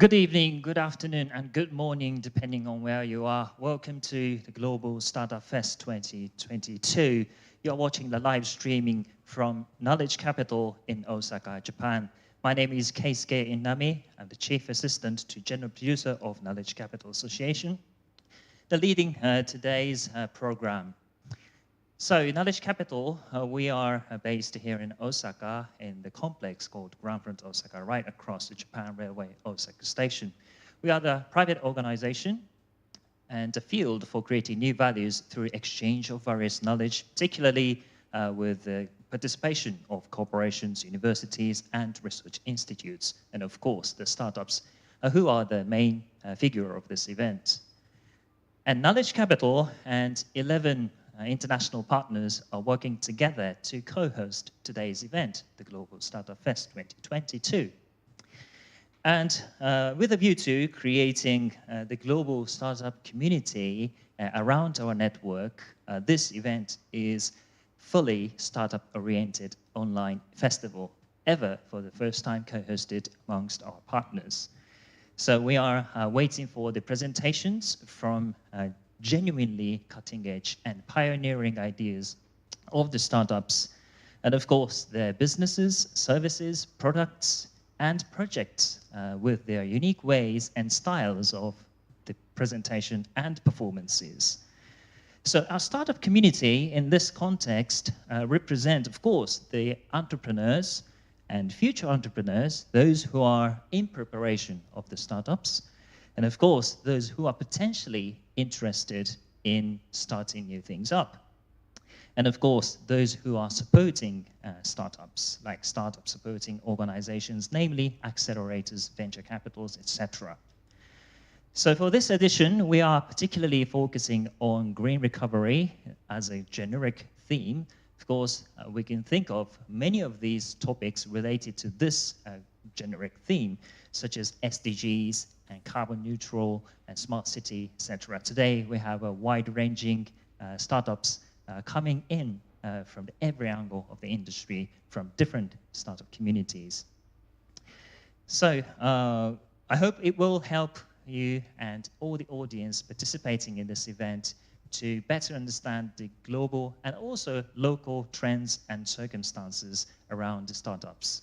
Good evening, good afternoon, and good morning, depending on where you are. Welcome to the Global Startup Fes 2022. You're watching the live streaming from Knowledge Capital in Osaka, Japan. My name is Keisuke Inami. I'm the Chief Assistant to General Producer of Knowledge Capital Association, the leading today's program. So Knowledge Capital, we are based here in Osaka in the complex called Groundfront Osaka, right across the Japan Railway Osaka Station. We are the private organization and a field for creating new values through exchange of various knowledge, particularly with the participation of corporations, universities, and research institutes, and of course the startups, who are the main figure of this event. And Knowledge Capital and 11 international partners are working together to co-host today's event, the Global Startup Fes 2022. And with a view to creating the global startup community around our network, this event is fully startup-oriented online festival, ever for the first time co-hosted amongst our partners. So we are waiting for the presentations from genuinely cutting-edge and pioneering ideas of the startups, and of course their businesses, services, products, and projects with their unique ways and styles of the presentation and performances. So our startup community in this context represent, of course, the entrepreneurs and future entrepreneurs, those who are in preparation of the startups, and of course, those who are potentially interested in starting new things up. And of course, those who are supporting startups, like startup supporting organizations, namely accelerators, venture capitals, etc. So for this edition, we are particularly focusing on green recovery as a generic theme. Of course, we can think of many of these topics related to this generic theme, such as SDGs and carbon neutral and smart city, etc. Today, we have a wide-ranging startups coming in from every angle of the industry, from different startup communities. So I hope it will help you and all the audience participating in this event to better understand the global and also local trends and circumstances around the startups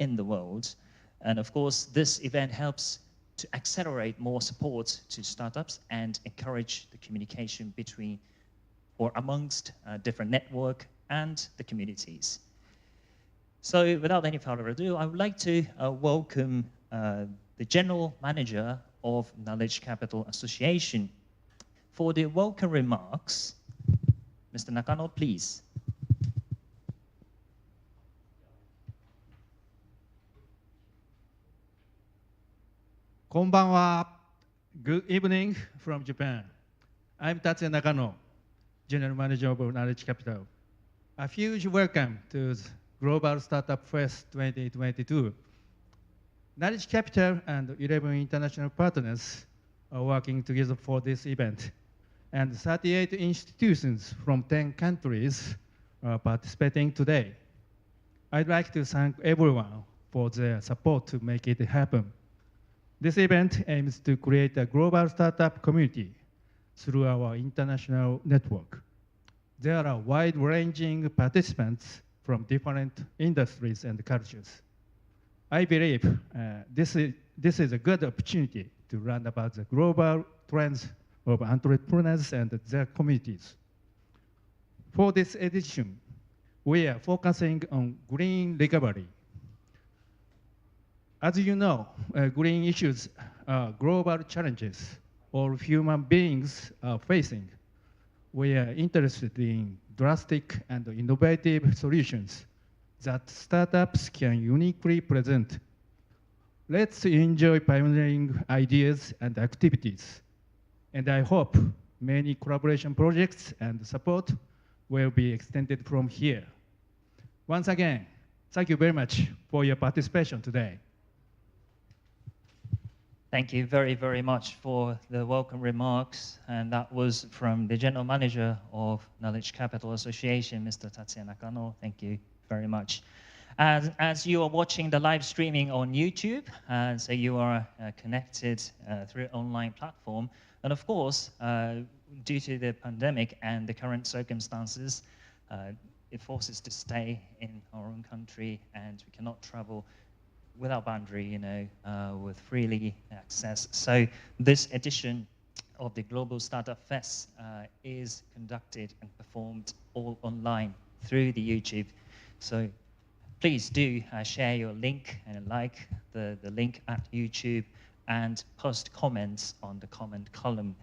in the world. And of course, this event helps to accelerate more support to startups and encourage the communication between or amongst different network and the communities. So without any further ado, I would like to welcome the General Manager of Knowledge Capital Association. For the welcome remarks, Mr. Nakano, please. Konbanwa. Good evening from Japan. I'm Tatsuya Nakano, General Manager of Knowledge Capital. A huge welcome to the Global Startup Fes 2022. Knowledge Capital and 11 international partners are working together for this event, and 38 institutions from 10 countries are participating today. I'd like to thank everyone for their support to make it happen. This event aims to create a global startup community through our international network. There are wide-ranging participants from different industries and cultures. I believe this is a good opportunity to learn about the global trends of entrepreneurs and their communities. For this edition, we are focusing on green recovery. As you know, green issues are global challenges all human beings are facing. We are interested in drastic and innovative solutions that startups can uniquely present. Let's enjoy pioneering ideas and activities. And I hope many collaboration projects and support will be extended from here. Once again, thank you very much for your participation today. Thank you very, very much for the welcome remarks. And that was from the General Manager of Knowledge Capital Association, Mr. Tatsuya Nakano. Thank you very much. As you are watching the live streaming on YouTube, so you are connected through online platform. And of course, due to the pandemic and the current circumstances, it forces to stay in our own country, and we cannot travel without boundary, with freely access. So this edition of the Global Startup Fes is conducted and performed all online through the YouTube. So please do share your link and like the link at YouTube and post comments on the comment column.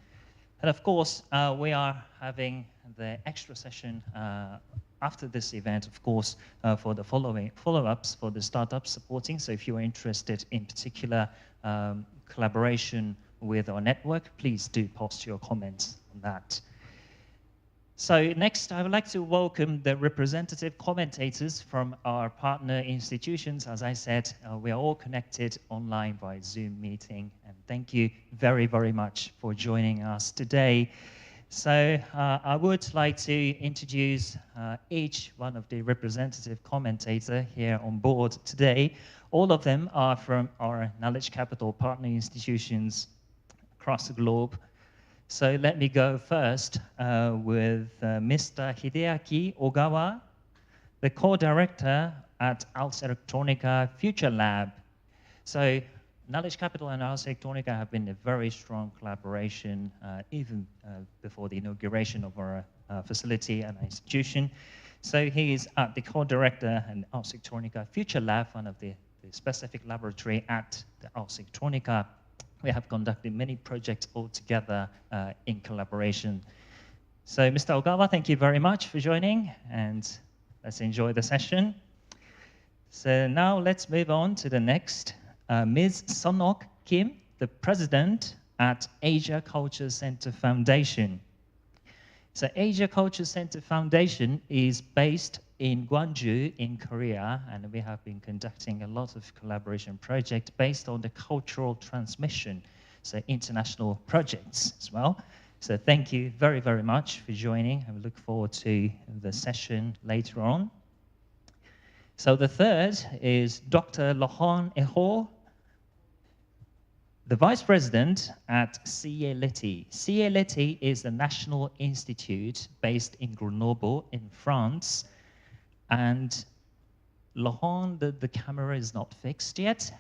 And of course, we are having the extra session after this event, of course, for the follow-ups for the startups supporting. So if you are interested in particular collaboration with our network, please do post your comments on that. So next, I would like to welcome the representative commentators from our partner institutions. As I said, we are all connected online by Zoom meeting, and thank you very, very much for joining us today. So I would like to introduce each one of the representative commentators here on board today. All of them are from our Knowledge Capital partner institutions across the globe. So let me go first with Mr. Hideaki Ogawa, the co-director at Ars Electronica Future Lab. So Knowledge Capital and Ars Electronica have been a very strong collaboration even before the inauguration of our facility and institution. So he is at the co-director and Ars Electronica Future Lab, one of the specific laboratory at the Ars Electronica. We have conducted many projects all together in collaboration. So Mr. Ogawa, thank you very much for joining, and let's enjoy the session. So now let's move on to the next. Ms. Sonok Kim, the president at Asia Culture Center Foundation. So Asia Culture Center Foundation is based in Gwangju in Korea, and we have been conducting a lot of collaboration projects based on the cultural transmission, so international projects as well. So thank you very, very much for joining, and we look forward to the session later on. So the third is Dr. Lohan Eho, the Vice President at Ecolotic. Ecolotic is a national institute based in Grenoble in France. And Lohan, the camera is not fixed yet.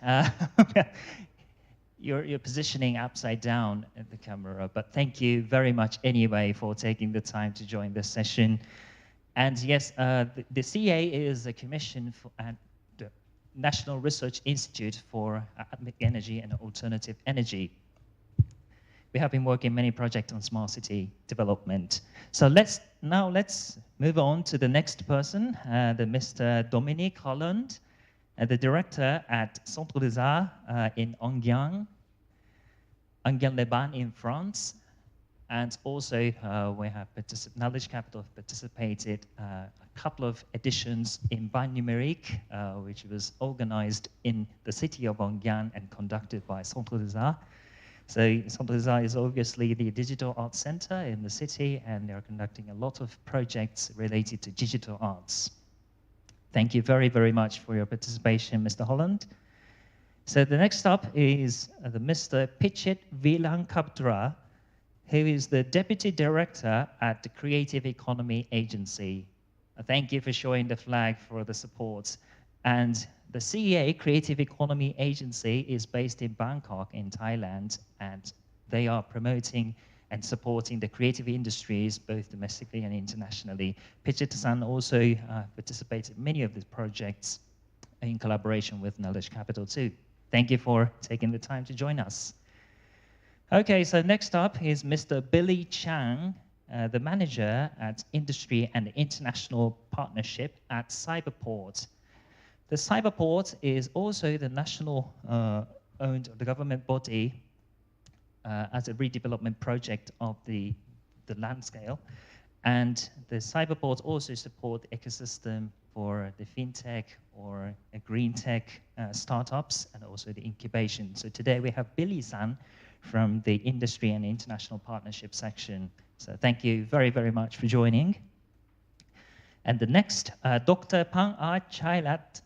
You're positioning upside down at the camera, but thank you very much anyway for taking the time to join this session. And yes, the CA is a commission for the National Research Institute for Atomic Energy and Alternative Energy. We have been working many projects on smart city development. So let's move on to the next person, the Mr. Dominique Hollande, the director at Centre des Arts in Enghien-les-Bains in France. And also we have Knowledge Capital participated a couple of editions in Bain Numérique, which was organized in the city of Enghien and conducted by Centre des Arts. So Centre des Arts is obviously the digital arts center in the city, and they're conducting a lot of projects related to digital arts. Thank you very, very much for your participation, Mr. Hollande. So the next up is the Mr. Pichit Vilankabdra, who is the Deputy Director at the Creative Economy Agency. Thank you for showing the flag for the support. And the CEA, Creative Economy Agency, is based in Bangkok in Thailand, and they are promoting and supporting the creative industries both domestically and internationally. Pichit-san also participated in many of the projects in collaboration with Knowledge Capital too. Thank you for taking the time to join us. Okay, so next up is Mr. Billy Chang, the manager at Industry and International Partnership at Cyberport. The Cyberport is also the national owned the government body as a redevelopment project of the land scale. And the Cyberport also support the ecosystem for the fintech or green tech startups and also the incubation. So today we have Billy-san from the Industry and International Partnership section. So thank you very, very much for joining. And the next, Dr. Pang Chailat,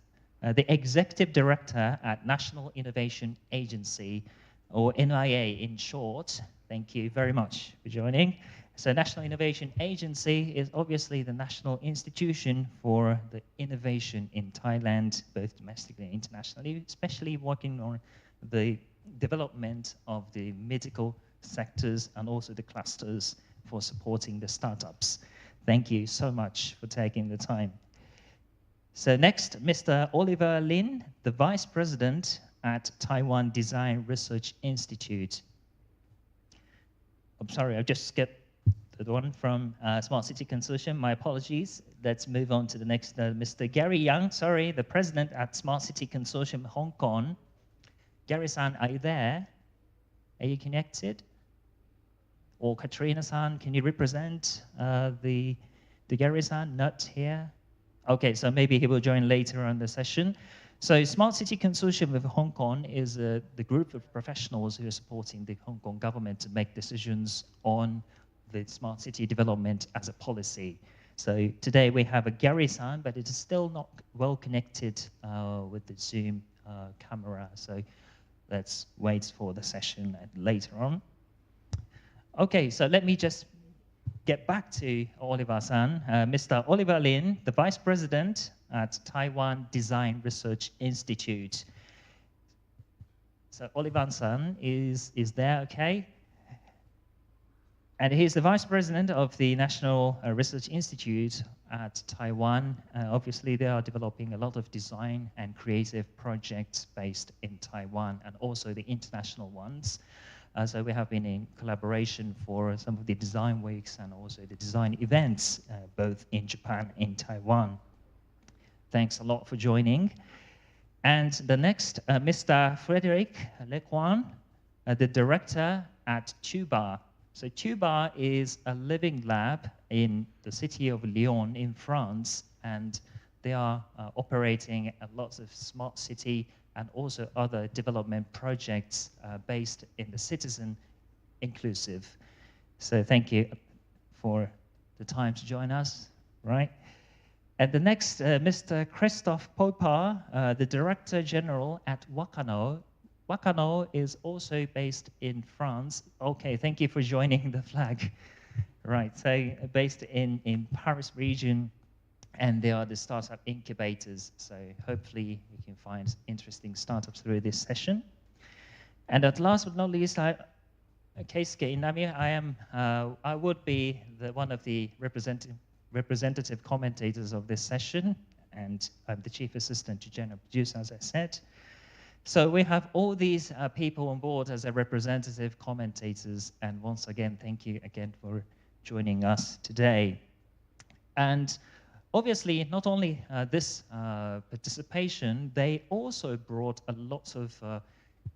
the Executive Director at National Innovation Agency, or NIA in short. Thank you very much for joining. So National Innovation Agency is obviously the national institution for the innovation in Thailand, both domestically and internationally, especially working on the development of the medical sectors and also the clusters for supporting the startups. Thank you so much for taking the time. So next, Mr. Oliver Lin, the Vice President at Taiwan Design Research Institute. I'm sorry, I just skipped the one from Smart City Consortium. My apologies. Let's move on to the next, Mr. Gary Young, sorry, the President at Smart City Consortium Hong Kong. Gary-san, are you there? Are you connected? Or Katrina-san, can you represent the Gary-san? Not here. Okay, so maybe he will join later on the session. So Smart City Consortium of Hong Kong is the group of professionals who are supporting the Hong Kong government to make decisions on the smart city development as a policy. So today we have a Gary-san, but it is still not well connected with the Zoom camera. So let's wait for the session later on. Okay, so let me just get back to Oliver-san. Mr. Oliver Lin, the Vice President at Taiwan Design Research Institute. So Oliver-san is there, okay? And he's the Vice President of the National Research Institute at Taiwan. Obviously, they are developing a lot of design and creative projects based in Taiwan and also the international ones. So we have been in collaboration for some of the design weeks and also the design events, both in Japan and Taiwan. Thanks a lot for joining. And the next, Mr. Frederic Lequan, the Director at TUBA. So TUBA is a living lab in the city of Lyon in France, and they are operating lots of smart city and also other development projects based in the citizen inclusive. So thank you for the time to join us, right? And the next, Mr. Christophe Popard, the Director General at Wakano. Wakano is also based in France. Okay, thank you for joining the flag. Right, so based in Paris region, and they are the startup incubators. So hopefully you can find interesting startups through this session. And at last but not least, Keisuke Inami, I would be one of the representative commentators of this session, and I'm the Chief Assistant to General Producer, as I said. So we have all these people on board as representative commentators, and once again, thank you again for joining us today. And obviously, not only this participation, they also brought a lot of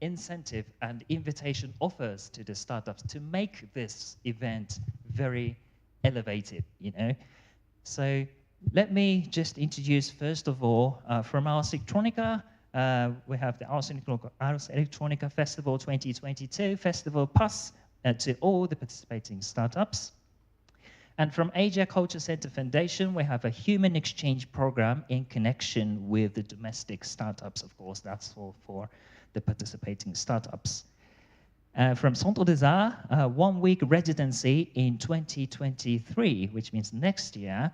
incentive and invitation offers to the startups to make this event very elevated, you know. So let me just introduce, first of all, from Ars Electronica, we have the Ars Electronica Festival 2022 Festival Pass to all the participating startups. And from Asia Culture Center Foundation, we have a human exchange program in connection with the domestic startups. Of course, that's all for the participating startups. From Centre des Arts, 1 week residency in 2023, which means next year,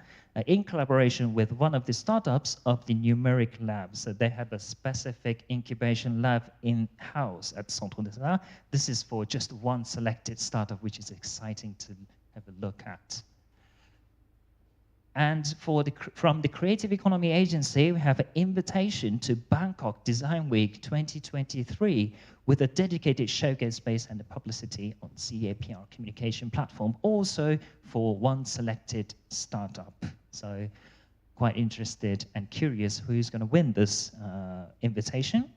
in collaboration with one of the startups of the Numeric Lab. So they have a specific incubation lab in-house at Centre des Arts. This is for just one selected startup, which is exciting to have a look at. And from the Creative Economy Agency, we have an invitation to Bangkok Design Week 2023 with a dedicated showcase space and the publicity on CAPR communication platform, also for one selected startup. So quite interested and curious who's going to win this invitation.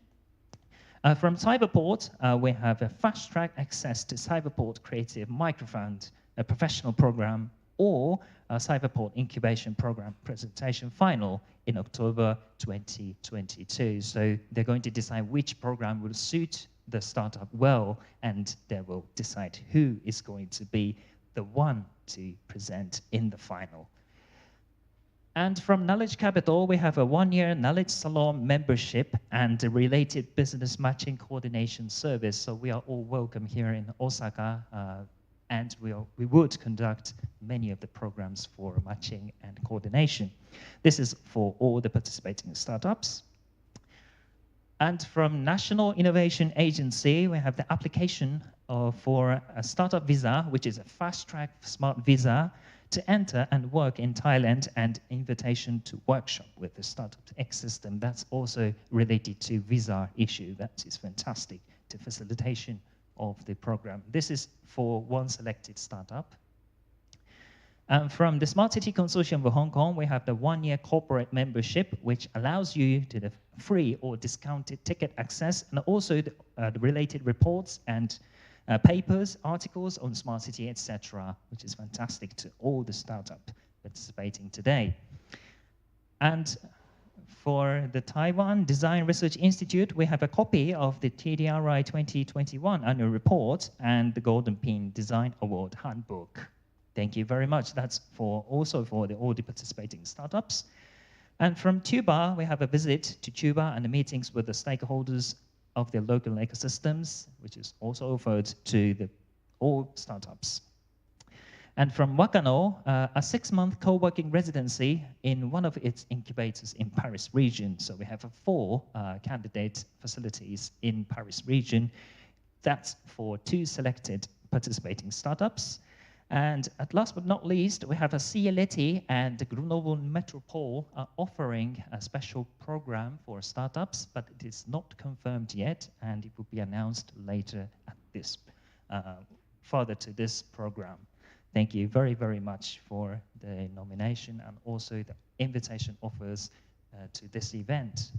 From Cyberport, we have a fast-track access to Cyberport Creative Microfund, a professional program, or a Cyberport Incubation Program presentation final in October 2022. So they're going to decide which program will suit the startup well, and they will decide who is going to be the one to present in the final. And from Knowledge Capital, we have a one-year Knowledge Salon membership and a related business matching coordination service. So we are all welcome here in Osaka, and we would conduct many of the programs for matching and coordination. This is for all the participating startups. And from National Innovation Agency, we have the application for a startup visa, which is a fast-track smart visa to enter and work in Thailand, and invitation to workshop with the startup ecosystem. That's also related to visa issue. That is fantastic to facilitation of the program. This is for one selected startup. And from the Smart City Consortium of Hong Kong, we have the one-year corporate membership, which allows you to the free or discounted ticket access, and also the related reports and papers, articles on smart city, etc., which is fantastic to all the startup participating today. And for the Taiwan Design Research Institute, we have a copy of the TDRI 2021 annual report and the Golden Pin Design Award handbook. Thank you very much. That's also for all the participating startups. And from Tuba, we have a visit to Tuba and the meetings with the stakeholders of the local ecosystems, which is also offered to all startups. And from Wakano, a 6-month co-working residency in one of its incubators in Paris region. So we have 4 candidate facilities in Paris region. That's for 2 selected participating startups. And at last but not least, we have a CLT and the Grenoble Metropole are offering a special program for startups, but it is not confirmed yet, and it will be announced later at this, further to this program. Thank you very, very much for the nomination and also the invitation offers to this event.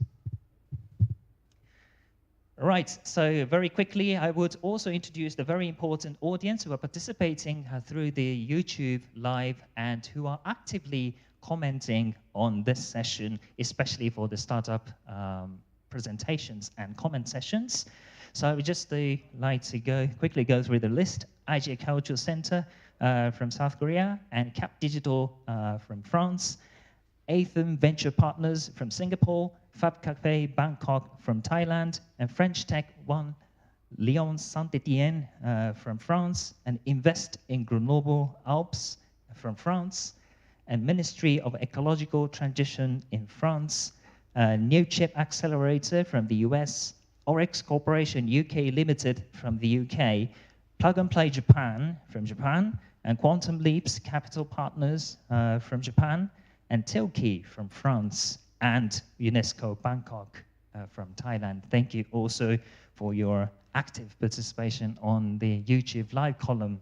Right, so very quickly, I would also introduce the very important audience who are participating through the YouTube live and who are actively commenting on this session, especially for the startup presentations and comment sessions. So I would just like to quickly go through the list. IGA Cultural Center from South Korea, and Cap Digital from France, Atham Venture Partners from Singapore, Fab Cafe Bangkok from Thailand, and French Tech One Lyon Saint-Étienne from France, and Invest in Grenoble Alpes from France, and Ministry of Ecological Transition in France, New Chip Accelerator from the US, Oryx Corporation UK Limited from the UK, Plug and Play Japan from Japan, and Quantum Leaps Capital Partners from Japan, and Tilkey from France, and UNESCO Bangkok from Thailand. Thank you also for your active participation on the YouTube live column.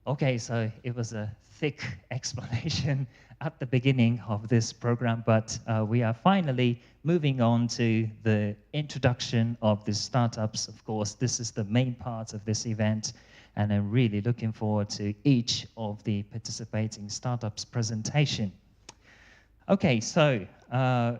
Okay, so it was a thick explanation at the beginning of this program, but we are finally moving on to the introduction of the startups. Of course, this is the main part of this event, and I'm really looking forward to each of the participating startups' presentation. Okay, so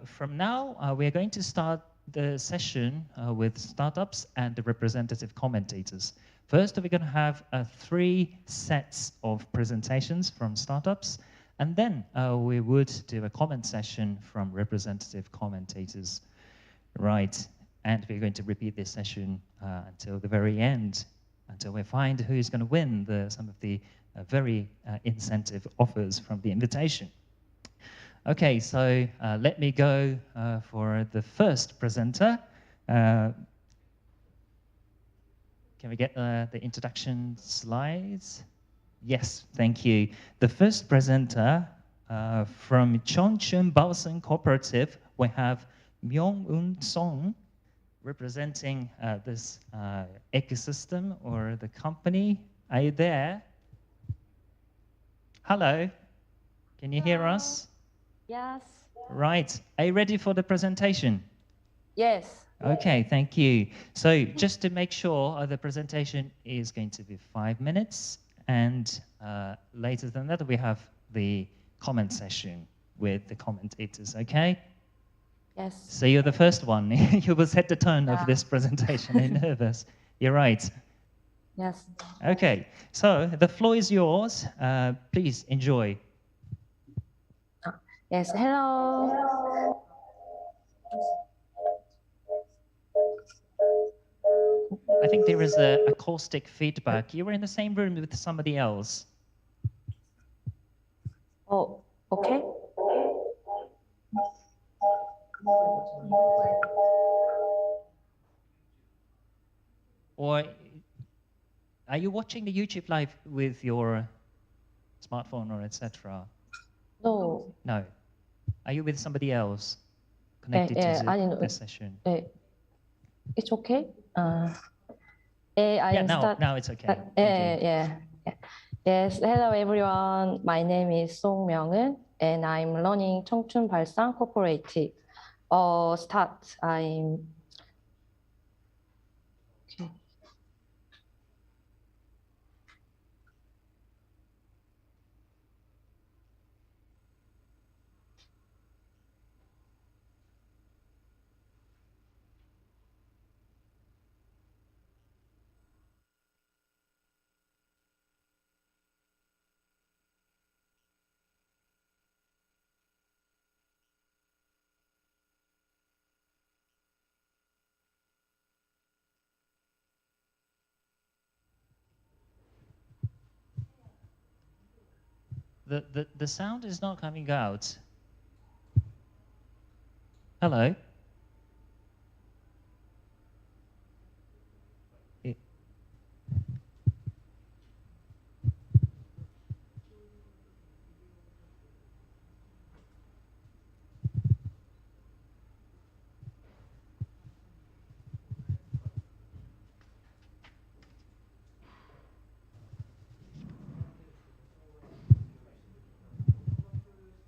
from now, we are going to start the session with startups and the representative commentators. First, we're going to have 3 sets of presentations from startups, and then we would do a comment session from representative commentators. Right, and we're going to repeat this session until the very end, until we find who's going to win some of the very incentive offers from the invitation. Okay, so let me go for the first presenter. Can we get the introduction slides? Yes, thank you. The first presenter from Chongchun Baosun Cooperative, we have Myung-Eun Song, representing this ecosystem or the company. Are you there? Hello, can you hear us? Yes. Right, are you ready for the presentation? Yes. Okay, thank you. So just to make sure, the presentation is going to be 5 minutes, and later than that, we have the comment session with the commentators, okay? Yes. So you're the first one. You will set the tone of this presentation. I'm nervous. You're right. Yes. Okay, so the floor is yours. Please enjoy. Yes, hello. I think there is a acoustic feedback. You were in the same room with somebody else. Oh, okay. Or are you watching the YouTube live with your smartphone or etc.? No. No. Are you with somebody else connected to this session? It's okay. Now it's okay. Thank you. Yeah. Yes, hello everyone. My name is Song Myung-eun and I'm running 청춘 발상 Cooperative. Start. I'm okay. The sound is not coming out. Hello?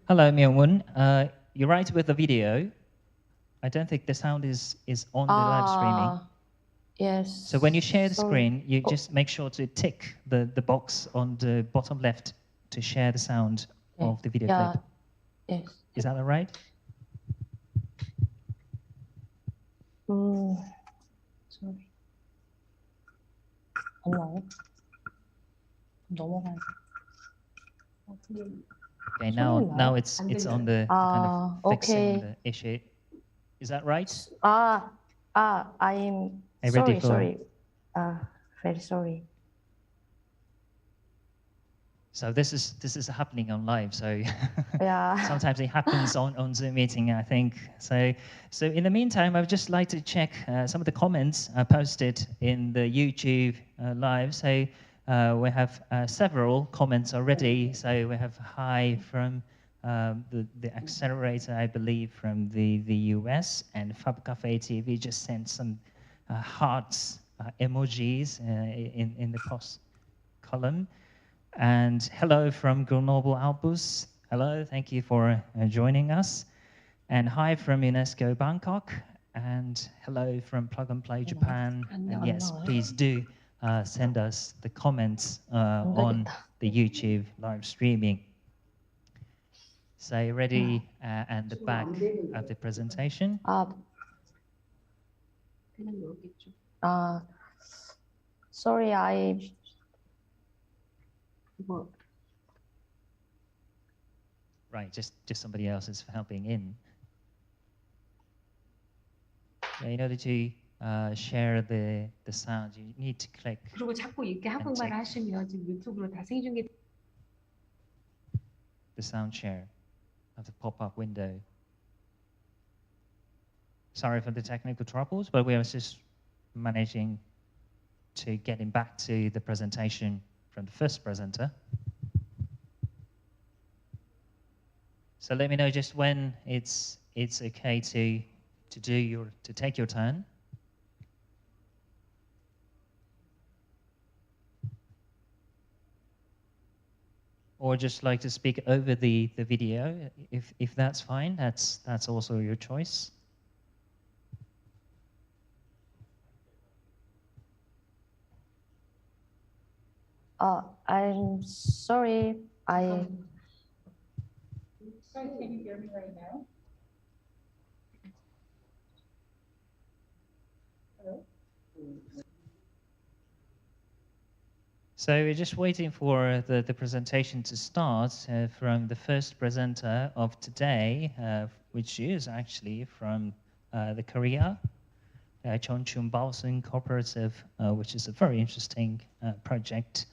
Hello, Myung-won. You're right with the video. I don't think the sound is on the live streaming. Yes. So when you share the screen, you just make sure to tick the box on the bottom left to share the sound of the video clip. Yes. Is that all right? Sorry. 넘어가요. Okay, now it's on the kind of fixing okay. the issue. Is that right? I'm sorry. Very sorry. So this is happening on live. So Yeah. sometimes it happens on Zoom meeting, I think. So in the meantime, I would just like to check some of the comments posted in the YouTube live. So we have several comments already. So we have hi from the accelerator, I believe, from the US, and Fab Cafe TV just sent some hearts emojis in the post column. And hello from Grenoble Albus. Hello, thank you for joining us. And hi from UNESCO Bangkok. And hello from Plug and Play Japan. And yes, please do send us the comments on the YouTube live streaming. So ready and the back of the presentation. Sorry, Right, just somebody else is helping in. Yeah, in order to share the sound, you need to click. 그리고 자꾸 이렇게 한국말 하시면 지금 유튜브로 다 생중계. The sound share of the pop-up window. Sorry for the technical troubles, but we are just managing to getting back to the presentation from the first presenter. So let me know just when it's okay to take your turn. Or just like to speak over the video, if that's fine, that's also your choice. I'm sorry. Sorry, can you hear me right now? Hello? So we're just waiting for the presentation to start from the first presenter of today, which is actually from the Korea, Chongchun Baosun Cooperative, which is a very interesting project.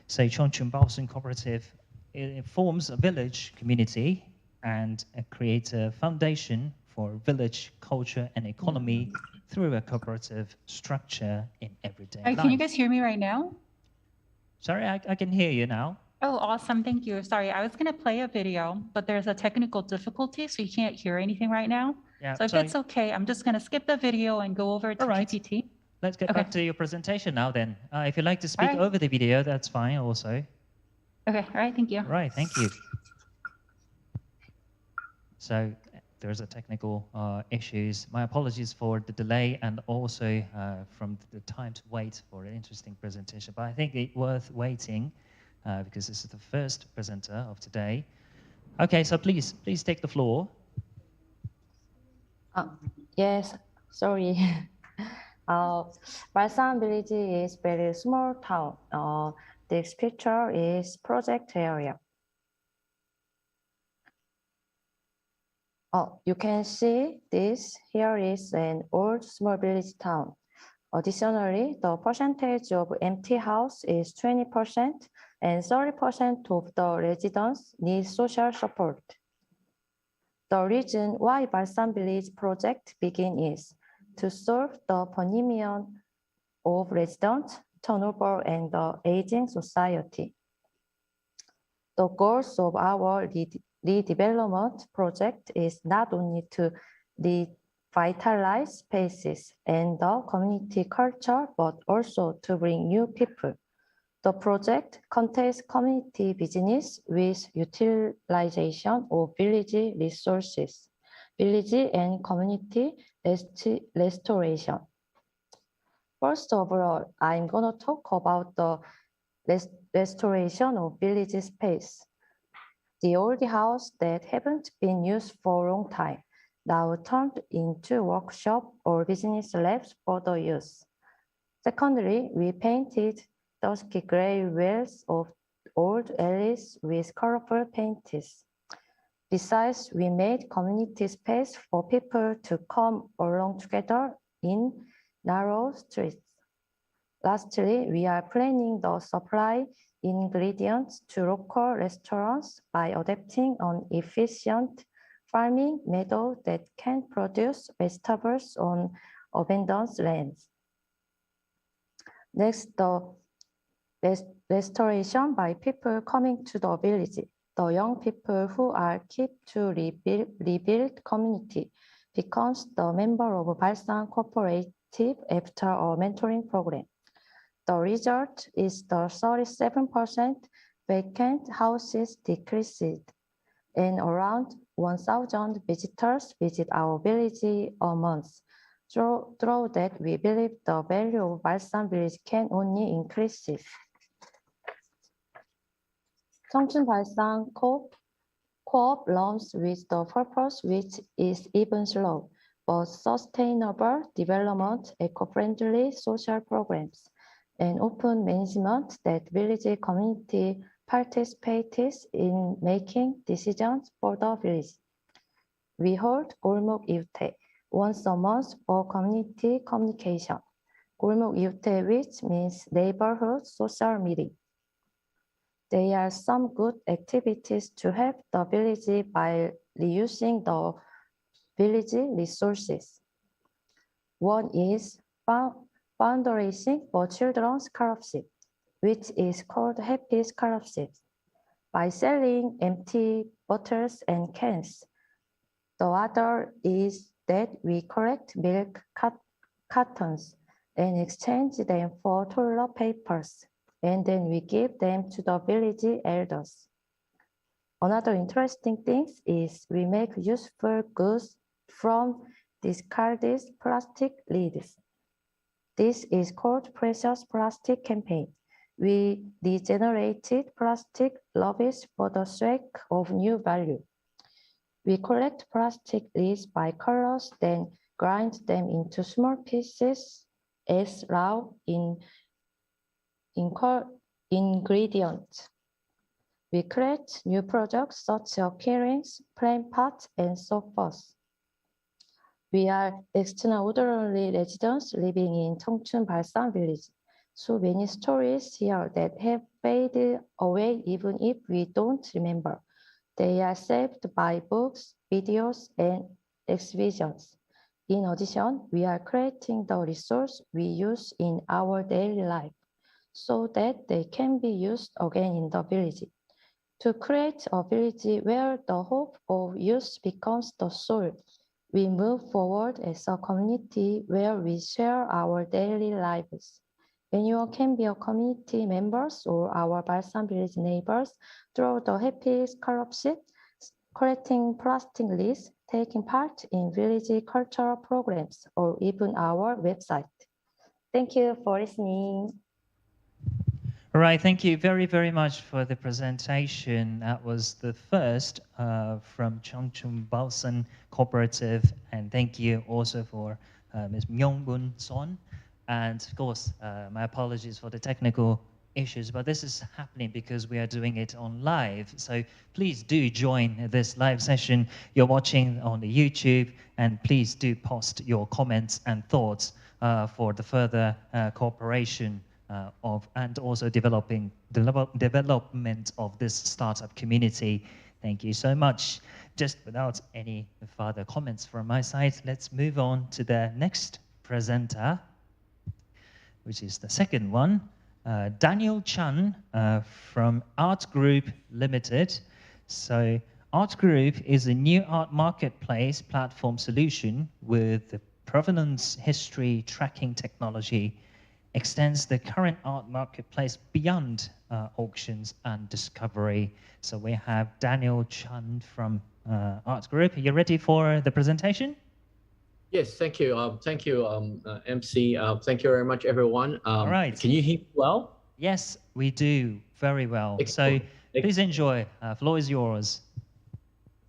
So Chongchun Baosun Cooperative, it forms a village community and creates a foundation for village culture and economy through a cooperative structure in everyday life. Can you guys hear me right now? Sorry, I can hear you now. Oh, awesome. Thank you. Sorry, I was going to play a video, but there's a technical difficulty, so you can't hear anything right now. Yeah, So if it's okay, I'm just going to skip the video and go over to GPT. Let's get back to your presentation now then. If you'd like to speak right. over the video, that's fine also. Okay, all right, thank you. Right, thank you. So there's a technical issues. My apologies for the delay and also from the time to wait for an interesting presentation. But I think it's worth waiting because this is the first presenter of today. Okay, so please take the floor. Yes, sorry. Balsan village is very small town. This picture is project area. You can see this. Here is an old small village town. Additionally, the percentage of empty house is 20% and 30% of the residents need social support. The reason why Balsan Village project began is to solve the phenomenon of resident turnover and the aging society. The goals of our redevelopment project is not only to revitalize spaces and the community culture, but also to bring new people. The project contains community business with utilization of village resources, village and community restoration. First of all, I'm going to talk about the restoration of village space. The old house that haven't been used for a long time now turned into workshop or business labs for the use. Secondly, we painted dusky gray walls of old alleys with colorful paints. Besides, we made community space for people to come along together in narrow streets. Lastly, we are planning to supply ingredients to local restaurants by adapting an efficient farming method that can produce vegetables on abandoned lands. Next, the restoration by people coming to the village. The young people who are kept to rebuild community becomes the member of Balsan Cooperative after a mentoring program. The result is the 37% vacant houses decreased and around 1,000 visitors visit our village a month. Through that, we believe the value of Balsan village can only increase. Chongchun Balsan Co-op runs with the purpose which is even slow, but sustainable development, eco-friendly social programs, and open management that village community participates in making decisions for the village. We hold Golmok Yute once a month for community communication. Golmok Yute, which means neighborhood social meeting. There are some good activities to help the village by reusing the village resources. One is fundraising for children's scholarship, which is called Happy Scholarship. By selling empty bottles and cans. The other is that we collect milk cartons and exchange them for toilet papers, and then we give them to the village elders. Another interesting thing is we make useful goods from discarded plastic lids. This is called Precious Plastic Campaign. We regenerated plastic rubbish for the sake of new value. We collect plastic lids by colors, then grind them into small pieces as raw ingredient. We create new products such as keyrings, plant pots, and so forth. We are extraordinary residents living in Cheongchun Balsan village. So many stories here that have faded away even if we don't remember. They are saved by books, videos, and exhibitions. In addition, we are creating the resource we use in our daily life so that they can be used again in the village. To create a village where the hope of use becomes the soul, we move forward as a community where we share our daily lives. Anyone can be a community members or our Balsan village neighbors through the happy scholarship, collecting plastic lists, taking part in village cultural programs, or even our website. Thank you for listening. All right, thank you very, very much for the presentation. That was the first from Cheongchun Balsan Cooperative, and thank you also for Ms. Myung-Bun Son. And of course, my apologies for the technical issues, but this is happening because we are doing it on live. So please do join this live session you're watching on the YouTube, and please do post your comments and thoughts for the further cooperation and also development of this startup community. Thank you so much. Just without any further comments from my side, let's move on to the next presenter, which is the second one, Daniel Chan from Art Group Limited. So Art Group is a new art marketplace platform solution with the provenance history tracking technology, extends the current art marketplace beyond auctions and discovery. So we have Daniel Chan from Art Group. Are you ready for the presentation? Yes, thank you. Thank you, MC. Thank you very much, everyone. All right. Can you hear me well? Yes, we do very well. Excellent. So please enjoy. Floor is yours.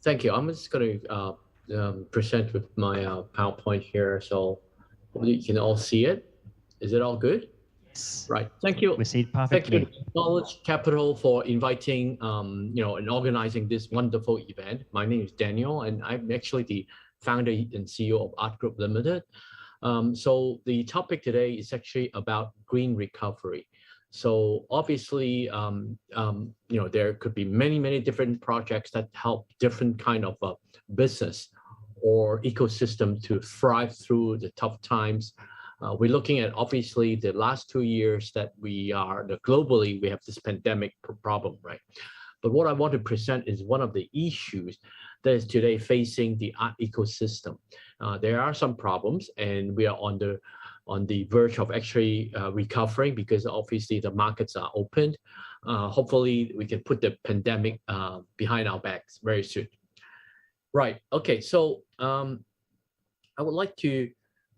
Thank you. I'm just going to present with my PowerPoint here, so hopefully you can all see it. Is it all good? Yes. Right. Thank you. We see it perfectly. Thank you, Knowledge Capital, for inviting, and organizing this wonderful event. My name is Daniel, and I'm actually the founder and CEO of Art Group Limited. So the topic today is actually about green recovery. So obviously, there could be many different projects that help different kind of business or ecosystem to thrive through the tough times. We're looking at obviously the last 2 years that globally we have this pandemic problem, right? But what I want to present is one of the issues that is today facing the art ecosystem. There are some problems, and we are on the verge of actually recovering because obviously the markets are opened. Hopefully we can put the pandemic behind our backs very soon. Right. Okay. So I would like to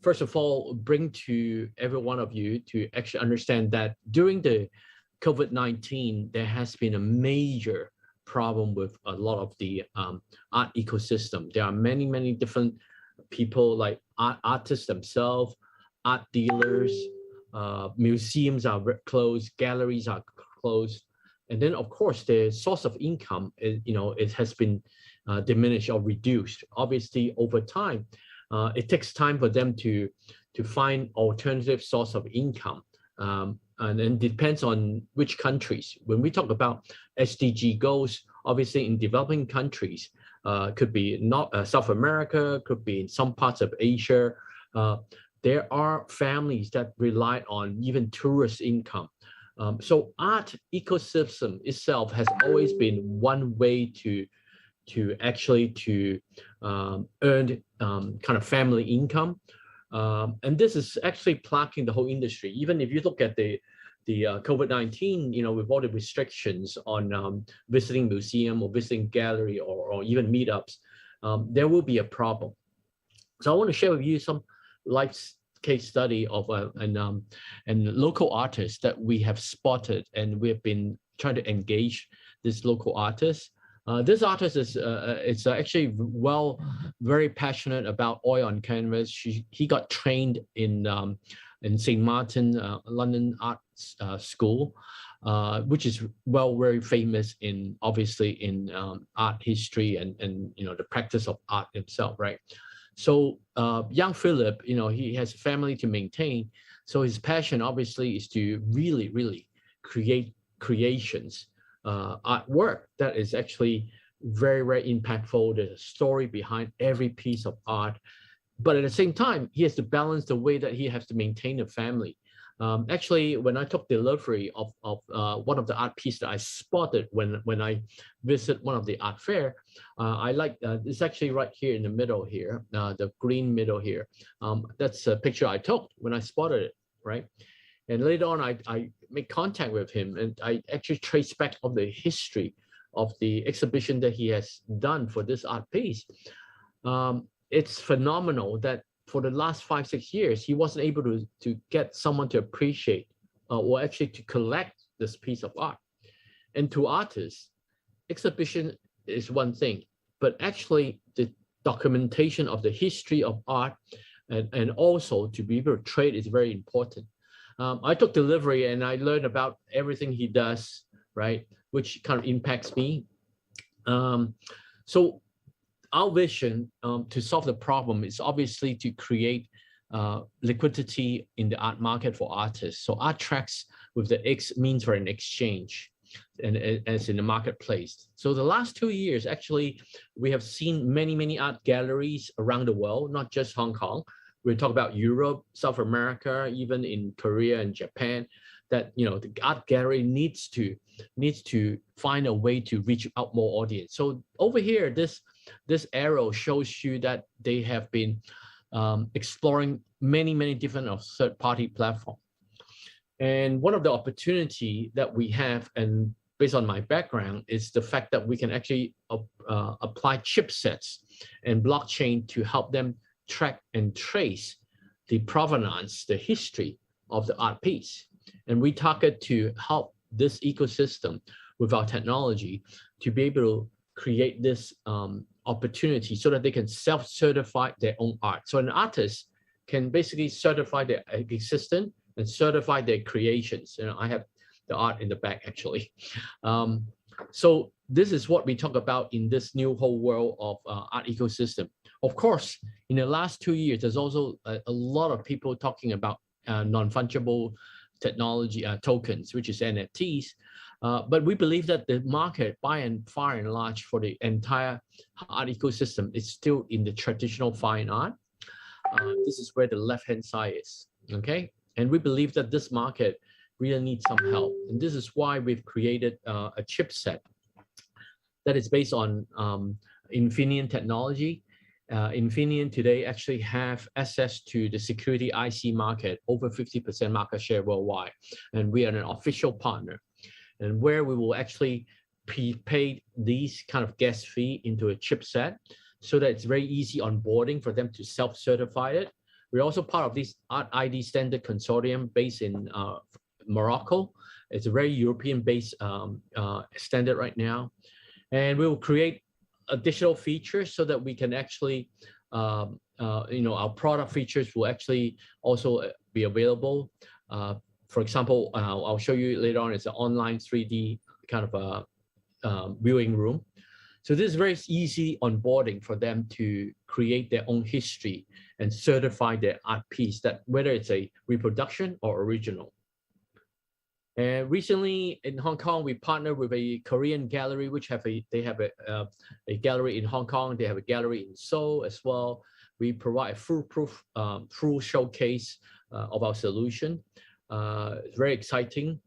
first of all bring to every one of you to actually understand that during the COVID-19, there has been a major problem with a lot of the art ecosystem. There are many different people like artists themselves, art dealers, museums are closed, galleries are closed. And then of course, the source of income, it has been diminished or reduced. Obviously over time, it takes time for them to find alternative source of income. And then depends on which countries. When we talk about SDG goals, obviously in developing countries, could be not South America, could be in some parts of Asia. There are families that rely on even tourist income. So art ecosystem itself has always been one way to actually earn kind of family income. And this is actually plaguing the whole industry. Even if you look at the COVID-19, with all the restrictions on visiting museum or visiting gallery or even meetups, there will be a problem. So I want to share with you some life case study of a local artist that we have spotted, and we have been trying to engage this local artist. This artist is actually very passionate about oil on canvas. He got trained in St. Martin, London Art School. which is very famous in obviously in art history and the practice of art itself, right? So young Philip, he has a family to maintain, so his passion obviously is to really create creations, artwork that is actually very impactful. There's a story behind every piece of art, but at the same time, he has to balance the way that he has to maintain a family. Actually, when I took delivery of one of the art pieces that I spotted when I visit one of the art fair, I like it's actually right here in the middle here, the green middle here. That's a picture I took when I spotted it, right? And later on, I make contact with him, and I actually trace back of the history of the exhibition that he has done for this art piece. It's phenomenal that for the last 5-6 years, he wasn't able to get someone to appreciate or actually to collect this piece of art. And to artists, exhibition is one thing, but actually the documentation of the history of art and also to be able to trade is very important. I took delivery and I learned about everything he does, right? Which kind of impacts me. So our vision to solve the problem is obviously to create liquidity in the art market for artists. So art tracks with the X means for an exchange, and as in the marketplace. So the last 2 years, actually, we have seen many art galleries around the world, not just Hong Kong. We talk about Europe, South America, even in Korea and Japan, that the art gallery needs to find a way to reach out more audience. So over here, this arrow shows you that they have been exploring many different third-party platforms. And one of the opportunity that we have, and based on my background, is the fact that we can actually apply chipsets and blockchain to help them track and trace the provenance, the history of the art piece. And we target to help this ecosystem with our technology to be able to create this opportunity so that they can self-certify their own art. So an artist can basically certify their existence and certify their creations. I have the art in the back actually. So this is what we talk about in this new whole world of art ecosystem. Of course, in the last 2 years, there's also a lot of people talking about non-fungible technology tokens, which is NFTs. But we believe that the market, by and far and large, for the entire art ecosystem is still in the traditional fine art. This is where the left-hand side is, okay? And we believe that this market really needs some help. And this is why we've created a chipset that is based on Infineon technology. Infineon today actually have access to the security IC market, over 50% market share worldwide. And we are an official partner. And where we will actually prepay these kind of gas fee into a chipset so that it's very easy onboarding for them to self-certify it. We're also part of this Art ID standard consortium based in Morocco. It's a very European-based standard right now. And we will create additional features so that we can actually, our product features will actually also be available. For example, I'll show you later on, it's an online 3D kind of a viewing room. So this is very easy onboarding for them to create their own history and certify their art piece, that whether it's a reproduction or original. And recently in Hong Kong, we partnered with a Korean gallery, which they have a gallery in Hong Kong. They have a gallery in Seoul as well. We provide a foolproof, full showcase of our solution. It's very exciting.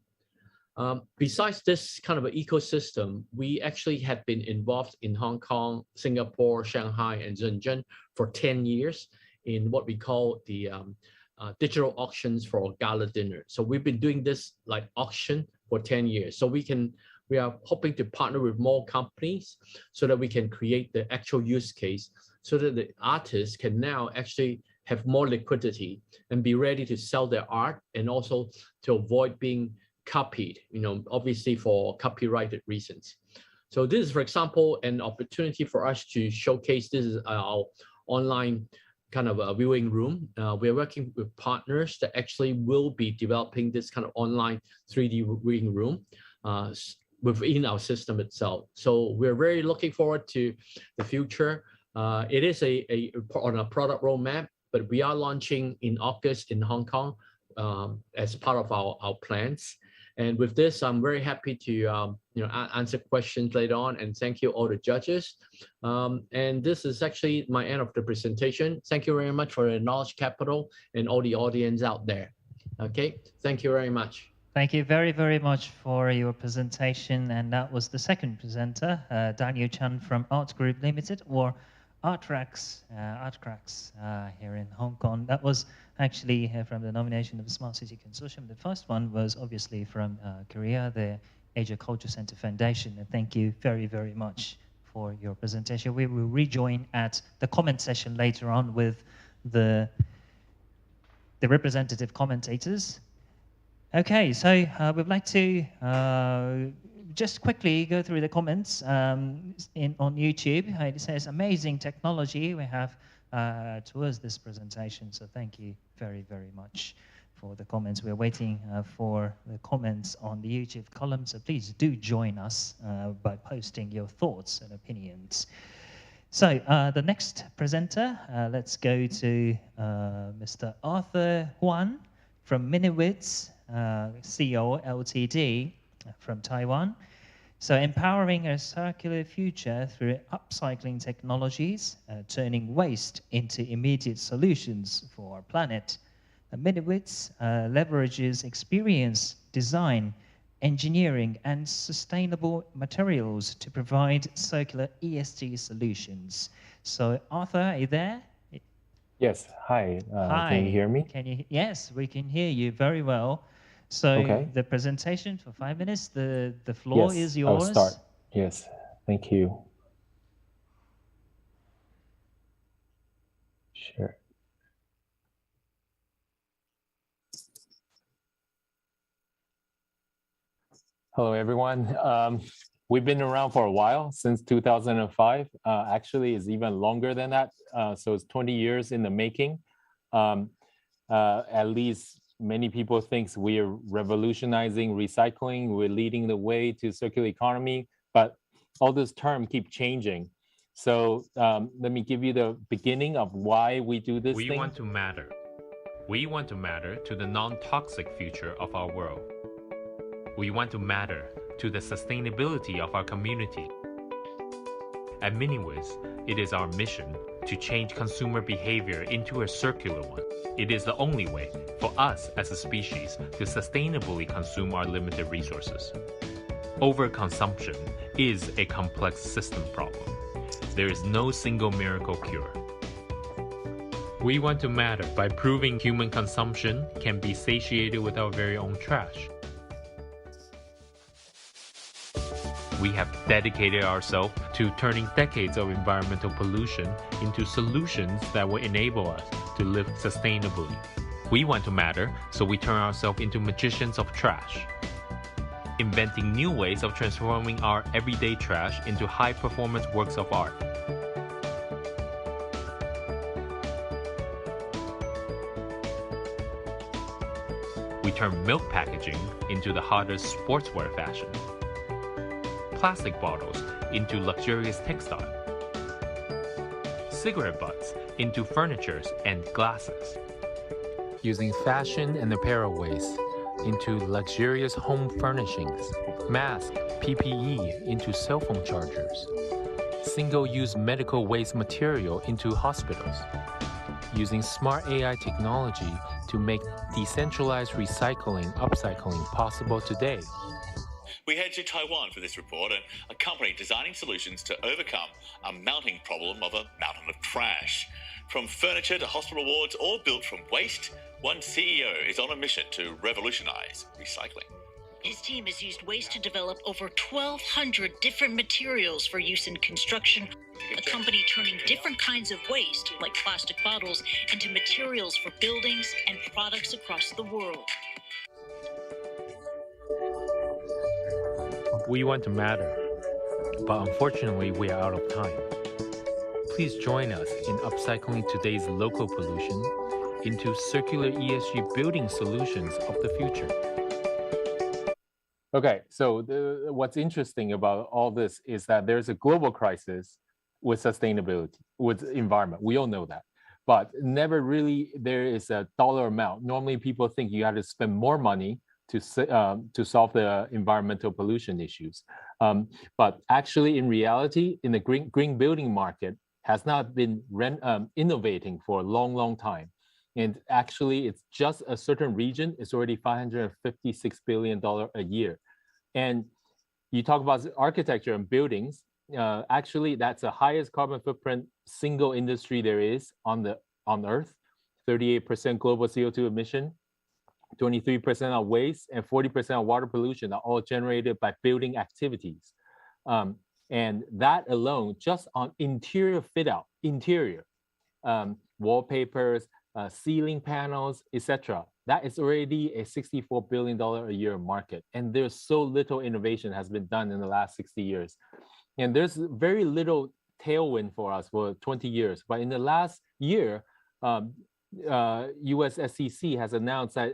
Besides this kind of an ecosystem, we actually have been involved in Hong Kong, Singapore, Shanghai, and Shenzhen for 10 years in what we call the digital auctions for gala dinner. So we've been doing this like auction for 10 years. So we are hoping to partner with more companies so that we can create the actual use case so that the artists can now actually have more liquidity and be ready to sell their art, and also to avoid being copied, obviously for copyrighted reasons. So this is, for example, an opportunity for us to showcase. This is our online kind of a viewing room. We're working with partners that actually will be developing this kind of online 3D viewing room within our system itself. So we're very looking forward to the future. It is on a product roadmap, but we are launching in August in Hong Kong as part of our plans. And with this, I'm very happy to answer questions later on, and thank you all the judges. And this is actually my end of the presentation. Thank you very much for the knowledge capital and all the audience out there. Okay, thank you very much. Thank you very, very much for your presentation. And that was the second presenter, Daniel Chan from Art Group Limited, or Artrax here in Hong Kong. That was actually from the nomination of the Smart City Consortium. The first one was obviously from Korea, the Asia Culture Center Foundation. And thank you very, very much for your presentation. We will rejoin at the comment session later on with the representative commentators. Okay, so we'd like to just quickly go through the comments on YouTube. It says, amazing technology we have towards this presentation. So thank you very, very much for the comments. We're waiting for the comments on the YouTube column. So please do join us by posting your thoughts and opinions. So the next presenter, let's go to Mr. Arthur Huan from Miniwitz, CEO Ltd from Taiwan. So empowering a circular future through upcycling technologies, turning waste into immediate solutions for our planet. Miniwitz leverages experience, design, engineering, and sustainable materials to provide circular ESG solutions. So Arthur, are you there? Yes, hi. Hi. Can you hear me? Yes, we can hear you very well. So the presentation for 5 minutes, the floor is yours. I'll start. Yes, thank you. Sure. Hello, everyone. We've been around for a while, since 2005. Actually, it's even longer than that. So it's 20 years in the making. At least many people think we are revolutionizing recycling. We're leading the way to circular economy, but all this term keep changing. So let me give you the beginning of why we do this thing. We want to matter. We want to matter to the non-toxic future of our world. We want to matter to the sustainability of our community. At Miniwiz, it is our mission to change consumer behavior into a circular one. It is the only way for us as a species to sustainably consume our limited resources. Overconsumption is a complex system problem. There is no single miracle cure. We want to matter by proving human consumption can be satiated with our very own trash. We have dedicated ourselves to turning decades of environmental pollution into solutions that will enable us to live sustainably. We want to matter, so we turn ourselves into magicians of trash, inventing new ways of transforming our everyday trash into high-performance works of art. We turn milk packaging into the hottest sportswear fashion, plastic bottles into luxurious textile, cigarette butts into furnitures and glasses, using fashion and apparel waste into luxurious home furnishings, mask, PPE into cell phone chargers, single-use medical waste material into hospitals, using smart AI technology to make decentralized recycling, upcycling possible today. We head to Taiwan for this report, a company designing solutions to overcome a mounting problem of a mountain of trash. From furniture to hospital wards, all built from waste, one CEO is on a mission to revolutionize recycling. His team has used waste to develop over 1,200 different materials for use in construction. A company turning different kinds of waste, like plastic bottles, into materials for buildings and products across the world. We want to matter, but unfortunately we are out of time. Please join us in upcycling today's local pollution into circular ESG building solutions of the future. Okay, so what's interesting about all this is that there's a global crisis with sustainability, with environment. We all know that, but never really there is a dollar amount. Normally people think you have to spend more money to solve the environmental pollution issues. But actually in reality, in the green building market has not been innovating for a long time. And actually it's just a certain region, it's already $556 billion a year. And you talk about architecture and buildings, actually that's the highest carbon footprint single industry there is on Earth. 38% global CO2 emission, 23% of waste, and 40% of water pollution are all generated by building activities. And that alone, just on interior fit out, wallpapers, ceiling panels, etc. That is already a $64 billion a year market. And there's so little innovation has been done in the last 60 years. And there's very little tailwind for us for 20 years. But in the last year, US SEC has announced that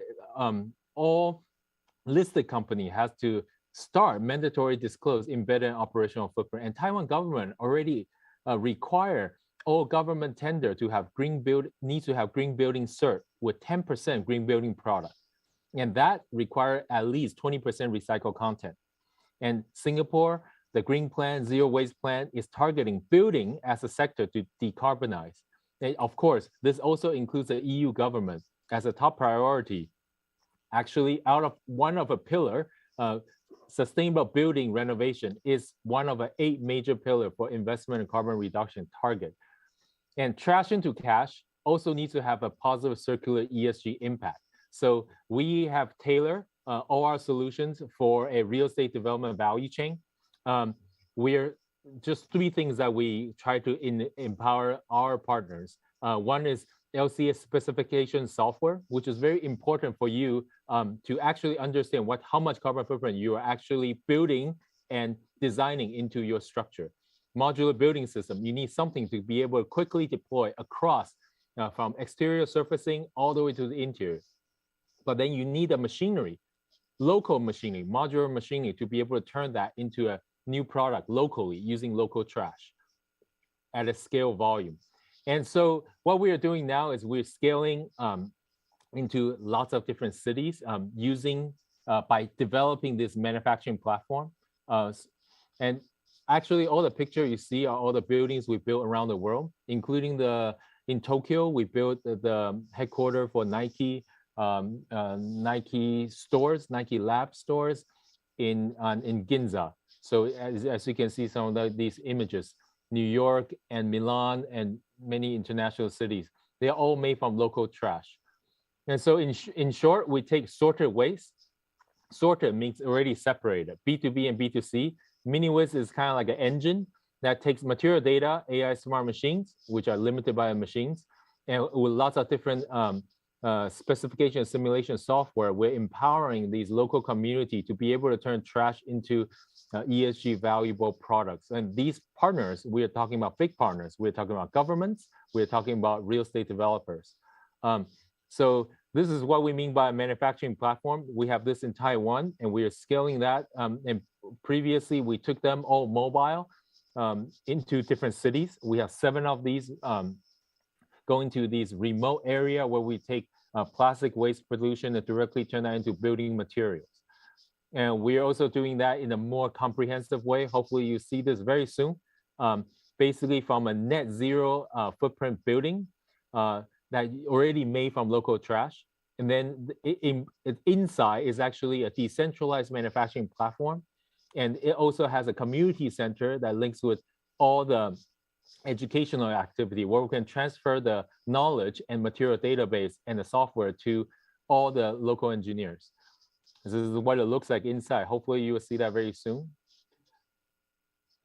all listed company has to start mandatory disclose embedded operational footprint. And Taiwan government already require all government tender to have needs to have green building cert with 10% green building product. And that require at least 20% recycled content. And Singapore, the green plan, zero waste plan is targeting building as a sector to decarbonize. And of course, this also includes the EU government as a top priority. Actually, one of a pillar, sustainable building renovation is one of the 8 major pillars for investment and carbon reduction target. And trash into cash also needs to have a positive circular ESG impact. So we have tailored all our solutions for a real estate development value chain. We're just 3 things that we try to empower our partners. One is LCS specification software, which is very important for you to actually understand how much carbon footprint you are actually building and designing into your structure. Modular building system, you need something to be able to quickly deploy across from exterior surfacing all the way to the interior. But then you need a machinery, local machinery, modular machinery to be able to turn that into a new product locally using local trash at a scale volume. And so what we are doing now is we're scaling into lots of different cities by developing this manufacturing platform. And actually all the picture you see are all the buildings we built around the world, including in Tokyo, we built the headquarters for Nike, Nike stores, Nike lab stores in Ginza. So as you can see some of these images, New York and Milan and many international cities, they're all made from local trash. And so in short, we take sorted waste. Sorted means already separated, B2B and B2C. Mini-waste is kind of like an engine that takes material data, AI smart machines, which are limited by machines, and with lots of different specification simulation software, we're empowering these local community to be able to turn trash into ESG valuable products. And these partners, we are talking about big partners. We're talking about governments. We're talking about real estate developers. So this is what we mean by a manufacturing platform. We have this in Taiwan, and we are scaling that. And previously, we took them all mobile into different cities. We have 7 of these going to these remote area where we take plastic waste pollution and directly turn that into building materials. And we're also doing that in a more comprehensive way. Hopefully you see this very soon. Basically from a net zero footprint building that already made from local trash. And then inside is actually a decentralized manufacturing platform. And it also has a community center that links with all the educational activity where we can transfer the knowledge and material database and the software to all the local engineers. This is what it looks like inside. Hopefully you will see that very soon.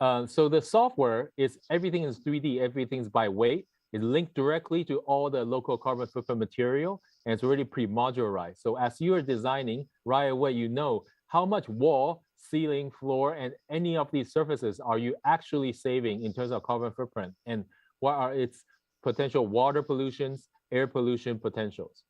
So the software is everything is 3D, everything's by weight. It's linked directly to all the local carbon footprint material, and it's already pre-modularized. So as you are designing, right away you know how much wall, ceiling, floor, and any of these surfaces are you actually saving in terms of carbon footprint, and what are its potential water pollutions, air pollution potentials.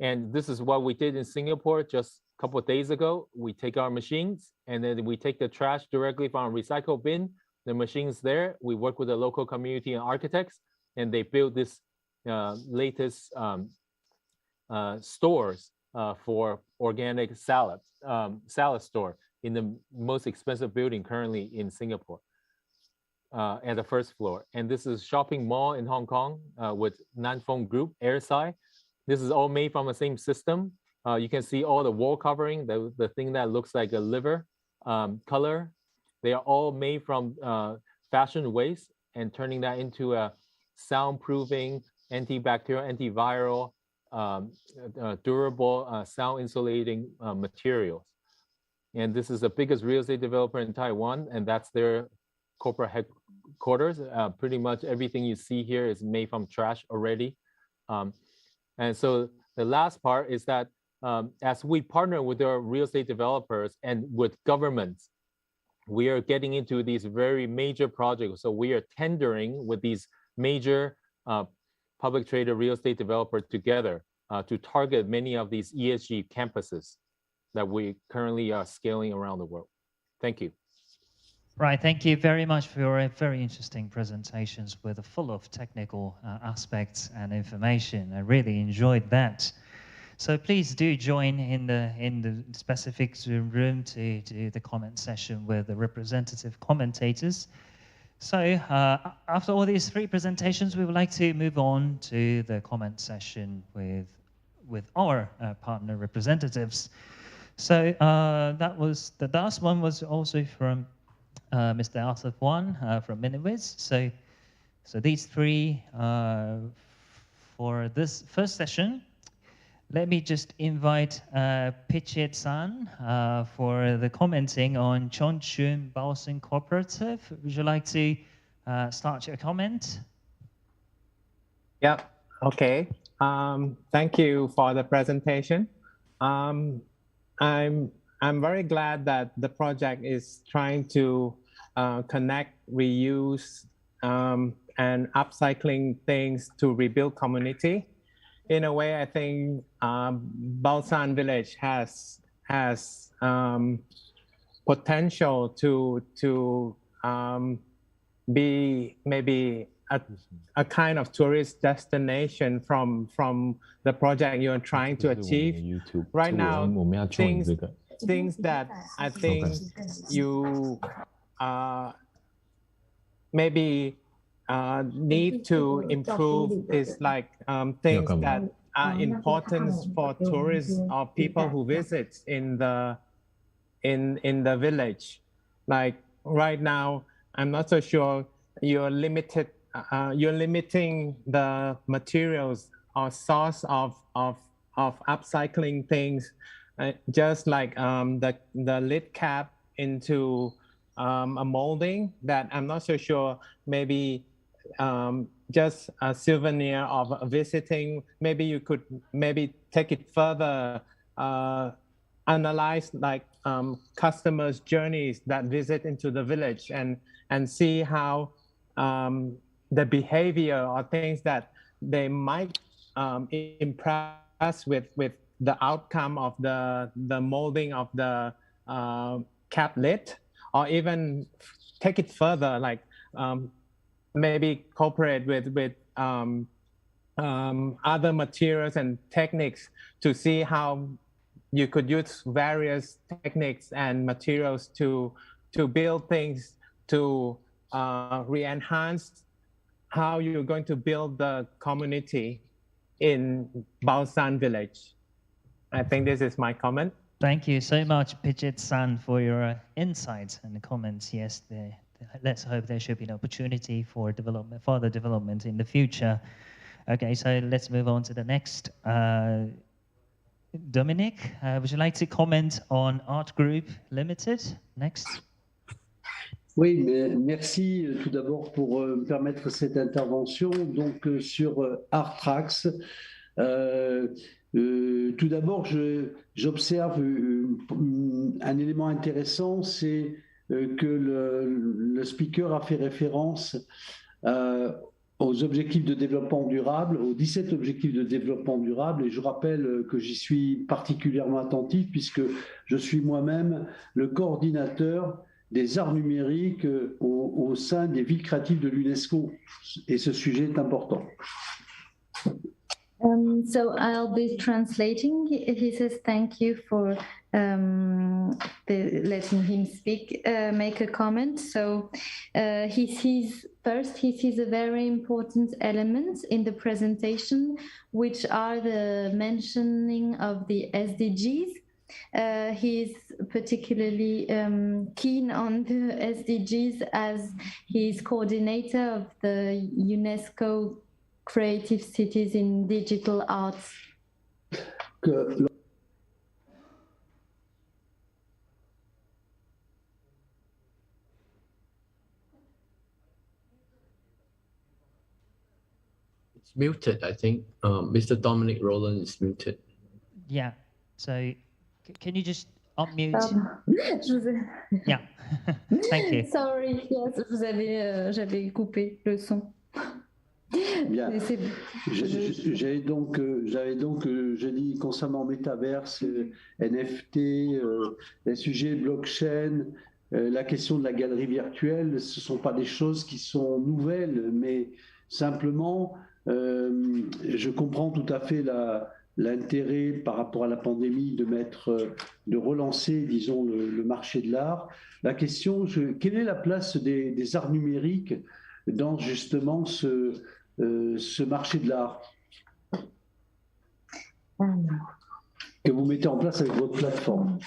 And this is what we did in Singapore just a couple of days ago. We take our machines and then we take the trash directly from a recycle bin. The machine's there. We work with the local community and architects, and they build this latest stores for organic salad store in the most expensive building currently in Singapore at the first floor. And this is shopping mall in Hong Kong with Nanfeng Group, Airside. This is all made from the same system. You can see all the wall covering, the thing that looks like a liver color. They are all made from fashion waste and turning that into a soundproofing, antibacterial, antiviral, durable, sound insulating materials. And this is the biggest real estate developer in Taiwan, and that's their corporate headquarters. Pretty much everything you see here is made from trash already. And so the last part is that as we partner with our real estate developers and with governments, we are getting into these very major projects. So we are tendering with these major public traded real estate developers together to target many of these ESG campuses that we currently are scaling around the world. Thank you. Right, thank you very much for your very interesting presentations with full of technical aspects and information. I really enjoyed that. So please do join in the specific Zoom room to do the comment session with the representative commentators. So after all these three presentations, we would like to move on to the comment session with our partner representatives. So that was the last one was also from Mr. Arthur Wan from Miniwiz. So these three for this first session. Let me just invite Pichit-san for the commenting on Chongqing Baosun Cooperative. Would you like to start your comment? Yeah, okay. Thank you for the presentation. I'm very glad that the project is trying to connect, reuse, and upcycling things to rebuild community. In a way, I think Baosun Village has potential to be maybe a kind of tourist destination from the project you're trying to achieve. Right now, things that I think you maybe need to improve is like things that are important for tourists or people who visit in the village. Like right now, I'm not so sure you're limiting the materials or source of upcycling things, just like the lid cap into a molding that I'm not so sure maybe just a souvenir of visiting. Maybe you could take it further, analyze like customers' journeys that visit into the village and see how the behavior or things that they might impress with the outcome of the molding of the cap lid, or even take it further, like maybe cooperate with other materials and techniques to see how you could use various techniques and materials to build things, to re-enhance how you're going to build the community in Baosun Village. I think this is my comment. Thank you so much, Pichit-san, for your insights and comments. Yes, let's hope there should be an opportunity for further development in the future. Okay, so let's move on to the next. Dominique, would you like to comment on Art Group Limited? Next. Oui, merci tout d'abord pour me permettre cette intervention. Donc sur Art Tracks, tout d'abord, j'observe un élément intéressant, c'est que le speaker a fait référence aux objectifs de développement durable, aux 17 objectifs de développement durable. Et je rappelle que j'y suis particulièrement attentif puisque je suis moi-même le coordinateur des arts numériques au sein des villes créatives de l'UNESCO. Et ce sujet est important. So I'll be translating. He says thank you for letting him speak, make a comment. So he sees a very important element in the presentation, which are the mentioning of the SDGs. He's particularly keen on the SDGs as he's coordinator of the UNESCO Creative Cities in Digital Arts. It's muted, I think. Mr. Dominique Hollande is muted. Yeah, so can you just unmute? Yeah, thank you. Sorry, yes, j'avais coupé le son. Bien. J'avais donc, je dis concernant Metaverse, NFT, les sujets blockchain, la question de la galerie virtuelle, ce ne sont pas des choses qui sont nouvelles, mais simplement, je comprends tout à fait l'intérêt par rapport à la pandémie de relancer, disons, le marché de l'art. La question, quelle est la place des arts numériques dans justement ce marché de l'art que vous mettez en place avec votre plateforme?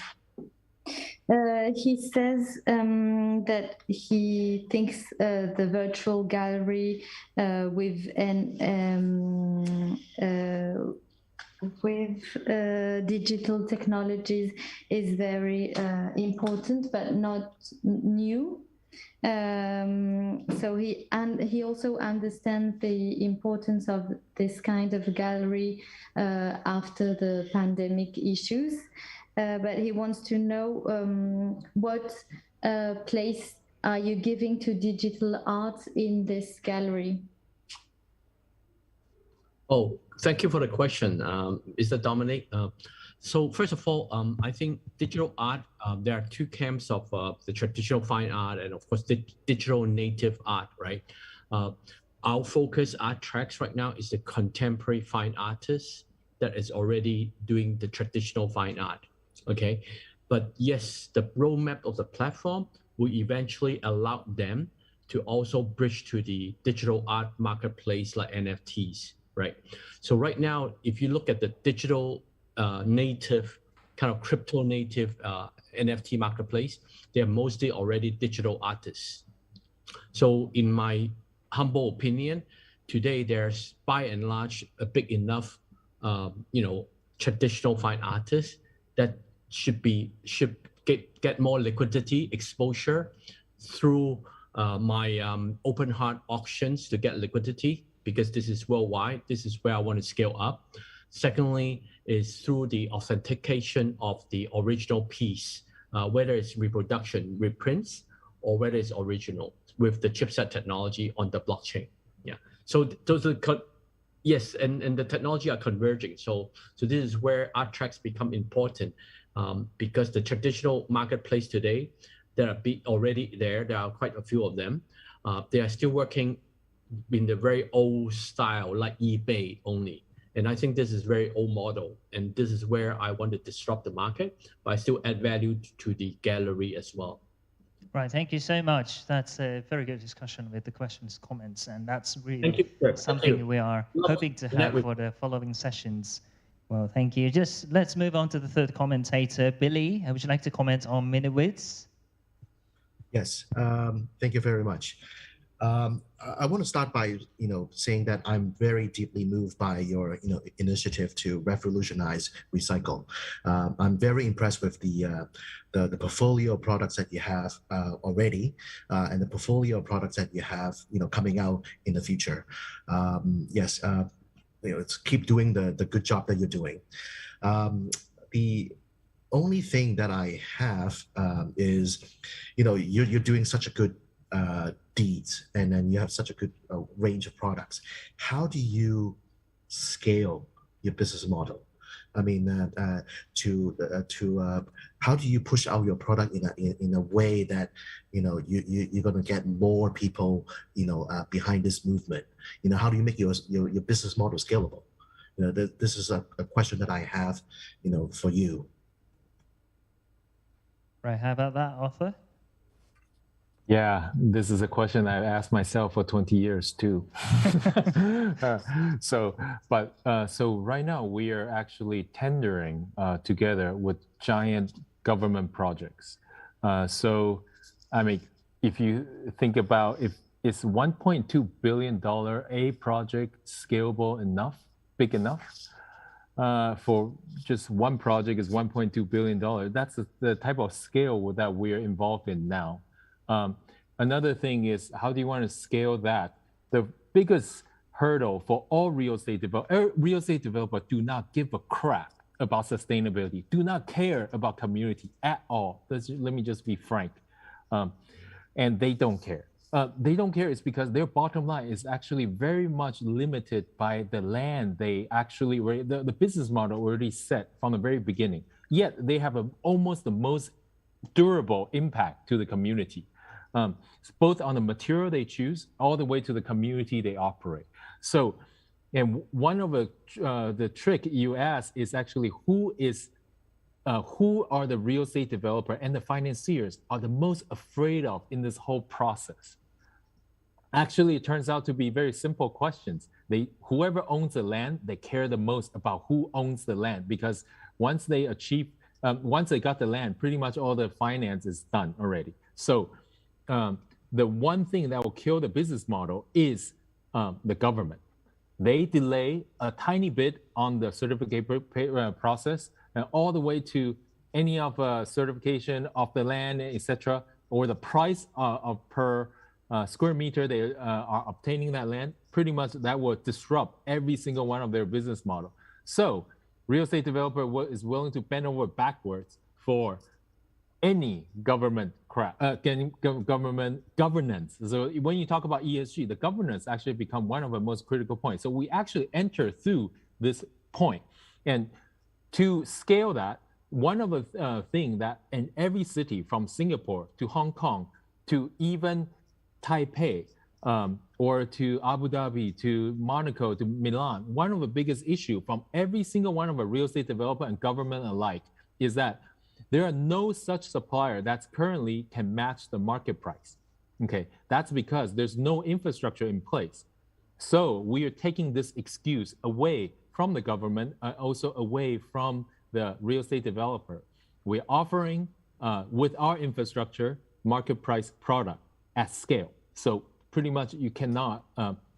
He says that he thinks the virtual gallery with digital technologies is very important, but not new. So he also understands the importance of this kind of gallery after the pandemic issues, but he wants to know what place are you giving to digital art in this gallery? Oh, thank you for the question, Mr. Dominique. So first of all, I think digital art, there are two camps of the traditional fine art and of course the digital native art, right? Our focus art tracks right now is the contemporary fine artists that is already doing the traditional fine art, okay? But yes, the roadmap of the platform will eventually allow them to also bridge to the digital art marketplace like NFTs, right? So right now, if you look at the digital native, kind of crypto native NFT marketplace, they're mostly already digital artists. So in my humble opinion, today there's by and large a big enough, traditional fine artists that should get more liquidity exposure through my open heart auctions to get liquidity, because this is worldwide. This is where I want to scale up. Secondly, is through the authentication of the original piece, whether it's reproduction, reprints, or whether it's original with the chipset technology on the blockchain. Yeah. So those are yes, and the technology are converging. So this is where art tracks become important, because the traditional marketplace today, there are already there are quite a few of them. They are still working in the very old style, like eBay only. And I think this is very old model. And this is where I want to disrupt the market, but I still add value to the gallery as well. Right, thank you so much. That's a very good discussion with the questions, comments, and that's really something we are hoping to have for the following sessions. Well, thank you. Just let's move on to the third commentator. Billy, would you like to comment on minute widths? Yes, thank you very much. I want to start by, saying that I'm very deeply moved by your, initiative to revolutionize recycle. I'm very impressed with the portfolio of products that you have already, and the portfolio of products that you have, coming out in the future. Yes, let's keep doing the good job that you're doing. The only thing that I have is, you're doing such a good deeds, and then you have such a good range of products. How do you scale your business model? I mean, how do you push out your product in a way that you're going to get more people behind this movement? How do you make your business model scalable? This is a question that I have, for you. Right. How about that, Arthur? Yeah, this is a question I've asked myself for 20 years too. So right now we are actually tendering together with giant government projects. So, I mean, if you think about if it's $1.2 billion a project scalable enough, big enough? For just one project is $1.2 billion. That's the type of scale that we're involved in now. Another thing is, how do you want to scale that? The biggest hurdle for all real estate developers do not give a crap about sustainability, do not care about community at all. Let me just be frank. And they don't care. They don't care is because their bottom line is actually very much limited by the land they actually, the business model already set from the very beginning. Yet they have almost the most durable impact to the community, both on the material they choose, all the way to the community they operate. So, and one of the trick you ask is actually who are the real estate developer and the financiers are the most afraid of in this whole process? Actually, it turns out to be very simple questions. Whoever owns the land, they care the most about who owns the land, because once they got the land, pretty much all the finance is done already. So the one thing that will kill the business model is the government. They delay a tiny bit on the certificate process, and all the way to any of certification of the land, etc., or the price of per square meter they are obtaining that land. Pretty much that will disrupt every single one of their business model. So real estate developer is willing to bend over backwards for any government government governance. So when you talk about ESG, the governance actually become one of the most critical points. So we actually enter through this point. And to scale that, one of the things that in every city from Singapore to Hong Kong to even Taipei, or to Abu Dhabi, to Monaco, to Milan, one of the biggest issues from every single one of a real estate developer and government alike is that there are no such supplier that's currently can match the market price. Okay, that's because there's no infrastructure in place. So we are taking this excuse away from the government, also away from the real estate developer. We're offering, with our infrastructure, market price product at scale. So pretty much you cannot,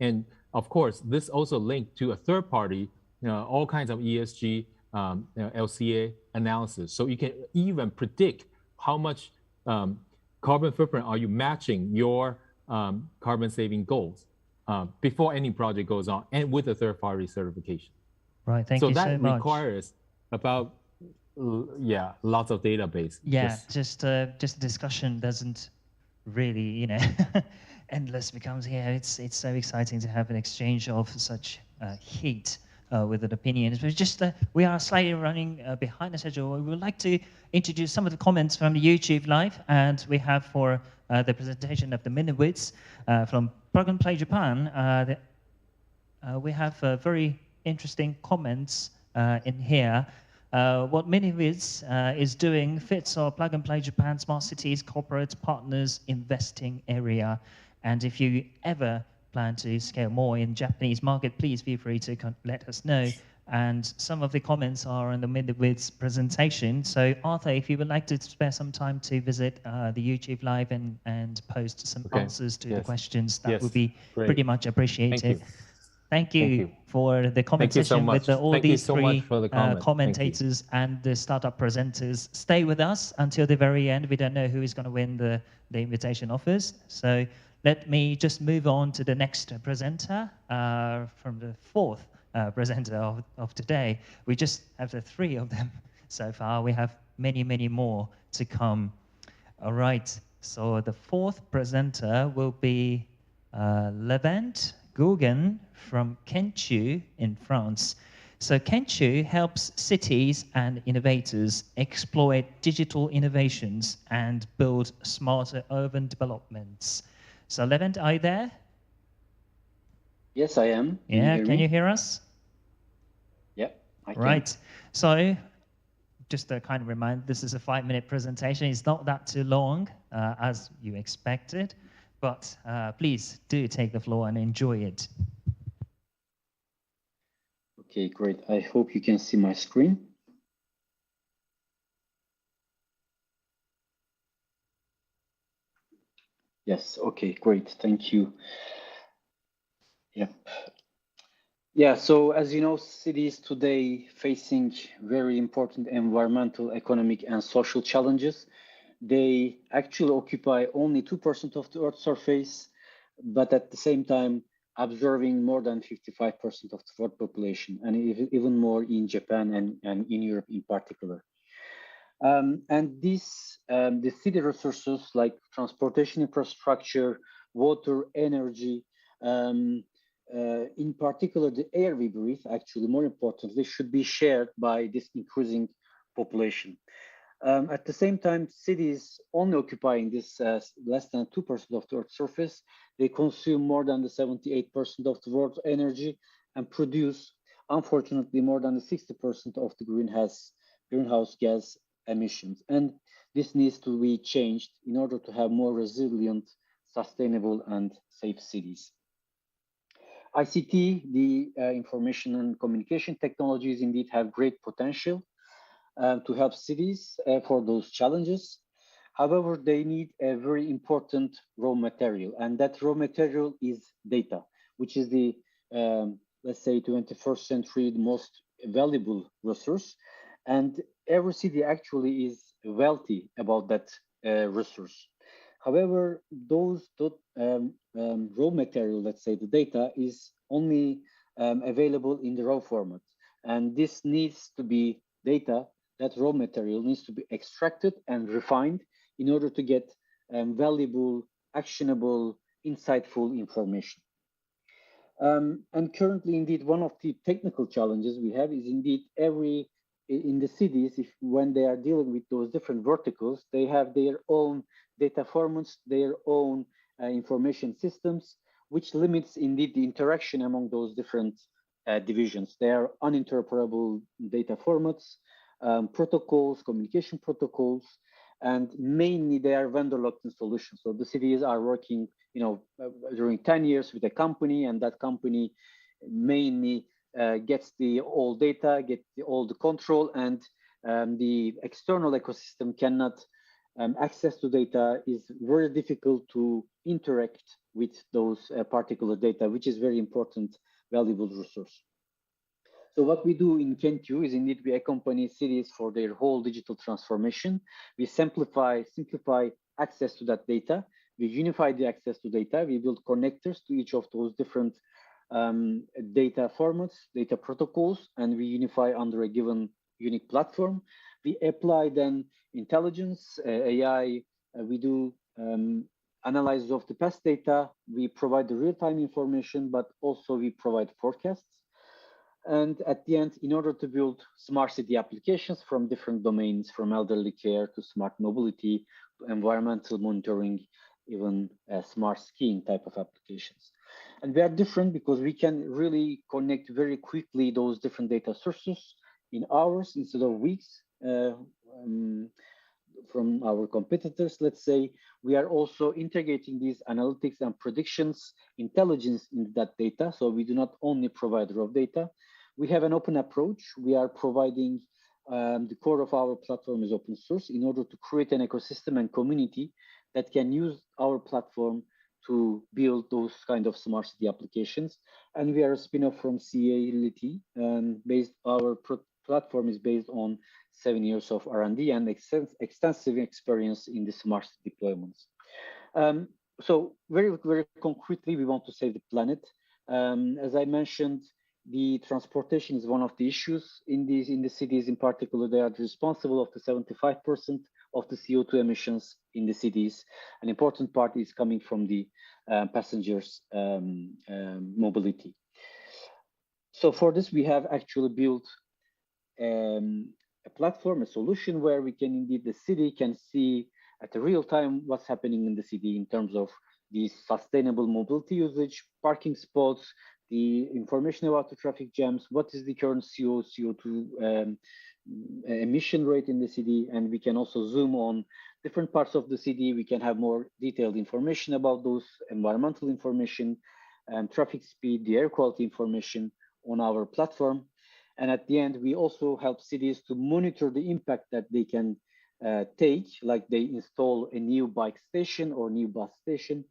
and of course, this also linked to a third party, all kinds of ESG, LCA analysis. So you can even predict how much carbon footprint are you matching your carbon saving goals before any project goes on, and with a third party certification. Right, thank you so much. So that requires about, lots of database. Yeah, just a discussion doesn't really, endless becomes here. It's so exciting to have an exchange of such heat with the opinions. But just we are slightly running behind the schedule. We would like to introduce some of the comments from the YouTube Live, and we have for the presentation of the Miniwits from Plug and Play Japan. We have very interesting comments in here. What Miniwits is doing fits our Plug and Play Japan Smart Cities Corporate Partners Investing area. And if you ever plan to scale more in Japanese market, please feel free to let us know. And some of the comments are on the Miniwits presentation. So Arthur, if you would like to spare some time to visit the YouTube Live and post some answers to the questions, that would be pretty much appreciated. Thank you for the comment session with all these three commentators and the startup presenters. Stay with us until the very end. We don't know who is going to win the invitation offers. So let me just move on to the next presenter from the fourth presenter of today. We just have the three of them so far. We have many, many more to come. All right. So the fourth presenter will be Levent Gauguin from Kenchu in France. So Kenchu helps cities and innovators exploit digital innovations and build smarter urban developments. So Levent, are you there? Yes, I am. Yeah, can you hear us? Yeah, I can. Right. So just a kind of reminder, this is a 5-minute presentation. It's not that too long as you expected, but please do take the floor and enjoy it. Okay, great. I hope you can see my screen. Yes, okay, great. Thank you. Yep. Yeah, so as you know, cities today facing very important environmental, economic, and social challenges. They actually occupy only 2% of the Earth's surface, but at the same time, observing more than 55% of the world population, and even more in Japan and in Europe in particular. And the city resources like transportation infrastructure, water, energy, in particular, the air we breathe, actually, more importantly, should be shared by this increasing population. At the same time, cities only occupying this less than 2% of the Earth's surface, they consume more than the 78% of the world's energy and produce, unfortunately, more than the 60% of the greenhouse gas emissions. And this needs to be changed in order to have more resilient, sustainable, and safe cities. ICT, the information and communication technologies, indeed have great potential to help cities for those challenges. However, they need a very important raw material, and that raw material is data, which is the, let's say, 21st century most valuable resource. And every city actually is wealthy about that resource. However, those raw material, let's say the data, is only available in the raw format. And this needs to be data, that raw material needs to be extracted and refined in order to get valuable, actionable, insightful information. And currently, indeed, one of the technical challenges we have is indeed in the cities, when they are dealing with those different verticals, they have their own data formats, their own information systems, which limits indeed the interaction among those different divisions. They are uninterpretable data formats, protocols, communication protocols, and mainly they are vendor locked-in solutions. So the cities are working, during 10 years with a company, and that company mainly gets the all data, all the control, and the external ecosystem cannot access to data. Is very difficult to interact with those particular data, which is very important, valuable resource. So what we do in Kenchu is indeed we accompany cities for their whole digital transformation. We simplify access to that data. We unify the access to data. We build connectors to each of those different data formats, data protocols, and we unify under a given unique platform. We apply then intelligence, AI. We do analysis of the past data. We provide the real-time information, but also we provide forecasts. And at the end, in order to build smart city applications from different domains, from elderly care to smart mobility, to environmental monitoring, even smart skiing type of applications. And we are different because we can really connect very quickly those different data sources in hours instead of weeks from our competitors. Let's say we are also integrating these analytics and predictions intelligence in that data. So we do not only provide raw data. We have an open approach. We are providing the core of our platform is open source in order to create an ecosystem and community that can use our platform to build those kind of smart city applications. And we are a spin-off from CALT, our platform is based on 7 years of R&D and extensive experience in the smart city deployments. So very, very concretely, we want to save the planet. As I mentioned, the transportation is one of the issues in the cities in particular. They are responsible of the 75% of the CO2 emissions in the cities. An important part is coming from the passengers' mobility. So for this, we have actually built a platform, a solution where we can indeed, the city can see at a real time what's happening in the city in terms of the sustainable mobility usage, parking spots, the information about the traffic jams, what is the current CO2 emission rate in the city, and we can also zoom on different parts of the city. We can have more detailed information about those environmental information, traffic speed, the air quality information on our platform. And at the end, we also help cities to monitor the impact that they can take, like they install a new bike station or new bus station.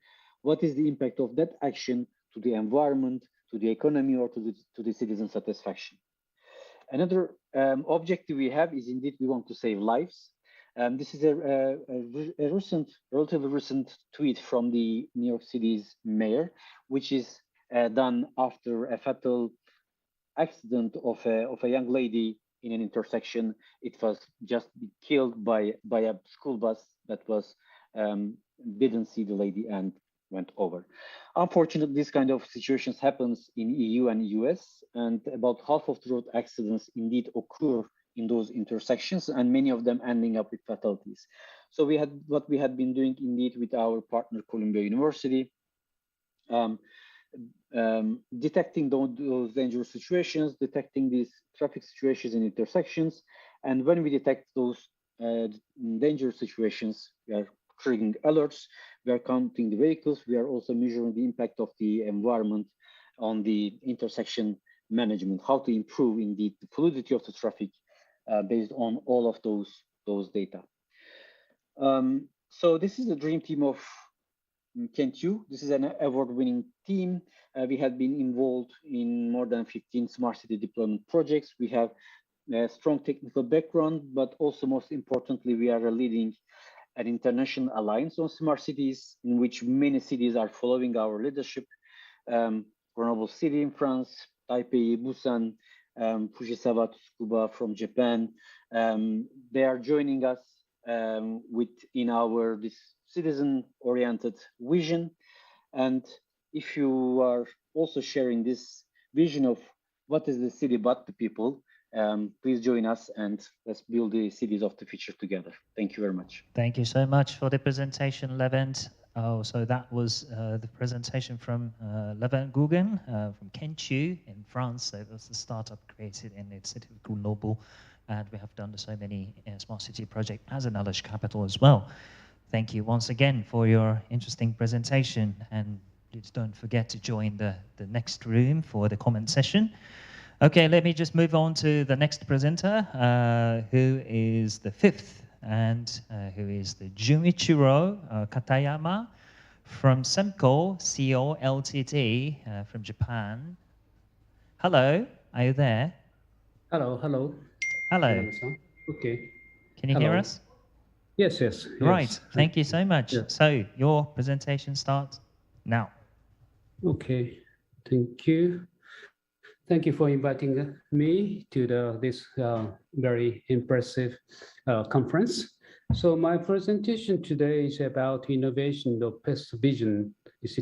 What is the impact of that action to the environment, to the economy, or to the citizen satisfaction? Another objective we have is indeed we want to save lives. This is a relatively recent tweet from the New York City's mayor, which is done after a fatal accident of a young lady in an intersection. It was just killed by a school bus that was didn't see the lady and went over. Unfortunately, this kind of situations happens in EU and US, and about half of the road accidents indeed occur in those intersections, and many of them ending up with fatalities. So what we had been doing indeed with our partner Columbia University, detecting those dangerous situations, detecting these traffic situations in intersections, and when we detect those dangerous situations, we are triggering alerts, we are counting the vehicles, we are also measuring the impact of the environment on the intersection management, how to improve indeed the fluidity of the traffic based on all of those data. So this is the dream team of Kent-U. This is an award-winning team. We have been involved in more than 15 smart city deployment projects. We have a strong technical background, but also most importantly, we are leading an international alliance on smart cities in which many cities are following our leadership. Grenoble City in France, Taipei, Busan, Fujisawa, Tsukuba from Japan. They are joining us in our this citizen-oriented vision. And if you are also sharing this vision of what is the city but the people, please join us and let's build the cities of the future together. Thank you very much. Thank you so much for the presentation, Levent. Oh, so that was the presentation from Levent Guggen from Kent-U in France. So it was a startup created in the city of Grenoble, and we have done so many smart city projects as a knowledge capital as well. Thank you once again for your interesting presentation, and please don't forget to join the next room for the comment session. Okay, let me just move on to the next presenter, who is the fifth, and who is the Junichiro Katayama from Semco CO Ltd from Japan. Hello, are you there? Hello, hello. Hello. Okay. Can you hear us? Yes, yes. Right, yes. thank you so much. Yeah. So your presentation starts now. Okay, thank you. Thank you for inviting me to this very impressive conference. So my presentation today is about innovation of pest vision,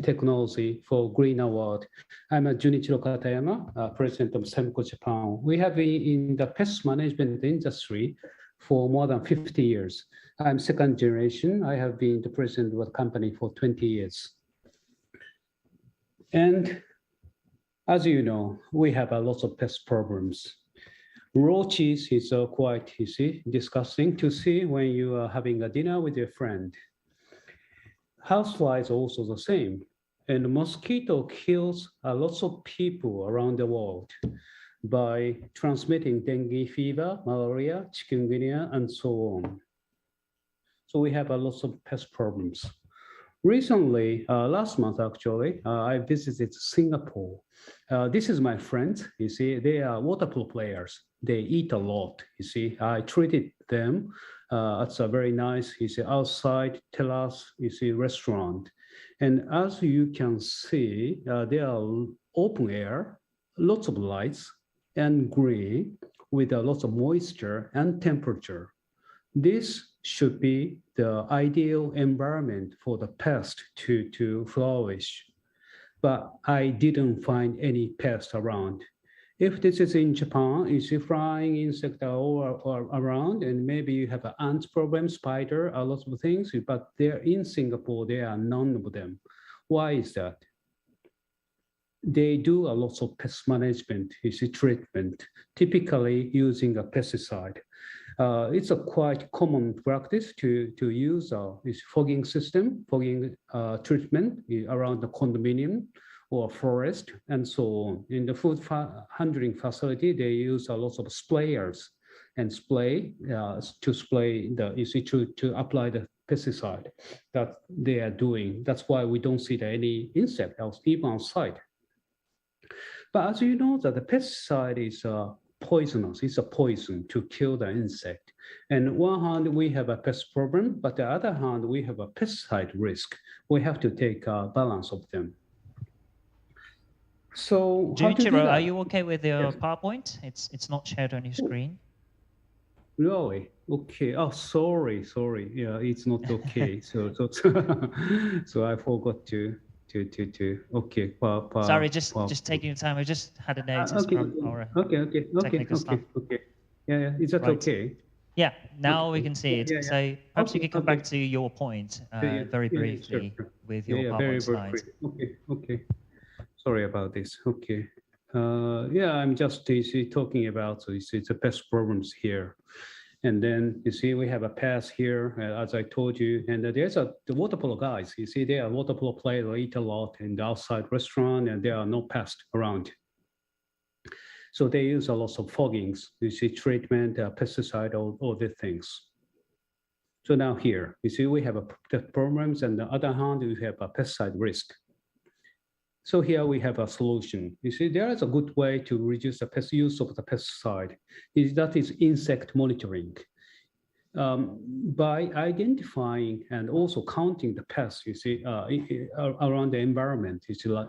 technology for greener world. I'm Junichiro Katayama, president of Semco Japan. We have been in the pest management industry for more than 50 years. I'm second generation. I have been the president of the company for 20 years. And as you know, we have a lot of pest problems. Roaches is quite easy, disgusting to see when you are having a dinner with your friend. Houseflies also the same. And mosquito kills a lot of people around the world by transmitting dengue fever, malaria, chikungunya, and so on. So we have a lot of pest problems. Recently, last month actually, I visited Singapore. This is my friends, you see, they are water polo players. They eat a lot, you see. I treated them at a very nice, you see, outside terrace, you see, restaurant. And as you can see, there are open air, lots of lights, and green with a lot of moisture and temperature. This should be the ideal environment for the pest to flourish. But I didn't find any pest around. If this is in Japan, you see flying insects all around, and maybe you have an ant problem, spider, a lot of things, but there in Singapore, there are none of them. Why is that? They do a lot of pest management, you see, treatment, typically using a pesticide. It's a quite common practice to use this fogging system, fogging treatment around the condominium or forest and so on. In the food handling facility, they use a lot of sprayers and spray to spray to apply the pesticide that they are doing. That's why we don't see any insect else even outside. But as you know, that the pesticide is poisonous. It's a poison to kill the insect. And on one hand, we have a pest problem, but the other hand, we have a pesticide risk. We have to take a balance of them. So, Junichiro, are you okay with your PowerPoint? It's not shared on your screen. Really? Okay. Oh, sorry. Yeah, it's not okay. so I forgot to. Okay. Sorry, just taking your time. I just had a notice from our technical staff. Okay. Yeah. Is that okay? Yeah. Now we can see it. So perhaps you can come back to your point very briefly with your PowerPoint slides. Okay. Sorry about this. Okay. Yeah, I'm just talking about it's the pest problems here. And then you see we have a pass here, as I told you, and there's the water polo guys. You see there are water polo players eat a lot in the outside restaurant, and there are no pests around. So they use a lot of foggings. You see treatment, pesticide, all the things. So now here, you see we have the problems, and on the other hand, we have a pesticide risk. So here we have a solution. You see, there is a good way to reduce the use of the pesticide. That is insect monitoring. By identifying and also counting the pests, you see, around the environment, you see, like,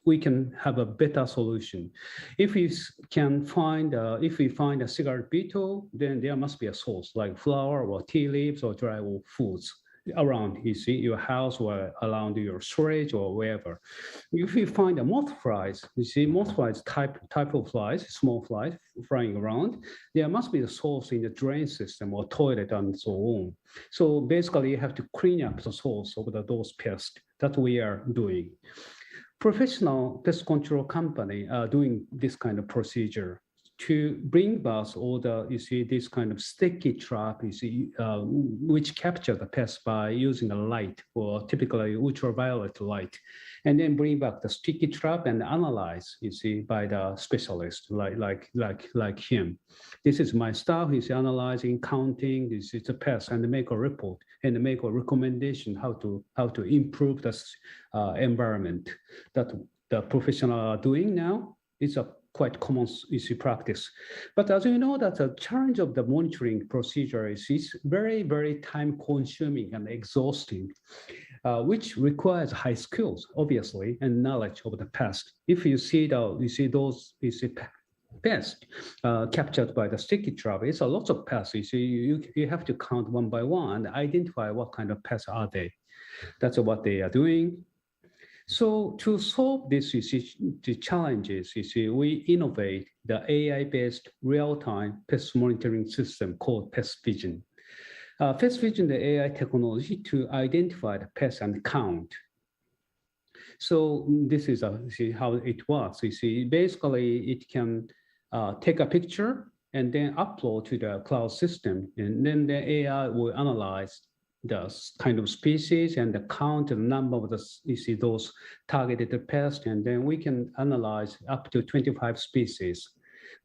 we can have a better solution. If we find a cigarette beetle, then there must be a source like flower or tea leaves or dry wood foods around, you see, your house or around your storage or wherever. If you find a moth flies, you see moth flies type of flies, small flies flying around, there must be a source in the drain system or toilet and so on. So basically you have to clean up the source of those pests that we are doing. Professional pest control company are doing this kind of procedure to bring back all the, you see, this kind of sticky trap, you see, which capture the pest by using a light or typically ultraviolet light, and then bring back the sticky trap and analyze, you see, by the specialist like him. This is my staff. He's analyzing, counting. This is the pest, and make a report and make a recommendation how to improve this environment that the professionals are doing now. It's a quite common practice. But as you know, that the challenge of the monitoring procedure is very, very time consuming and exhausting, which requires high skills, obviously, and knowledge of the past. If you see those pests captured by the sticky trap, it's a lot of pests. You see, you have to count one by one and identify what kind of pests are they. That's what they are doing. So to solve this, the challenges, we innovate the AI-based real-time pest monitoring system called Pest Vision. Pest Vision, the AI technology to identify the pests and count. So this is how it works. You see, basically it can take a picture and then upload to the cloud system, and then the AI will analyze the kind of species and the count and number of those targeted pests, and then we can analyze up to 25 species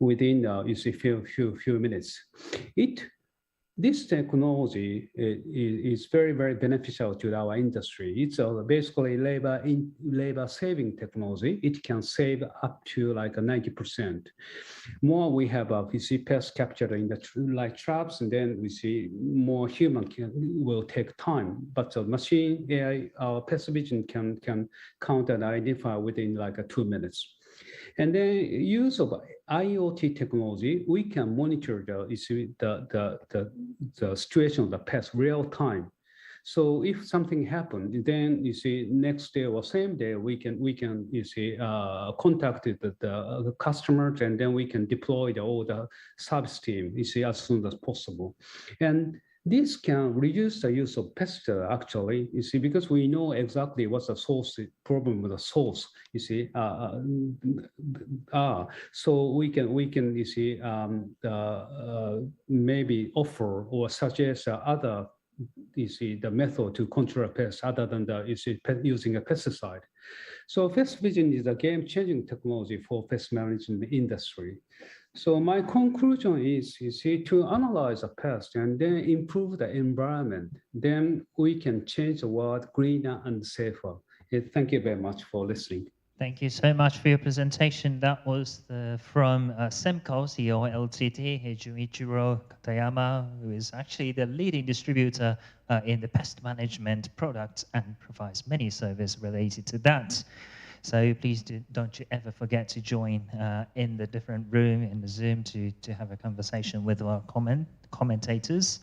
within few minutes. This technology is very, very beneficial to our industry. It's basically labor saving technology. It can save up to like 90%. More we have pests captured in the traps, and then we see more human will take time. But the machine AI, our Pest Vision can count and identify within like 2 minutes. And then use of IoT technology, we can monitor the situation of the pest real time. So if something happened, then you see next day or same day, we can you see contact the customers, and then we can deploy all the service team, you see, as soon as possible. And this can reduce the use of pesticide, actually, you see, because we know exactly what's the source problem with the source, you see. So we can you see maybe offer or suggest other, you see, the method to control pests other than the, you see, using a pesticide. So Pest Vision is a game-changing technology for pest management industry. So my conclusion is, you see, to analyze a pest and then improve the environment, then we can change the world greener and safer. Thank you very much for listening. Thank you so much for your presentation. That was from Semco CEO Ltd, Junichiro Katayama, who is actually the leading distributor in the pest management product and provides many services related to that. So please don't you ever forget to join in the different room in the Zoom to have a conversation with our commentators.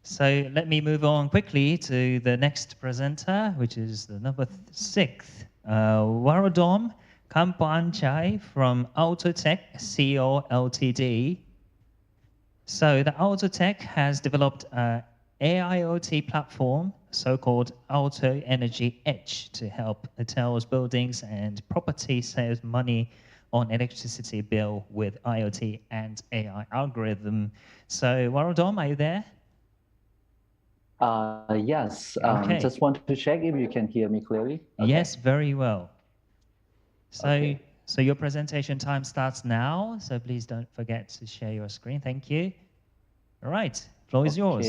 So let me move on quickly to the next presenter, which is the number 6. Waradom Kampanchai from Autotech CO Ltd. So the Autotech has developed an AIoT platform, so-called Auto Energy Edge, to help hotels, buildings, and property save money on electricity bill with IoT and AI algorithm. So Waradom, are you there? Yes, Okay. Just want to check if you can hear me clearly. Okay. Yes, very well. So, Okay. So your presentation time starts now, so please don't forget to share your screen. Thank you. All right, floor is yours.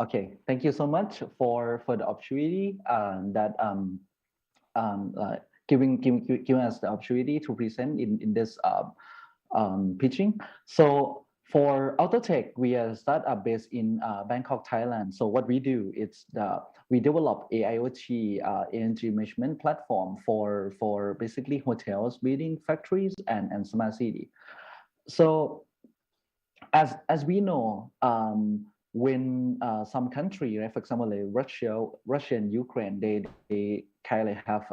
Okay, thank you so much for the opportunity giving us the opportunity to present in this pitching. So for Autotech, we are a startup based in Bangkok, Thailand. So what we do is we develop AIoT energy measurement platform for basically hotels, building, factories, and smart city. So as we know, when some country, right, for example, like Russia and Ukraine, they kind of have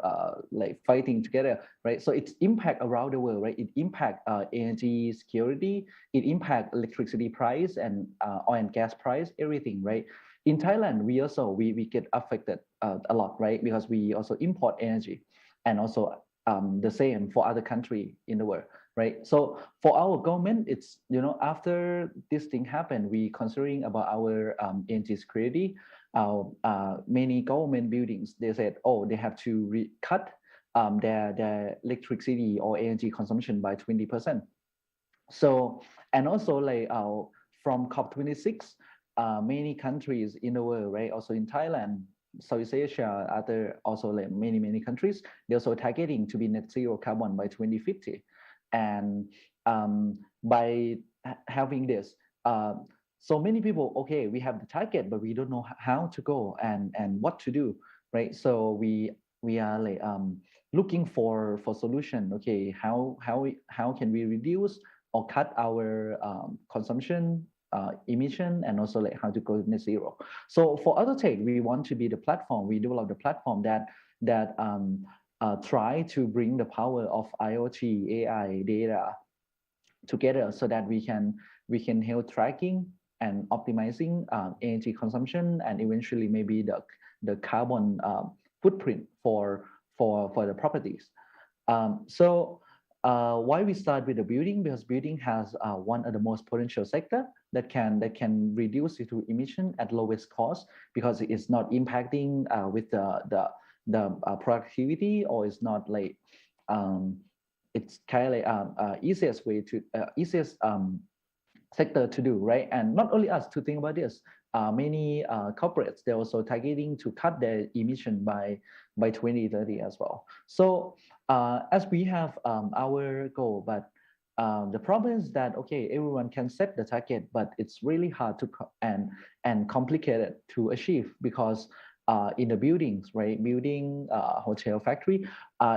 like fighting together, right? So it's impact around the world, right? It impact energy security, it impact electricity price and oil and gas price, everything, right? In Thailand, we get affected a lot, right? Because we also import energy, and also the same for other country in the world. Right. So for our government, it's, you know, after this thing happened, we considering about our energy security. Many government buildings, they said, oh, they have to cut their electricity or energy consumption by 20%. So, and also like from COP26, many countries in the world, right, also in Thailand, Southeast Asia, other also like many countries, they're also targeting to be net zero carbon by 2050. And by having this, so many people, okay, we have the target, but we don't know how to go and what to do, right? So we are like looking for solution. Okay, how can we reduce or cut our consumption, emission, and also like how to go net zero. So for Autotech, we want to be the platform. We develop the platform that try to bring the power of IoT, AI, data together so that we can help tracking and optimizing energy consumption, and eventually maybe the carbon footprint for the properties. So why we start with the building? Because building has one of the most potential sector that can reduce CO2 emission at lowest cost, because it's not impacting with the productivity, or it's not like it's kind of easiest way to easiest sector to do, right? And not only us to think about this, many corporates, they're also targeting to cut their emission by 2030 as well. So as we have our goal, but the problem is that, okay, everyone can set the target, but it's really hard to and complicated to achieve, because in the buildings, right? Building, hotel, factory.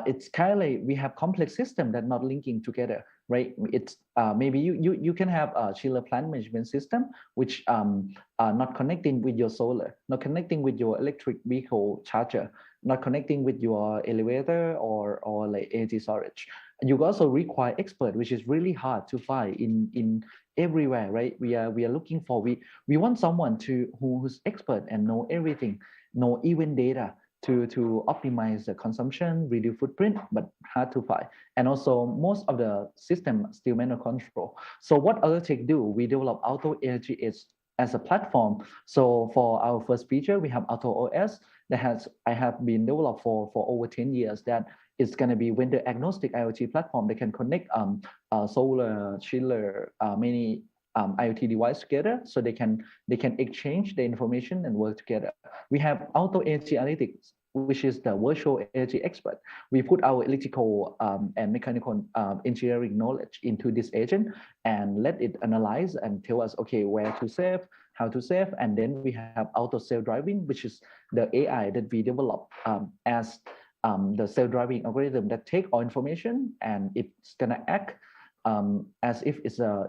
It's kind of like we have complex system that not linking together, right? It's maybe you can have a chiller plant management system, which not connecting with your solar, not connecting with your electric vehicle charger, not connecting with your elevator or like energy storage. You also require expert, which is really hard to find in everywhere, right? We are looking for, we want someone who's expert and know everything, know even data to optimize the consumption, reduce footprint, but hard to find. And also most of the system still manual control. So what other tech do? We develop Auto Energy as a platform. So for our first feature, we have Auto OS that I have been developed for over 10 years. That is going to be vendor agnostic IoT platform that can connect solar, chiller, many IoT device together, so they can exchange the information and work together. We have Auto Energy Analytics, which is the virtual energy expert. We put our electrical and mechanical engineering knowledge into this agent and let it analyze and tell us, okay, where to save, how to save. And then we have auto self-driving, which is the AI that we develop as the self-driving algorithm that take all information and it's gonna act as if it's a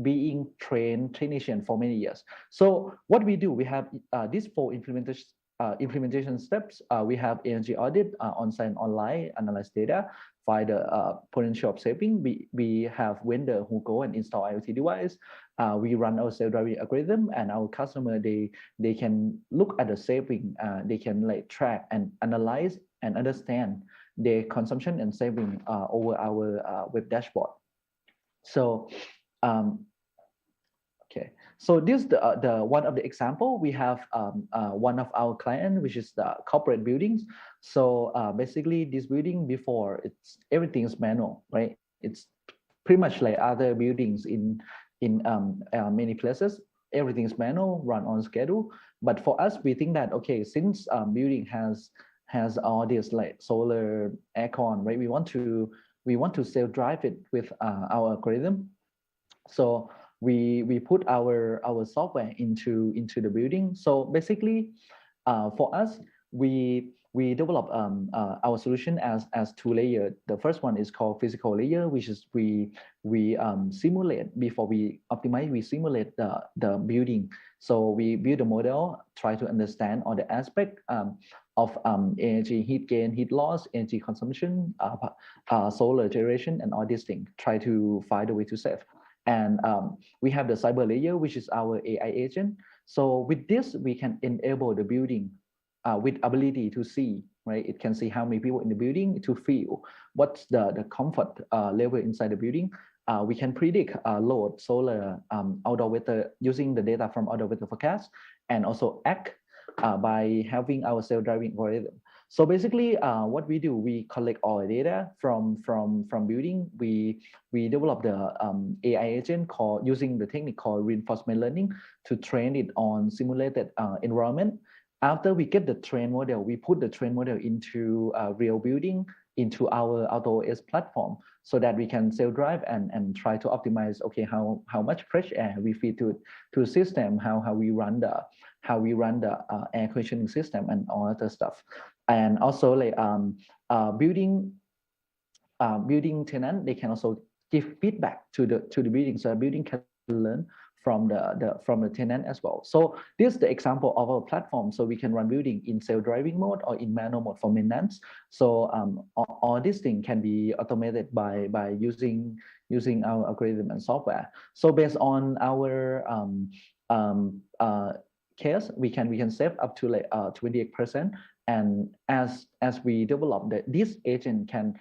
being trained technician for many years. So what we do, we have these 4 implementation steps. We have energy audit, on-site and online, analyze data, find the potential of saving. We have vendor who go and install IoT device. We run our self-driving algorithm, and our customer, they can look at the saving. They can like track and analyze and understand their consumption and saving over our web dashboard. So okay, so this is the one of the example. We have one of our client, which is the corporate buildings. So basically this building before, everything is manual, right? It's pretty much like other buildings in many places. Everything is manual, run on schedule. But for us, we think that, okay, since building has all this like solar aircon, right? We want to self-drive it with our algorithm. So we put our software into the building. So basically, for us, we develop our solution as 2 layers. The first one is called physical layer, which is we simulate before we optimize. We simulate the building. So we build a model, try to understand all the aspect of energy, heat gain, heat loss, energy consumption, solar generation, and all these things. Try to find a way to save. And we have the cyber layer, which is our AI agent. So with this, we can enable the building with ability to see, right? It can see how many people in the building, to feel what's the comfort level inside the building. We can predict load, solar, outdoor weather using the data from outdoor weather forecast, and also act by having our self-driving algorithm. So basically, what we do, we collect all the data from building. We develop the AI agent using the technique called reinforcement learning to train it on simulated environment. After we get the train model, we put the train model into a real building, into our AutoOS platform, so that we can self-drive and try to optimize, okay, how much fresh air we feed to the system, how we run the air conditioning system and all other stuff. And also like building tenant, they can also give feedback to the building, so the building can learn from the tenant as well. So this is the example of our platform. So we can run building in self-driving mode or in manual mode for maintenance. So all these things can be automated by using our algorithm and software. So based on our case, we can save up to like 28%. And as we develop this agent can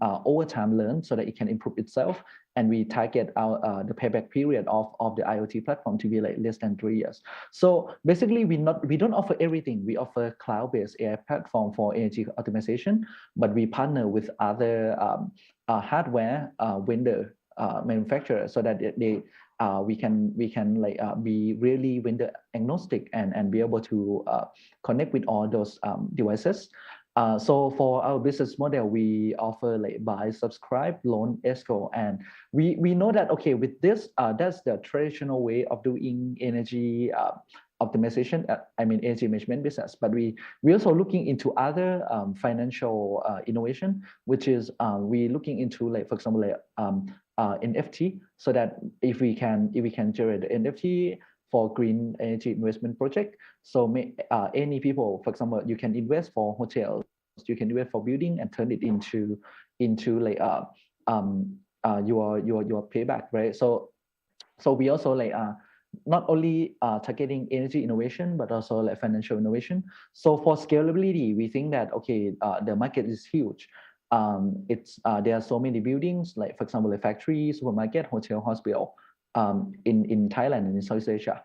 over time learn so that it can improve itself. And we target our the payback period of the IoT platform to be like less than 3 years. So basically, we don't offer everything. We offer cloud-based AI platform for energy optimization, but we partner with other hardware vendor manufacturers so that we can like be really vendor agnostic and be able to connect with all those devices. So for our business model, we offer like buy, subscribe, loan, escrow, and we know that, okay, with this, that's the traditional way of doing energy optimization, energy management business, but we're also looking into other financial innovation, which is we looking into, like, for example, like NFT, so that if we can generate NFT for green energy investment project, so any people, for example, you can invest for hotels, you can invest for building and turn it into like your payback, right? So we also like not only targeting energy innovation, but also like financial innovation. So for scalability, we think that, okay, the market is huge. There are so many buildings, like, for example, a factory, supermarket, hotel, hospital, in Thailand and in Southeast Asia.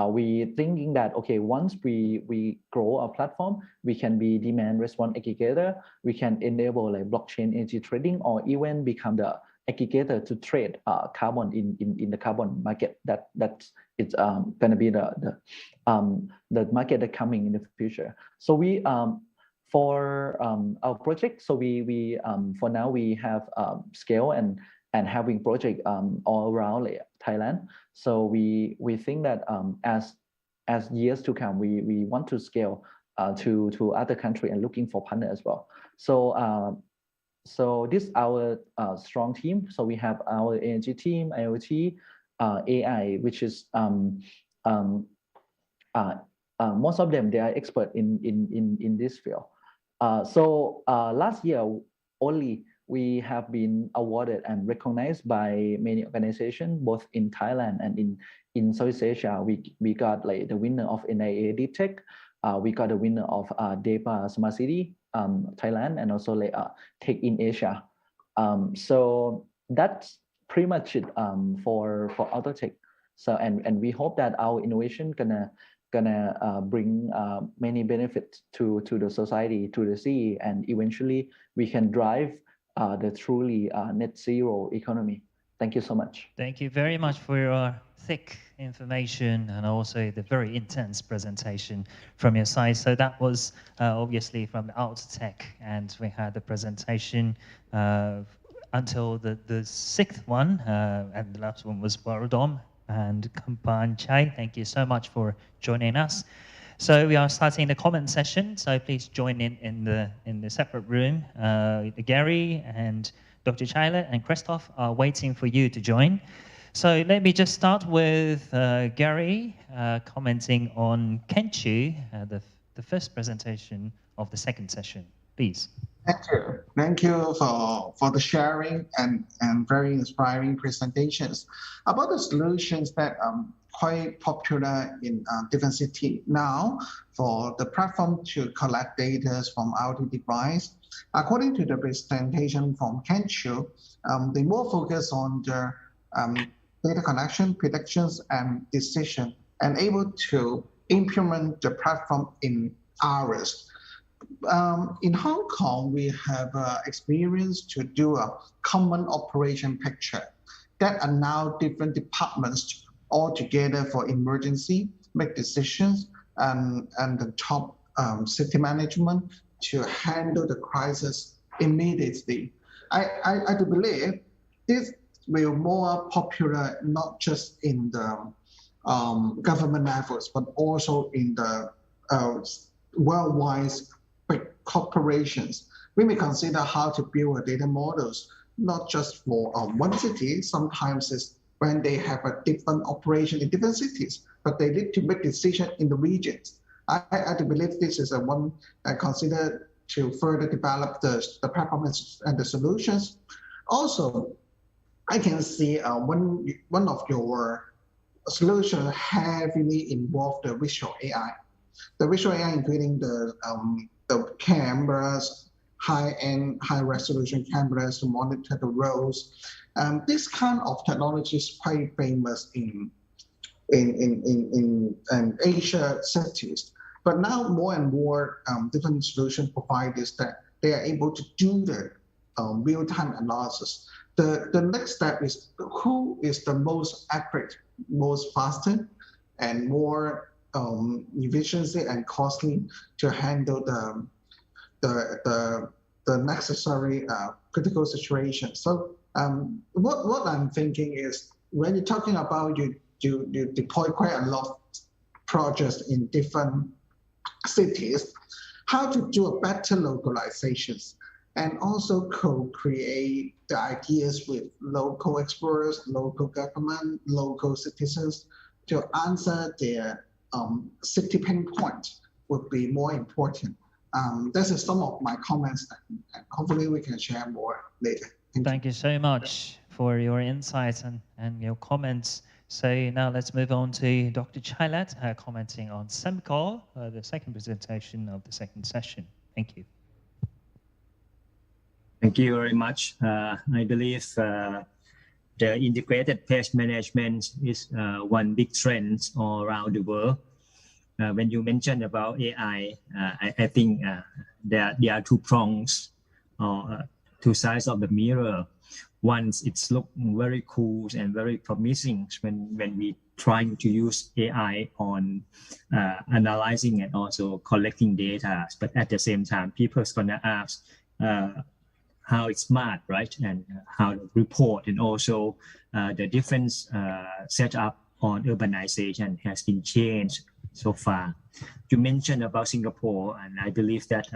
We thinking that, okay, once we grow our platform, we can be demand response aggregator. We can enable like blockchain energy trading, or even become the aggregator to trade carbon in the carbon market. That's gonna be the market that coming in the future. So we for our project, so we for now we have scale and having project all around like Thailand. So we think that as years to come, we want to scale to other country and looking for partner as well. So this is our strong team. So we have our energy team, IoT, AI, which is most of them, they are expert in this field. So last year only, we have been awarded and recognized by many organizations, both in Thailand and in Southeast Asia. We got like the winner of NIA Deep Tech. We got the winner of DEPA Smart City Thailand, and also like Tech in Asia. So that's pretty much it for Autotech. So and we hope that our innovation gonna bring many benefits to the society, to the city, and eventually we can drive the truly net zero economy. Thank you so much. Thank you very much for your thick information and also the very intense presentation from your side. So that was obviously from Autotech, and we had the presentation until the sixth one, and the last one was Waradom and Kampan Chai. Thank you so much for joining us. So we are starting the comment session. So please join in the separate room. Gary and Dr. Chailet and Christoph are waiting for you to join. So let me just start with Gary commenting on Kenchu, the first presentation of the second session, please. Thank you. Thank you for the sharing and very inspiring presentations about the solutions that quite popular in different cities now for the platform to collect data from IoT device. According to the presentation from Kenchu, they more focus on the data connection, predictions, and decision, and able to implement the platform in hours. In Hong Kong, we have experience to do a common operation picture that allow different departments all together for emergency, make decisions, and the top city management to handle the crisis immediately. I do believe this will more popular not just in the government levels, but also in the worldwide big corporations. We may consider how to build data models, not just for one city. Sometimes it's when they have a different operation in different cities, but they need to make decisions in the regions. I do believe this is a one I consider to further develop the platform and the solutions. Also, I can see one of your solutions heavily involve the visual AI. The visual AI, including the cameras, high-end, high-resolution cameras to monitor the roads. This kind of technology is quite famous in Asia cities. But now more and more different solution providers that they are able to do the real-time analysis. The next step is who is the most accurate, most faster, and more efficiency and costly to handle the necessary critical situation. So what I'm thinking is when you're talking about you deploy quite a lot projects in different cities, how to do a better localizations, and also co-create the ideas with local experts, local government, local citizens to answer their city pain point would be more important. This is some of my comments, and hopefully we can share more later. Thank you so much for your insights and your comments. So now let's move on to Dr. Chailat commenting on SEMCO, the second presentation of the second session. Thank you. Thank you very much. I believe the integrated pest management is one big trend all around the world. When you mentioned about AI, I think there are two prongs or two sides of the mirror. Once it's looking very cool and very promising when we trying to use AI on analyzing and also collecting data, but at the same time, people's gonna ask how it's smart, right? And how to report, and also the different setup on urbanization has been changed so far. You mentioned about Singapore, and I believe that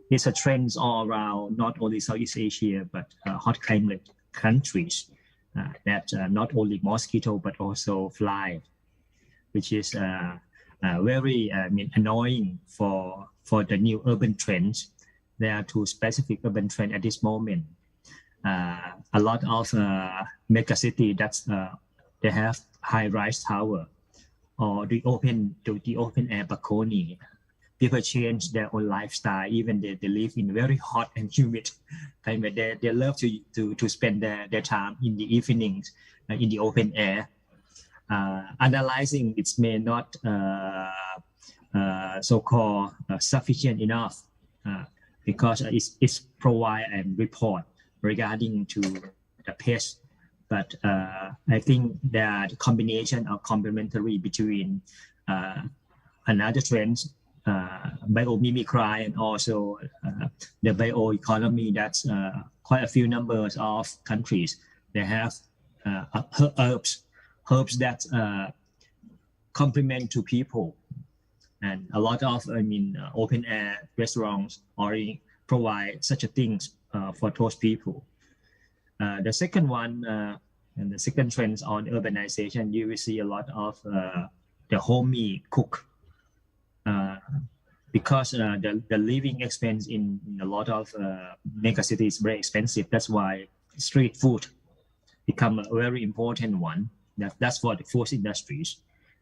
it's a trend all around, not only Southeast Asia, but hot climate countries that not only mosquito, but also fly, which is very annoying for the new urban trends. There are two specific urban trends at this moment. A lot of mega city that's they have high-rise tower or the open air balcony. People change their own lifestyle, even they live in very hot and humid climate. They love to spend their time in the evenings in the open air. Analyzing it may not so-called sufficient enough because it's provide and report regarding to the pest. But I think that the combination of complementary between another trend, biomimicry, and also the bioeconomy. That's quite a few numbers of countries. They have herbs that complement to people, and a lot of open air restaurants already provide such a things for those people. The second one and the second trend on urbanization, you will see a lot of the homey cook. Because the living expense in a lot of mega cities is very expensive. That's why street food become a very important one. That's for the food industries.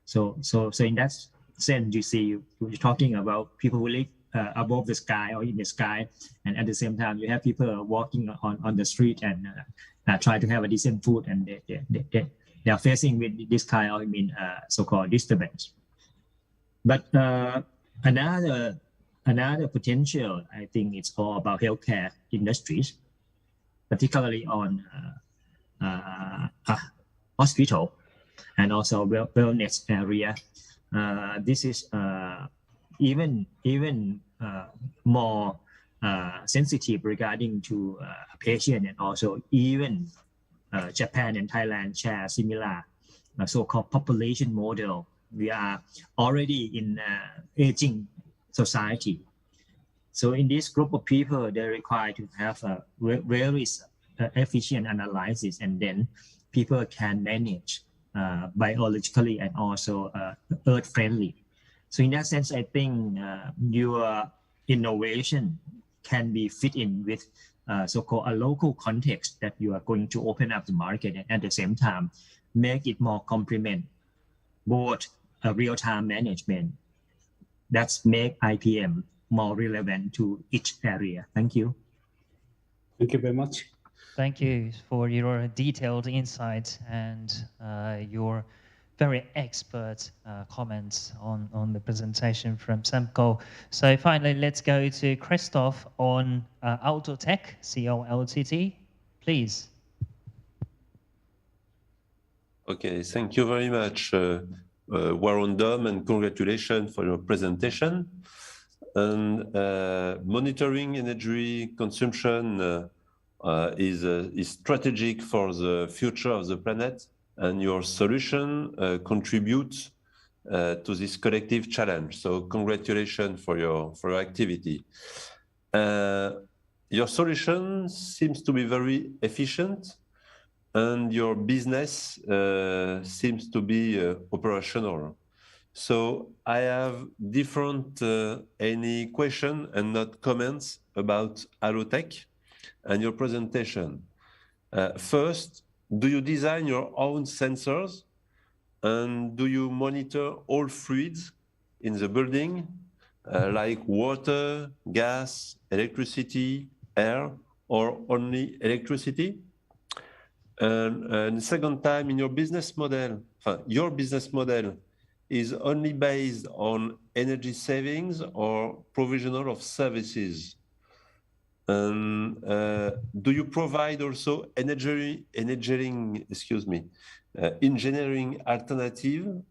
So in that sense, you see, you're talking about people who live above the sky or in the sky, and at the same time, you have people walking on the street and try to have a decent food, and they are facing with this kind of so-called disturbance. But another potential, I think, it's all about healthcare industries, particularly on hospital and also wellness area. This is even more sensitive regarding to patient, and also even Japan and Thailand share similar so-called population model. We are already in aging society. So in this group of people, they require to have a very efficient analysis, and then people can manage biologically and also earth-friendly. So in that sense, I think your innovation can be fit in with so-called a local context that you are going to open up the market, and at the same time, make it more complement both real-time management. That's make IPM more relevant to each area. Thank you. Thank you very much. Thank you for your detailed insights and your very expert comments on the presentation from SEMCO. So finally, let's go to Christoph on Autotech, CO Ltd. Please. Okay, thank you very much, Warren Dom, and congratulations for your presentation. And monitoring energy consumption is strategic for the future of the planet, and your solution contributes to this collective challenge. So congratulations for your activity. Your solution seems to be very efficient, and your business seems to be operational. So I have different any question and not comments about Allotech and your presentation. First, do you design your own sensors, and do you monitor all fluids in the building, like water, gas, electricity, air, or only electricity? And second time, in your business model is only based on energy savings or provisional of services. Do you provide also engineering alternative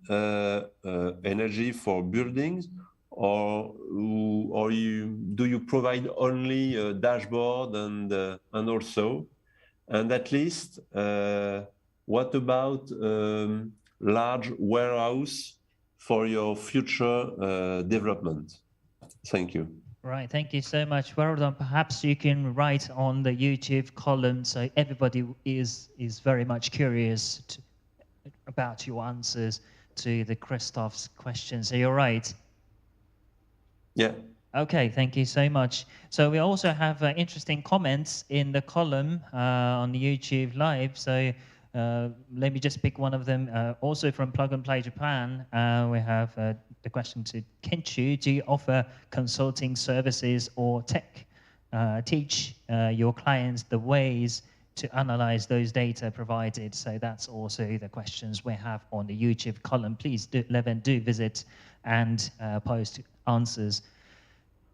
energy for buildings, or do you provide only a dashboard and also? And at least, what about large warehouse for your future development? Thank you. Right, thank you so much. Well done. Perhaps you can write on the YouTube column so everybody is very much curious about your answers to the Christoph's questions. So you're right. Yeah. Okay, thank you so much. So we also have interesting comments in the column on the YouTube Live. So let me just pick one of them. Also from Plug and Play Japan, we have the question to Kenchu. Do you offer consulting services or tech? Teach your clients the ways to analyze those data provided. So that's also the questions we have on the YouTube column. Please do visit and post answers.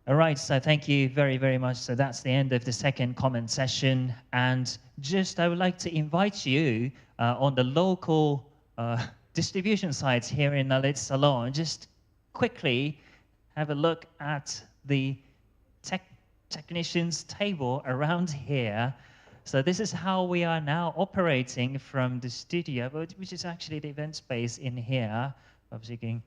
All right, so thank you very, very much. So that's the end of the second comment session. And just I would like to invite you on the local distribution sites here in Knowledge Salon, just quickly have a look at the technicians table around here. So this is how we are now operating from the studio, which is actually the event space in here. Obviously, you can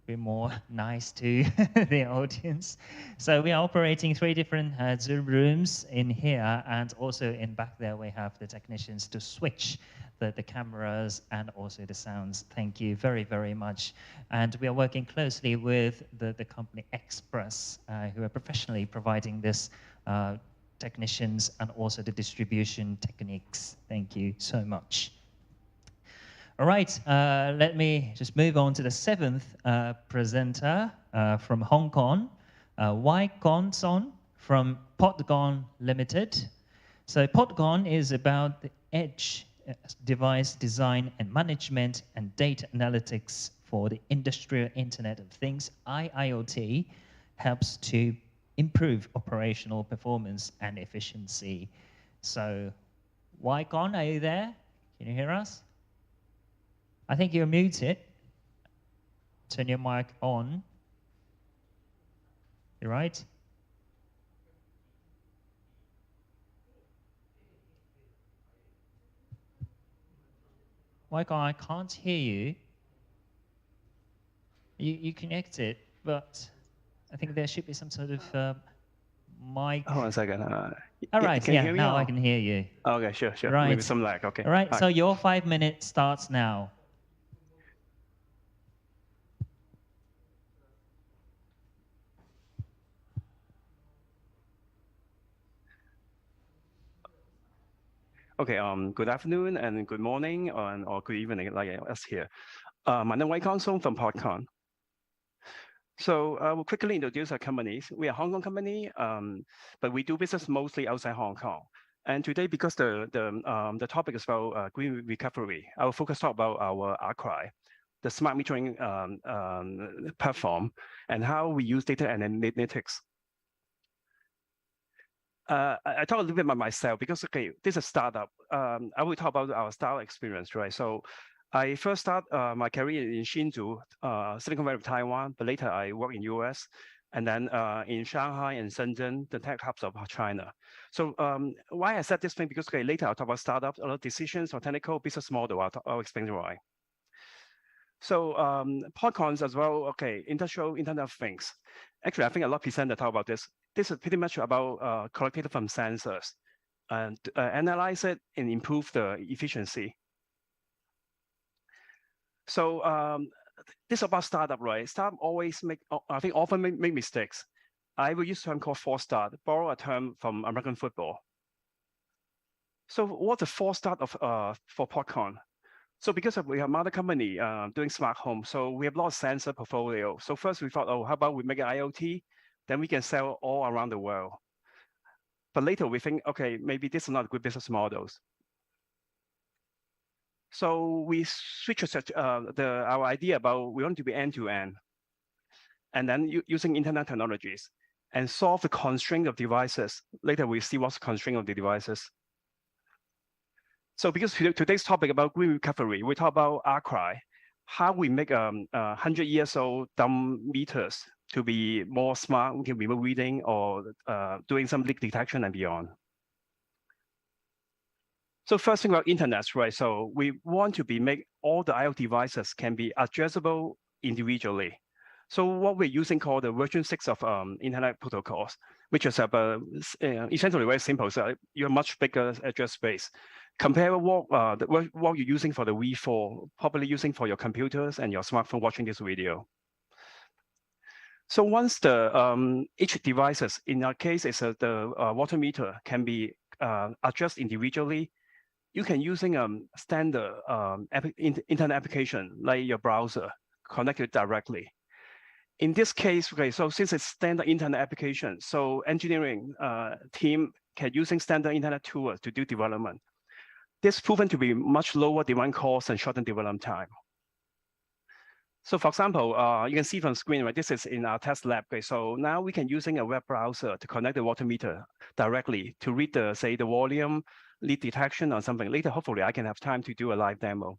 be more nice to the audience. So we are operating 3 different Zoom rooms in here, and also in back there we have the technicians to switch the cameras and also the sounds. Thank you very, very much. And we are working closely with the company Express, who are professionally providing this technicians and also the distribution techniques. Thank you so much. All right, let me just move on to the 7th presenter from Hong Kong, Wai Kon Son from Podgon Limited. So Podgon is about the edge device design and management and data analytics for the industrial Internet of Things. IIoT helps to improve operational performance and efficiency. So Wai Kon, are you there? Can you hear us? I think you're muted. Turn your mic on. You right? Michael, I can't hear you. You connected, but I think there should be some sort of mic. Hold on a second. All right, can you hear me now or? I can hear you. Okay, sure. Right. Maybe some lag. Okay. All right, Hi. so your 5 minutes starts now. Okay, good afternoon and good morning or good evening, like us here. My name is Wai Kon Song from Podcon. So I will quickly introduce our companies. We are a Hong Kong company, but we do business mostly outside Hong Kong. And today, because the topic is about green recovery, I will focus about our Arcry, the smart metering platform, and how we use data and analytics. I talk a little bit about myself because, okay, this is a startup. I will talk about our startup experience, right? So I first start my career in Hsinchu, Silicon Valley of Taiwan, but later I work in US, and then in Shanghai and Shenzhen, the tech hubs of China. So why I said this thing, because okay, later I'll talk about startups, a lot of decisions or technical business model, I'll explain why. So podcons as well, okay, industrial Internet of Things. Actually, I think a lot of presenters talk about this. This is pretty much about collecting from sensors and analyze it and improve the efficiency. So this is about startup, right? Startup always often make mistakes. I will use a term called false start, borrow a term from American football. So what's the false start of for Podcon? So because we have mother company doing smart home, so we have a lot of sensor portfolio. So first we thought, oh, how about we make an IoT? Then we can sell all around the world. But later we think, okay, maybe this is not good business models. So we switched our idea about we want to be end-to-end, and then using internet technologies and solve the constraint of devices. Later we see what's the constraint of the devices. So because today's topic about green recovery, we talk about archive, how we make 100 years old dumb meters to be more smart, we can be remote reading or doing some leak detection and beyond. So first thing about internet, right? So we want to make all the IoT devices can be addressable individually. So what we're using called the version 6 of internet protocols, which is essentially very simple. So you have much bigger address space. Compare what you're using for the V4, probably using for your computers and your smartphone watching this video. So once the each devices, in our case, is the water meter can be addressed individually. You can using standard internet application like your browser connected directly. In this case, okay, so since it's standard internet application, so engineering team can using standard internet tools to do development. This proven to be much lower development cost and shorten development time. So for example, you can see from screen, right? This is in our test lab. Okay, so now we can using a web browser to connect the water meter directly to read the, say, the volume, leak detection or something. Later, hopefully I can have time to do a live demo.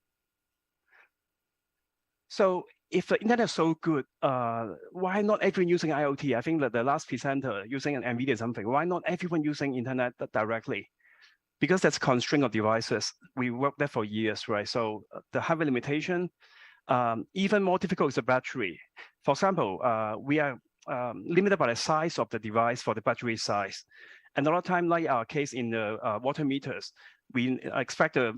So if the internet is so good, why not everyone using IoT? I think that the last presenter using an NVIDIA something, why not everyone using internet directly? Because that's constraint of devices. We worked there for years, right? So the hardware limitation, even more difficult is the battery. For example, we are limited by the size of the device for the battery size. And a lot of time, like our case in the water meters, we expect the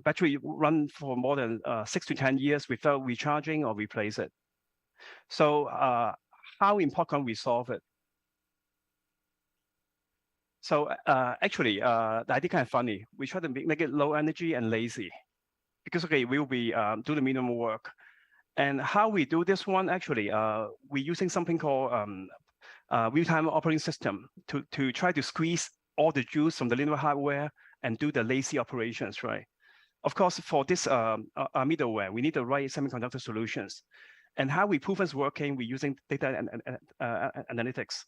battery run for more than 6 to 10 years without recharging or replace it. So how important we solve it? So actually, the idea kind of funny. We try to make it low energy and lazy because, okay, we'll be do the minimum work. And how we do this one, actually, we're using something called real-time operating system to try to squeeze all the juice from the linear hardware and do the lazy operations, right? Of course, for this middleware, we need the right semiconductor solutions. And how we prove it's working, we're using data analytics.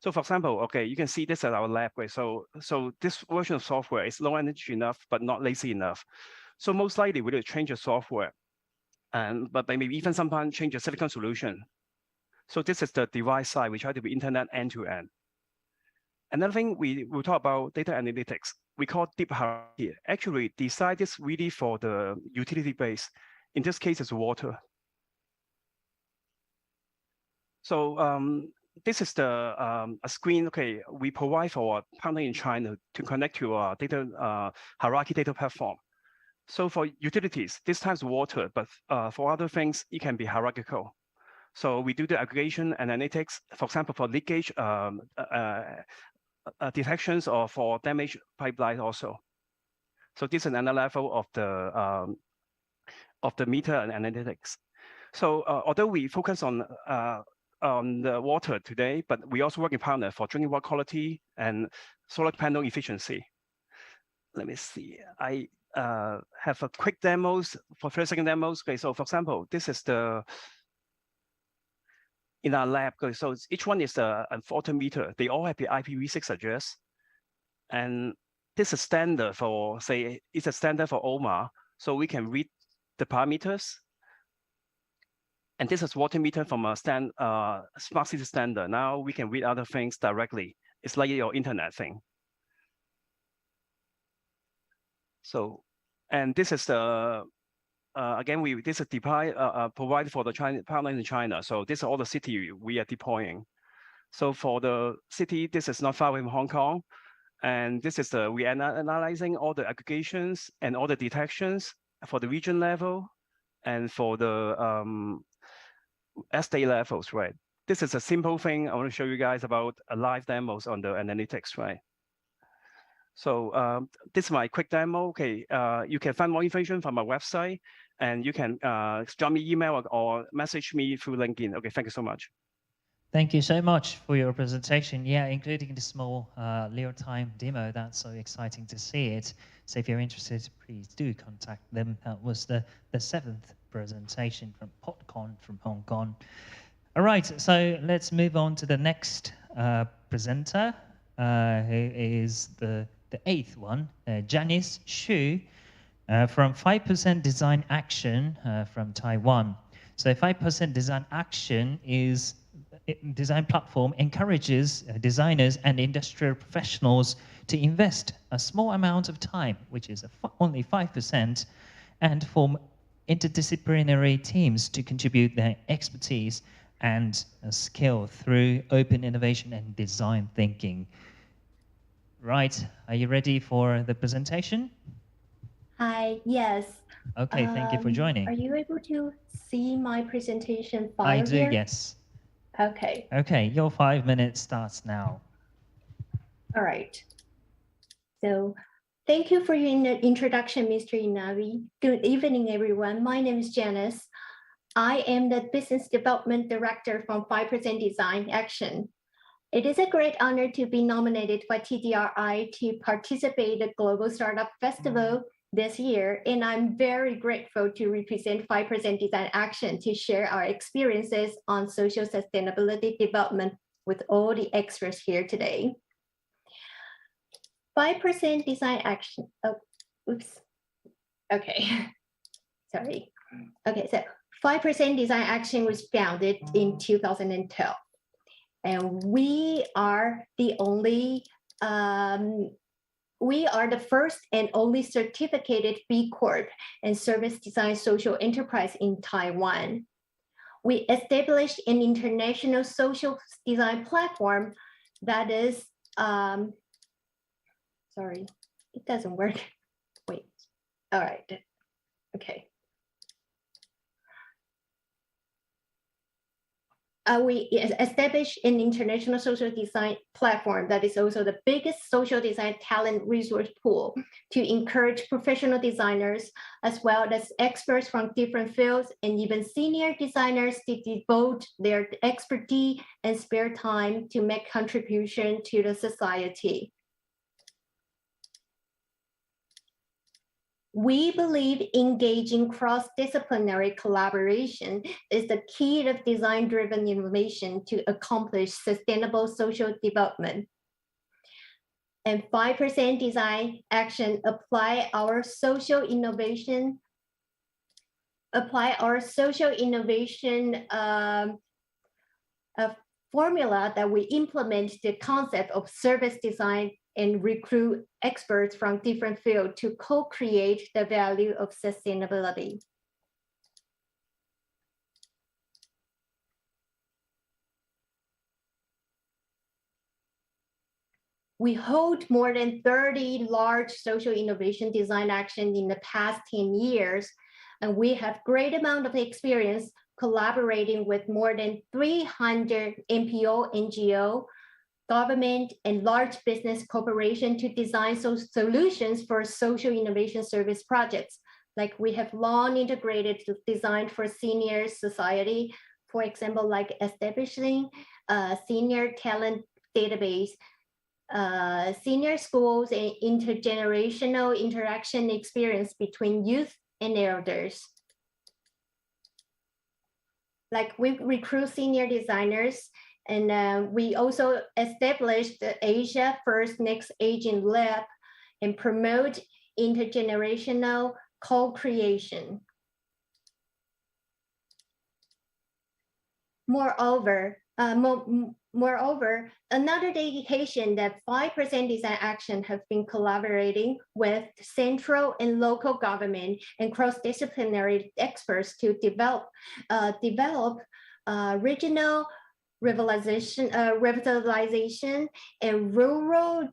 So for example, okay, you can see this at our lab, right? So this version of software is low energy enough, but not lazy enough. So most likely we will change the software, but maybe even sometimes change the silicon solution. So this is the device side. We try to be internet end-to-end. Another thing we will talk about data analytics. We call deep hierarchy. Actually, design this really for the utility base. In this case, it's water. So this is the a screen. Okay, we provide for a partner in China to connect to our data hierarchy data platform. So for utilities, this time is water, but for other things, it can be hierarchical. So we do the aggregation and analytics, for example, for leakage detections or for damage pipeline also. So this is another level of the meter and analytics. So although we focus on the water today, but we also work in partner for drinking water quality and solar panel efficiency. Let me see. I have a quick demos for 30-second demos. Okay, so for example, this is in our lab. Okay, so each one is a water meter. They all have the IPv6 address, and this is standard for, say, it's a standard for OMA, so we can read the parameters. And this is water meter from a smart city standard. Now we can read other things directly. It's like your internet thing. So, and this is the again, this is provided for the partners in China. So this is all the city we are deploying. So for the city, this is not far away from Hong Kong. And this is we are analyzing all the aggregations and all the detections for the region level and for the estate levels, right? This is a simple thing I want to show you guys about a live demos on the analytics, right? So this is my quick demo. Okay, you can find more information from my website, and you can drop me email or message me through LinkedIn. Okay, thank you so much. Thank you so much for your presentation. Yeah, including the small real-time demo. That's so exciting to see it. So if you're interested, please do contact them. That was the 7th presentation from PodCon from Hong Kong. All right, so let's move on to the next presenter, who is the 8th one, Janice Xu, from 5% Design Action from Taiwan. So 5% Design Action is design platform encourages designers and industrial professionals to invest a small amount of time, which is only 5%, and form interdisciplinary teams to contribute their expertise and skill through open innovation and design thinking. Right, are you ready for the presentation? Hi, yes. Okay, thank you for joining. Are you able to see my presentation file I do, here? yes. Okay. Okay, your 5 minutes starts now. All right. So thank you for your introduction, Mr. Inavi. Good evening, everyone. My name is Janice. I am the Business Development Director from 5% Design Action. It is a great honor to be nominated by TDRI to participate in the Global Startup Festival this year, and I'm very grateful to represent 5% Design Action to share our experiences on social sustainability development with all the experts here today. 5% Design Action, oh, oops, okay, sorry. Okay, so 5% Design Action was founded in 2012, and we are the only we are the first and only certificated B Corp and service design social enterprise in Taiwan. We established an international social design platform that is, sorry, it doesn't work. Wait, all right, okay. We established an international social design platform that is also the biggest social design talent resource pool to encourage professional designers as well as experts from different fields and even senior designers to devote their expertise and spare time to make contribution to the society. We believe engaging cross-disciplinary collaboration is the key to design-driven innovation to accomplish sustainable social development. And 5% Design Action apply our social innovation formula that we implement the concept of service design and recruit experts from different fields to co-create the value of sustainability. We hold more than 30 large social innovation design actions in the past 10 years, and we have great amount of experience collaborating with more than 300 NPO, NGO, government, and large business corporation to design solutions for social innovation service projects. Like we have long integrated design for senior society, for example, like establishing a senior talent database, senior schools, and intergenerational interaction experience between youth and elders. Like we recruit senior designers, and we also established the Asia First Next Aging Lab and promote intergenerational co-creation. Moreover, Moreover, another dedication that 5% Design Action have been collaborating with central and local government and cross-disciplinary experts to develop regional revitalization and rural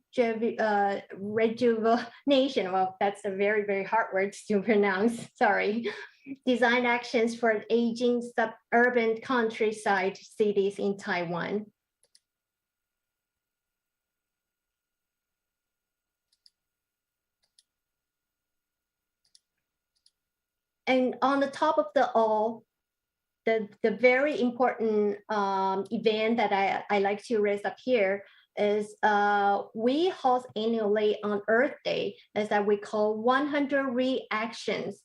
rejuvenation. Well, that's a very, very hard word to pronounce, sorry. Design actions for aging suburban countryside cities in Taiwan. And on the top of all, the very important event that I like to raise up here is we host annually on Earth Day, as that we call 100 Reactions,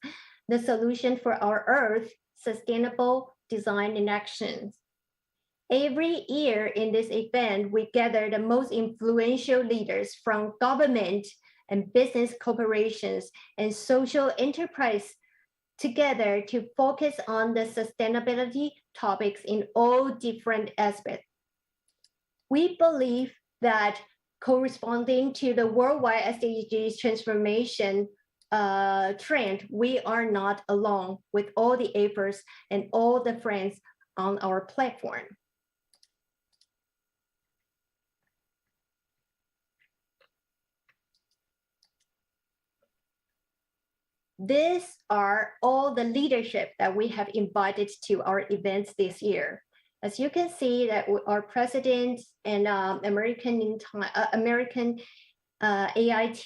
the solution for our Earth, sustainable design in actions. Every year in this event, we gather the most influential leaders from government and business corporations and social enterprise together to focus on the sustainability topics in all different aspects. We believe that corresponding to the worldwide SDGs transformation trend, we are not alone with all the efforts and all the friends on our platform. These are all the leadership that we have invited to our events this year. As you can see, that our president and American AIT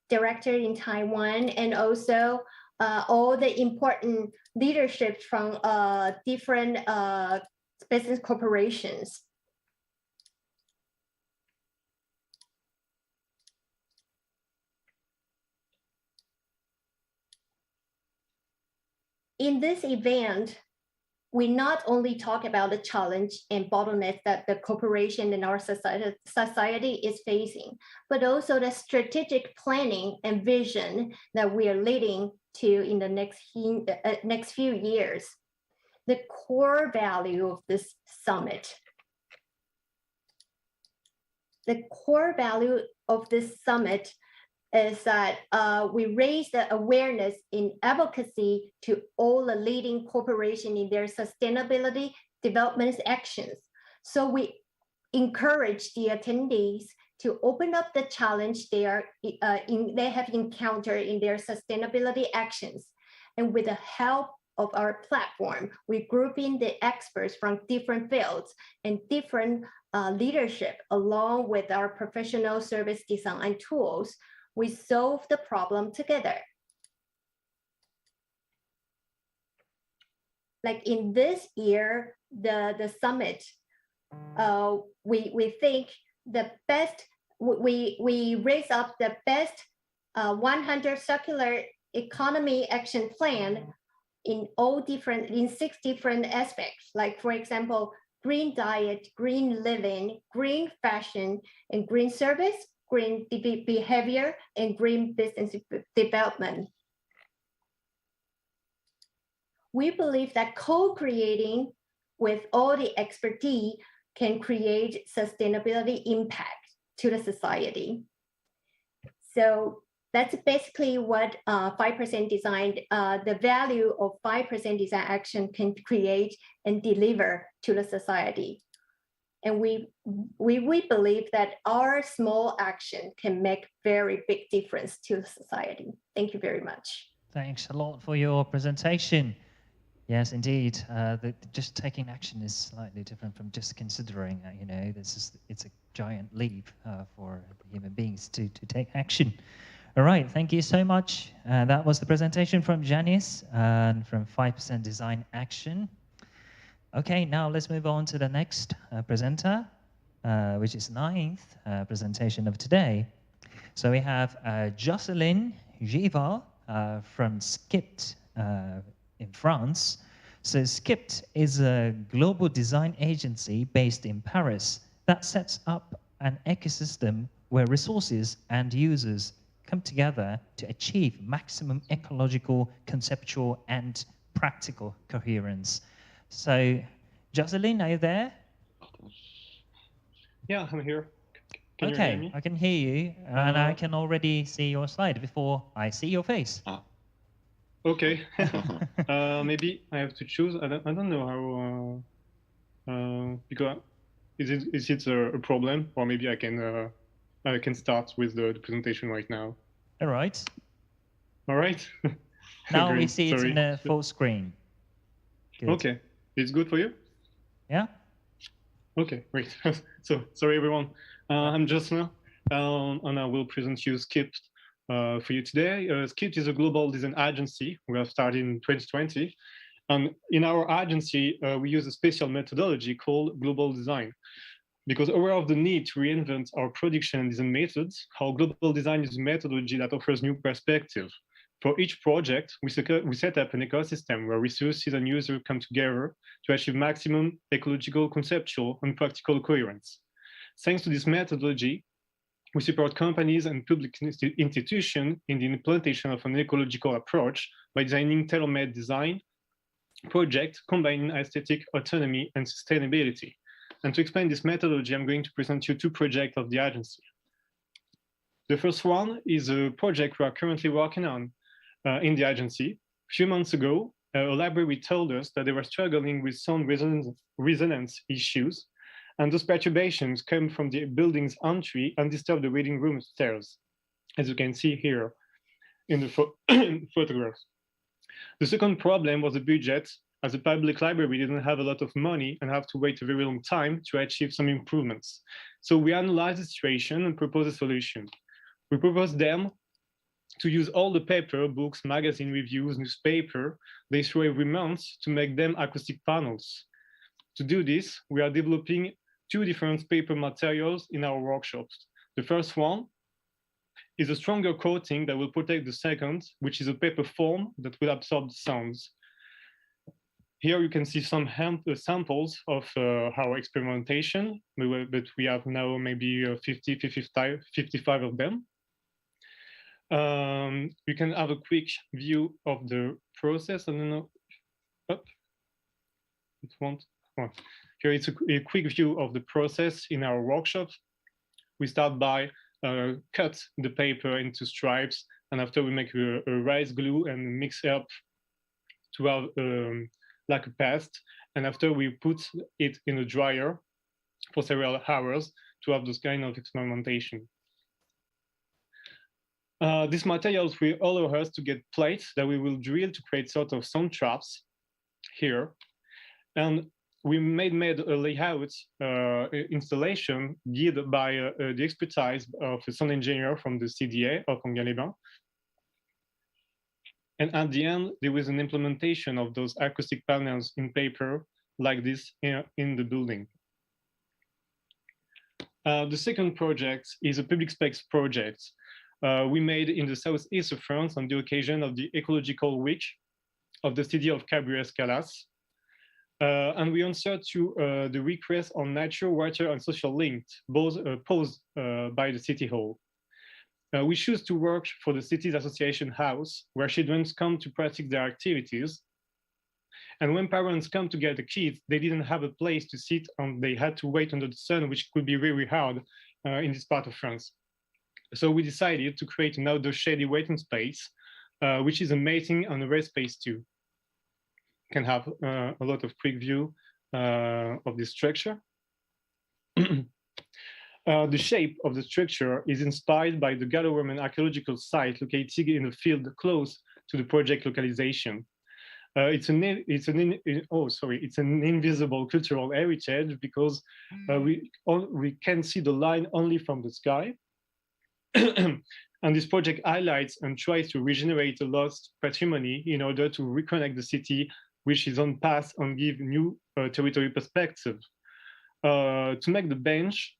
director in Taiwan, and also all the important leadership from different business corporations. In this event, we not only talk about the challenge and bottlenecks that the corporation and our society is facing, but also the strategic planning and vision that we are leading to in the next few years. The core value of this summit. The core value of this summit is that we raise the awareness in advocacy to all the leading corporations in their sustainability development actions. So we encourage the attendees to open up the challenge they have encountered in their sustainability actions. And with the help of our platform, we group in the experts from different fields and different leadership, along with our professional service design tools. We solve the problem together. Like in this year, the summit, we think the best, we raise up the best 100 circular economy action plan in 6 different aspects. Like for example, green diet, green living, green fashion, and green service, green behavior, and green business development. We believe that co-creating with all the expertise can create sustainability impact to the society. So that's basically what 5% design, the value of 5% design action can create and deliver to the society. And we believe that our small action can make very big difference to society. Thank you very much. Thanks a lot for your presentation. Yes, indeed. Just taking action is slightly different from just considering. It's a giant leap for human beings to take action. All right, thank you so much. That was the presentation from Janice and from 5% Design Action. Okay, now let's move on to the next presenter, which is 9th presentation of today. So we have Jocelyn Gival from Skipped in France. So Skipped is a global design agency based in Paris that sets up an ecosystem where resources and users come together to achieve maximum ecological, conceptual, and practical coherence. So Jocelyn, are you there? Yeah, I'm here. Can you hear Okay, me? I can hear you, and I can already see your slide before I see your face. Okay. Maybe I have to choose. I don't know how. Because is it a problem, or maybe I can start with the presentation right now. All right. All right. Now we Great, see it sorry. in the full screen. Good. Okay, it's good for you? Yeah. Okay, great. So sorry everyone. I'm Jocelyn, and I will present you Skipped for you today. Skipped is a global design agency. We have started in 2020. And in our agency, we use a special methodology called global design. Because aware of the need to reinvent our production and design methods, our global design is a methodology that offers new perspective. For each project, we set up an ecosystem where resources and users come together to achieve maximum ecological, conceptual, and practical coherence. Thanks to this methodology, we support companies and public institutions in the implementation of an ecological approach by designing tailor-made design projects combining aesthetic, autonomy, and sustainability. And to explain this methodology, I'm going to present you two projects of the agency. The first one is a project we are currently working on in the agency. A few months ago, a library told us that they were struggling with sound resonance issues, and those perturbations come from the building's entry and disturb the reading room stairs, as you can see here in the photographs. The second problem was the budget, as the public library didn't have a lot of money and have to wait a very long time to achieve some improvements. So we analyzed the situation and proposed a solution. We proposed them to use all the paper, books, magazine reviews, newspaper they throw every month to make them acoustic panels. To do this, we are developing two different paper materials in our workshops. The first one is a stronger coating that will protect the second, which is a paper foam that will absorb the sounds. Here you can see some samples of our experimentation, but we have now maybe 55 of them. You can have a quick view of the process. I don't know. Up. It won't. Oh. Here it's a quick view of the process in our workshop. We start by cut the paper into stripes, and after we make a rice glue and mix up to have like a paste. And after we put it in a dryer for several hours to have this kind of experimentation. These materials will allow us to get plates that we will drill to create sort of sound traps here. And we made a layout installation guided by the expertise of a sound engineer from the CDA of Enghien-les-Bains. And at the end, there was an implementation of those acoustic panels in paper like this in the building. The second project is a public space project we made in the southeast of France on the occasion of the Ecological Week of the city of Cabriolet-Escalas. And we answered to the request on nature, water, and social link, both posed by the City Hall. We choose to work for the city's association house, where children come to practice their activities. And when parents come to get the kids, they didn't have a place to sit and they had to wait under the sun, which could be very hard in this part of France. So we decided to create an outdoor shady waiting space, which is a mating and a rest space too. Can have a lot of quick view of this structure. The shape of the structure is inspired by the Gallo-Roman archaeological site located in a field close to the project localization. It's an invisible cultural heritage because we can see the line only from the sky. And this project highlights and tries to regenerate a lost patrimony in order to reconnect the city, which is on path and give new territory perspective. To make the bench,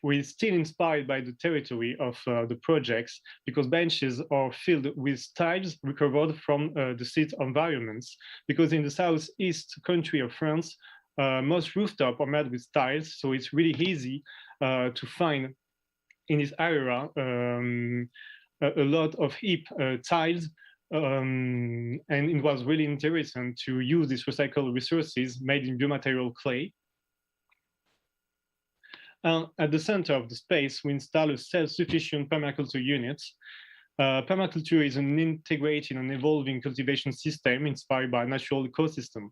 we're still inspired by the territory of the projects because benches are filled with tiles recovered from the seat environments. Because in the southeast country of France, most rooftops are made with tiles, so it's really easy to find in this area a lot of hip tiles And it was really interesting to use these recycled resources made in biomaterial clay. At the center of the space, we install a self-sufficient permaculture unit. Permaculture is an integrated and evolving cultivation system inspired by a natural ecosystem.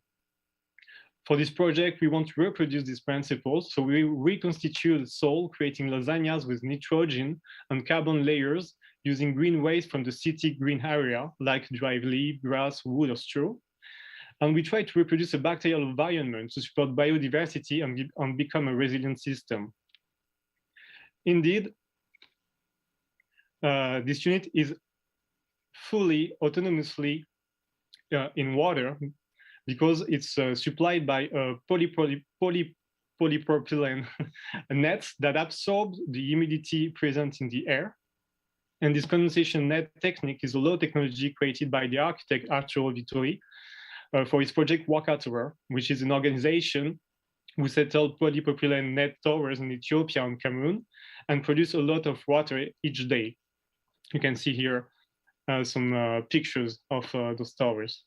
For this project, we want to reproduce these principles, so we reconstitute the soil, creating lasagnas with nitrogen and carbon layers using green waste from the city green area, like dry leaf, grass, wood, or straw. And we try to reproduce a bacterial environment to support biodiversity and become a resilient system. Indeed, this unit is fully autonomously in water because it's supplied by a polypropylene net that absorbs the humidity present in the air. And this condensation net technique is a low technology created by the architect Arturo Vittori for his project Waka Tower, which is an organization who settled polypropylene net towers in Ethiopia and Cameroon and produce a lot of water each day. You can see here some pictures of those towers.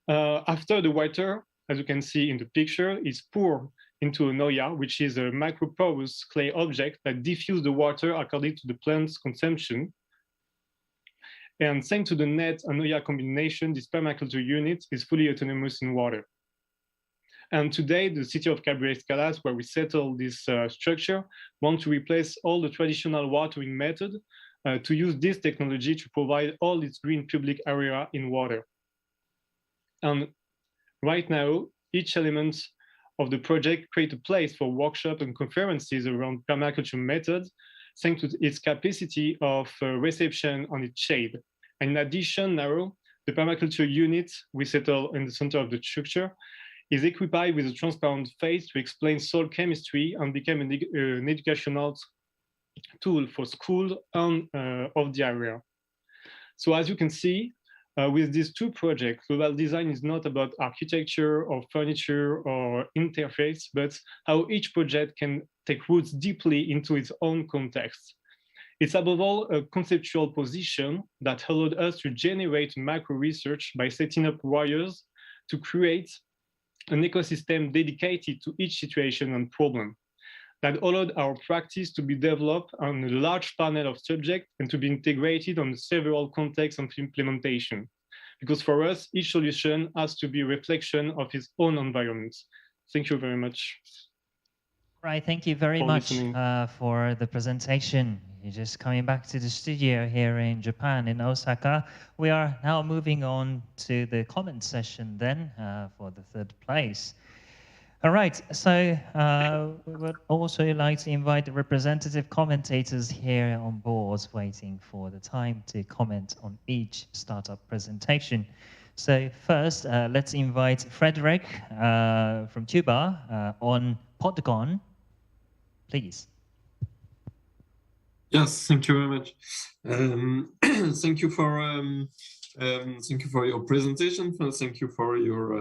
After the water, as you can see in the picture, is poured into an Oya, which is a microporous clay object that diffuses the water according to the plant's consumption. And thanks to the net and Oya combination, this permaculture unit is fully autonomous in water. And today, the city of Cabrera-Escalas, where we settle this structure, want to replace all the traditional watering method to use this technology to provide all its green public area in water. And right now, each element of the project create a place for workshops and conferences around permaculture methods, thanks to its capacity of reception and its shade. And in addition, now, the permaculture unit we settle in the center of the structure is equipped with a transparent face to explain soil chemistry and become an educational tool for schools and of the area. So as you can see, with these two projects, global design is not about architecture or furniture or interface, but how each project can take roots deeply into its own context. It's above all a conceptual position that allowed us to generate macro research by setting up wires to create an ecosystem dedicated to each situation and problem. That allowed our practice to be developed on a large panel of subjects and to be integrated on several contexts of implementation. Because for us, each solution has to be a reflection of its own environment. Thank you very much. Right, thank you very much for the presentation. You're just coming back to the studio here in Japan, in Osaka. We are now moving on to the comment session then for the third place. All right, so we would also like to invite the representative commentators here on board, waiting for the time to comment on each startup presentation. So first, let's invite Frederick from Cuba on Podgon, please. Yes, thank you very much. Thank you for your presentation. Thank you for your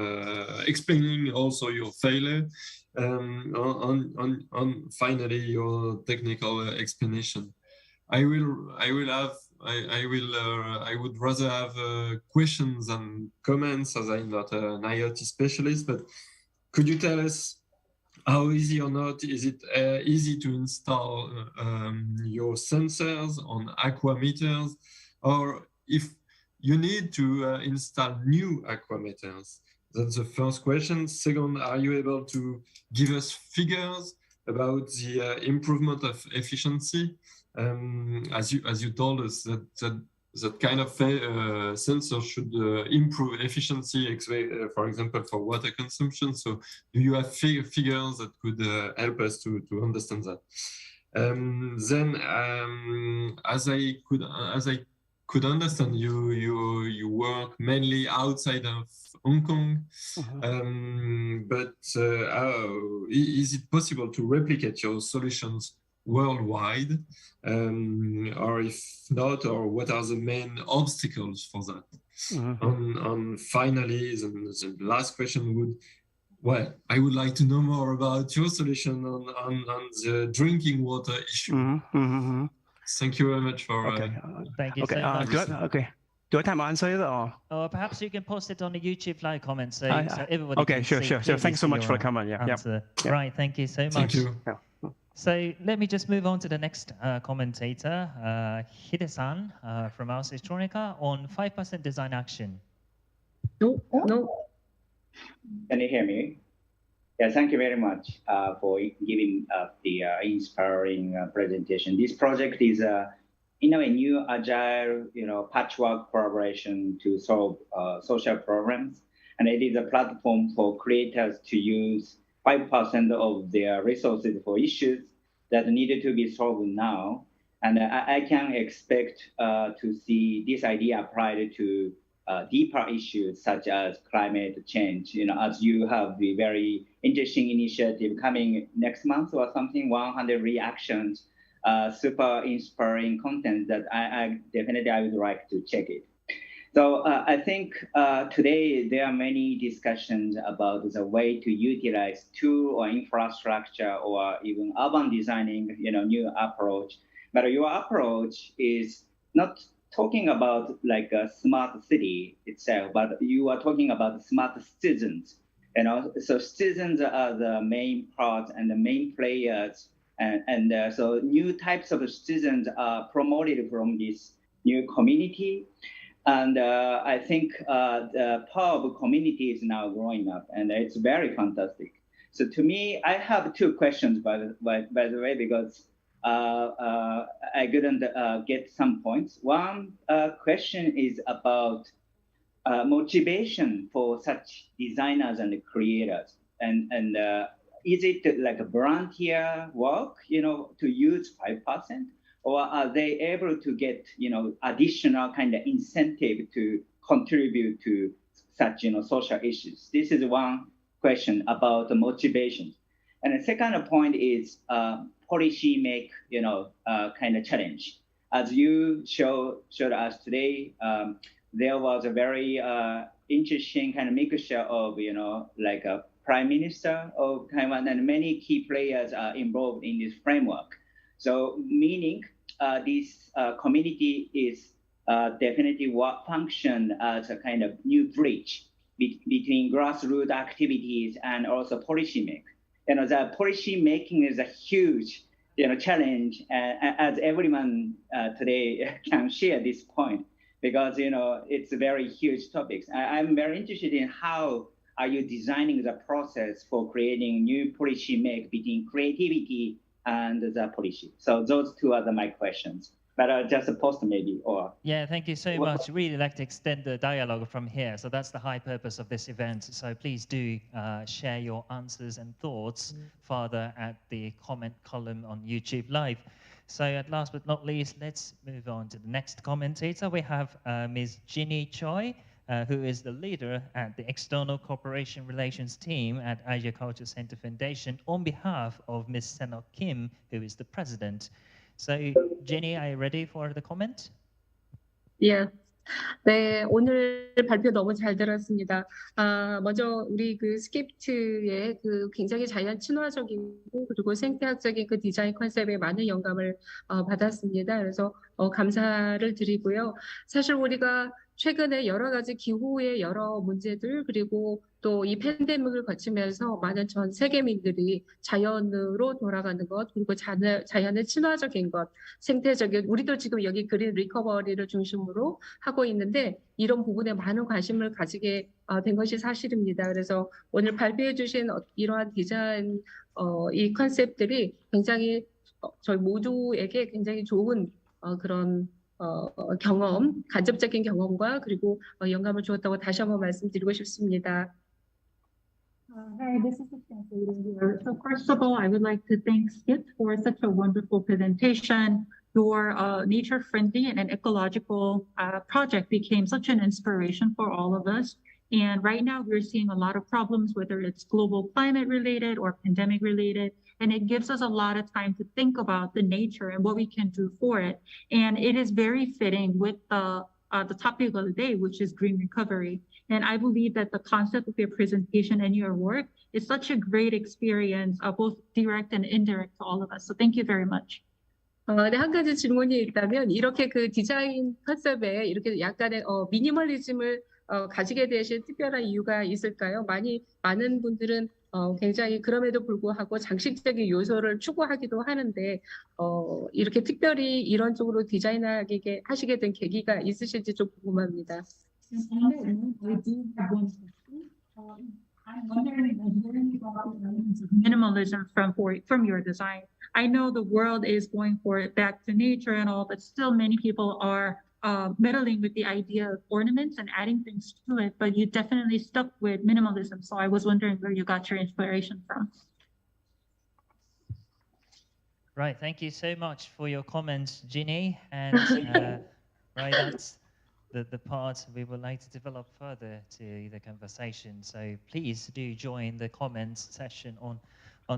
explaining also your failure on finally your technical explanation. I would rather have questions and comments, as I'm not an IoT specialist, but could you tell us how easy or not is it easy to install your sensors on aqua meters, or if you need to install new aqua meters? That's the first question. Second, are you able to give us figures about the improvement of efficiency? As you told us that kind of sensor should improve efficiency, for example, for water consumption. So do you have figures that could help us to understand that? Then, as I could understand, you work mainly outside of Hong Kong, but is it possible to replicate your solutions worldwide, or if not, or what are the main obstacles for that? Finally, the last question would, well, I would like to know more about your solution on the drinking water issue. Thank you very much for. Thank you okay, so much. Do I have time to answer it or? Perhaps you can post it on the YouTube live comment so everybody okay, can sure, see. sure. Thanks so much for the comment. Answer. Right, thank you so much. Thank you. So let me just move on to the next commentator, Hide-san from Ars Electronica on 5% design action. No. Can you hear me? Yeah, thank you very much for giving the inspiring presentation. This project is in a way new agile, patchwork collaboration to solve social problems, and it is a platform for creators to use 5% of their resources for issues that needed to be solved now. And I can expect to see this idea applied to deeper issues such as climate change. As you have the very interesting initiative coming next month or something, 100 reactions, super inspiring content that I definitely would like to check it. So I think today there are many discussions about the way to utilize tool or infrastructure or even urban designing, new approach. But your approach is not talking about like a smart city itself, but you are talking about smart citizens. So citizens are the main part and the main players, and so new types of citizens are promoted from this new community. And I think the power of community is now growing up, and it's very fantastic. So to me, I have two questions, by the way, because I couldn't get some points. One question is about motivation for such designers and creators, and is it like a volunteer work, to use 5%? Or are they able to get, additional kind of incentive to contribute to such, social issues? This is one question about the motivation. And the second point is policy make, kind of challenge. As you showed us today, there was a very interesting kind of mixture of, like a prime minister of Taiwan, and many key players are involved in this framework. So meaning this community is definitely what function as a kind of new bridge between grassroots activities and also policy making. The policy making is a huge, challenge, as everyone today can share this point, because it's a very huge topic. I'm very interested in how are you designing the process for creating new policy make between creativity and the policy. So those two are my questions. But just a post maybe, or... Yeah, thank you so much. Really like to extend the dialogue from here. So that's the high purpose of this event. So please do share your answers and thoughts further at the comment column on YouTube Live. So at last but not least, let's move on to the next commentator. We have Ms. Ginny Choi, who is the leader at the External Cooperation Relations team at Asia Culture Center Foundation on behalf of Ms. Senok Kim, who is the president. So, Jenny, are you ready for the comment? Yeah. 네, 오늘 발표 너무 잘 들었습니다. 먼저 우리 그 스크립트의 그 굉장히 자연 친화적이고 그리고 생태학적인 그 디자인 컨셉에 많은 영감을 받았습니다. 그래서 감사를 드리고요. 사실 우리가 최근에 여러 가지 기후의 여러 문제들, 그리고 또 이 팬데믹을 거치면서 많은 전 세계민들이 자연으로 돌아가는 것, 그리고 자연의 친화적인 것, 생태적인, 우리도 지금 여기 그린 리커버리를 중심으로 하고 있는데 이런 부분에 많은 관심을 가지게 된 것이 사실입니다. 그래서 오늘 발표해 주신 이러한 디자인 이 컨셉들이 굉장히 저희 모두에게 굉장히 좋은 그런 경험, 간접적인 경험과 그리고 영감을 주었다고 다시 한번 말씀드리고 싶습니다. Hi, this is the translator here. So first of all, I would like to thank Skip for such a wonderful presentation. Your nature-friendly and ecological project became such an inspiration for all of us. And right now we're seeing a lot of problems, whether it's global climate related or pandemic related. And it gives us a lot of time to think about the nature and what we can do for it. And it is very fitting with the topic of the day, which is green recovery. And I believe that the concept of your presentation and your work is such a great experience, both direct and indirect to all of us. So thank you very much. 네, 한 가지 질문이 있다면 이렇게 그 디자인 컨셉에 이렇게 약간의 미니멀리즘을 가지게 되신 특별한 이유가 있을까요? 많은 분들은 굉장히 그럼에도 불구하고 장식적인 요소를 추구하기도 하는데 이렇게 특별히 이런 쪽으로 디자인하게 하시게 된 계기가 있으실지 좀 궁금합니다. I'm wondering minimalism from your design. I know the world is going for back to nature and all, but still many people are meddling with the idea of ornaments and adding things to it, but you definitely stuck with minimalism. So I was wondering where you got your inspiration from. Right, thank you so much for your comments, Ginny. And right, that's the part we would like to develop further to the conversation. So please do join the comments session on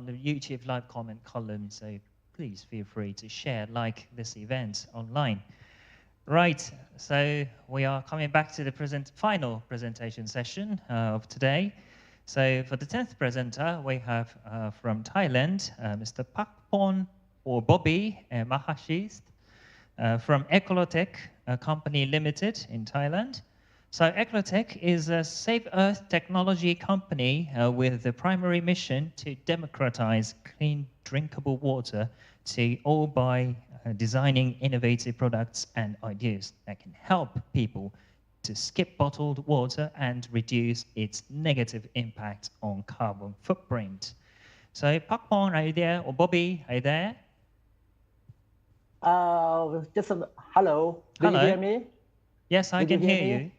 the YouTube live comment column. So please feel free to share, like this event online. Right, so we are coming back to the final presentation session of today. So for the 10th presenter, we have from Thailand, Mr. Pakpon or Bobby Mahashist from Ecolotic Company Limited in Thailand. So Ecolotic is a Safe Earth technology company with the primary mission to democratize clean drinkable water to all by designing innovative products and ideas that can help people to skip bottled water and reduce its negative impact on carbon footprint. So Pakpon, are you there? Or Bobby, are you there? Hello. Do you hear me? Yes, I can hear you.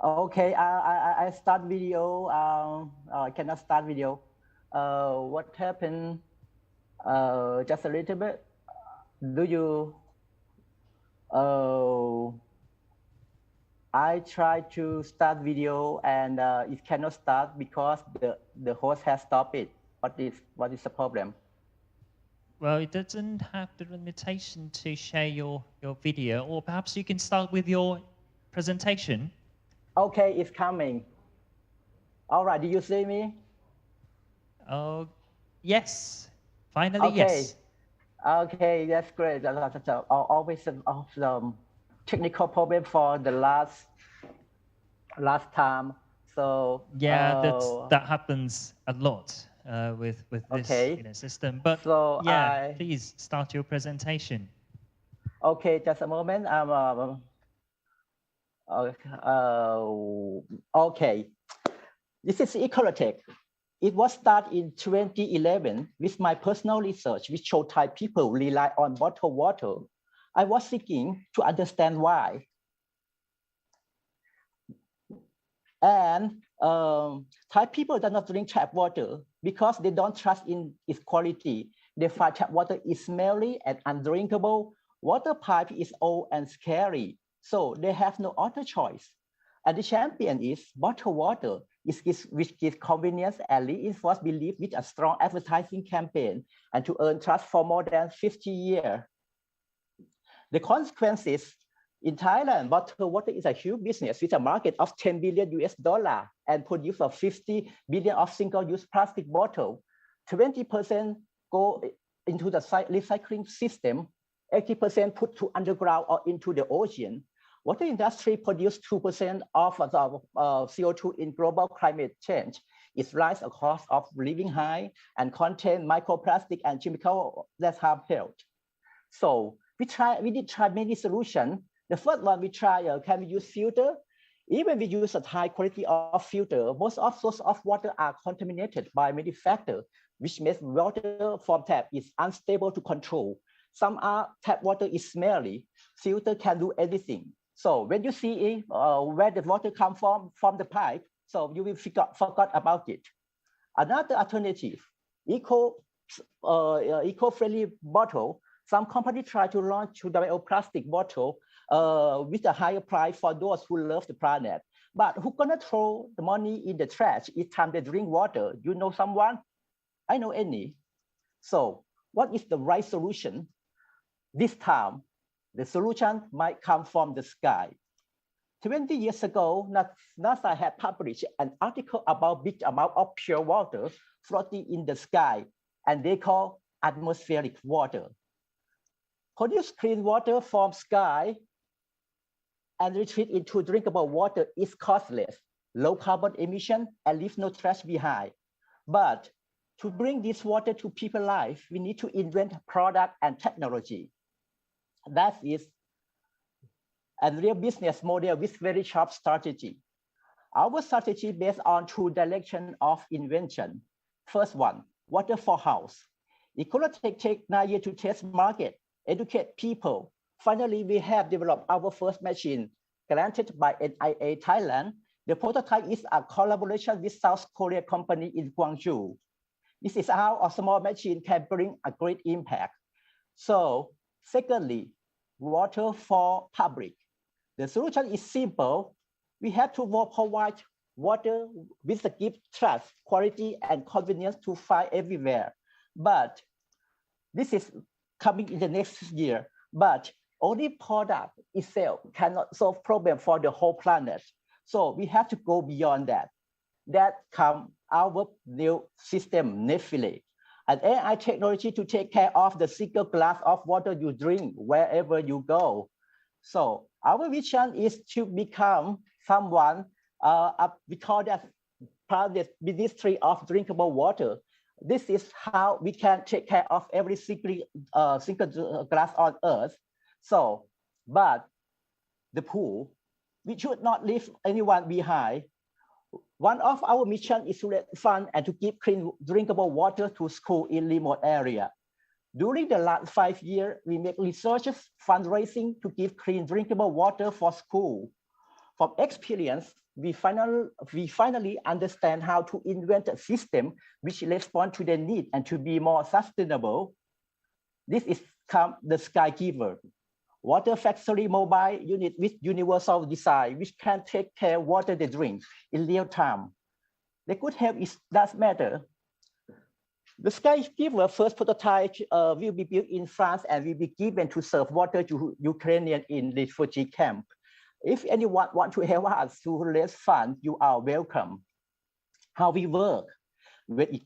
Okay, I start video. I cannot start video. What happened? Just a little bit. Do you? I try to start video and it cannot start because the host has stopped it. What is the problem? Well, it doesn't have the limitation to share your video, or perhaps you can start with your presentation. Okay, it's coming. All right, do you see me? Oh, yes. Finally, okay. Yes. Okay, that's great. That's always some technical problem for the last time. So yeah, that happens a lot with this system. But so please start your presentation. Okay, just a moment. Okay. This is Ecolotic. It was started in 2011 with my personal research, which showed Thai people rely on bottled water. I was seeking to understand why. And Thai people do not drink tap water because they don't trust in its quality. They find tap water is smelly and undrinkable. Water pipe is old and scary. So they have no other choice. And the champion is bottled water, which gives convenience and reinforced belief with a strong advertising campaign and to earn trust for more than 50 years. The consequences in Thailand, bottled water is a huge business with a market of $10 billion and produce of 50 billion of single-use plastic bottle. 20% go into the recycling system, 80% put to underground or into the ocean. Water industry produce 2% of the CO2 in global climate change. It rise a cost of living high and contain microplastic and chemical that harm health. So we did try many solutions. The first one we try, can we use filter? Even we use a high quality of filter, most of sources of water are contaminated by many factors, which makes water from tap is unstable to control. Some tap water is smelly. Filter can do everything. So when you see where the water comes from the pipe, so you will forget about it. Another alternative, eco-friendly bottle. Some companies try to launch a plastic bottle with a higher price for those who love the planet. But who gonna throw the money in the trash each time they drink water? You know someone? I know any. So what is the right solution? This time, the solution might come from the sky. 20 years ago, NASA had published an article about big amount of pure water floating in the sky, and they call atmospheric water. produce clean water from sky and retreat into drinkable water is costless, low carbon emission, and leave no trash behind. But to bring this water to people's life, we need to invent product and technology. That is a real business model with very sharp strategy. Our strategy based on two directions of invention. First one, water for house. Ecolotic take 9 years to test market, educate people. Finally, we have developed our first machine granted by NIA Thailand. The prototype is a collaboration with South Korea company in Gwangju. This is how a small machine can bring a great impact. So, secondly, water for public. The solution is simple. We have to provide water with the gift trust, quality, and convenience to find everywhere. But this is coming in the next year. But only product itself cannot solve problem for the whole planet. So we have to go beyond that. That comes our new system, Nephilim, an AI technology to take care of the single glass of water you drink wherever you go. So our vision is to become someone, we call that private ministry of drinkable water. This is how we can take care of every single glass on earth. So, but the pool, we should not leave anyone behind. One of our missions is to raise funds and to give clean drinkable water to schools in remote area. During the last 5 years, we make researches, fundraising to give clean drinkable water for school. From experience, we finally understand how to invent a system which responds to the need and to be more sustainable. This is the Sky Giver, water factory mobile unit with universal design, which can take care of water they drink in real time. The good help is does matter. The Sky Giver first prototype will be built in France and will be given to serve water to Ukrainians in refugee camp. If anyone wants to help us to raise funds, you are welcome. How we work? When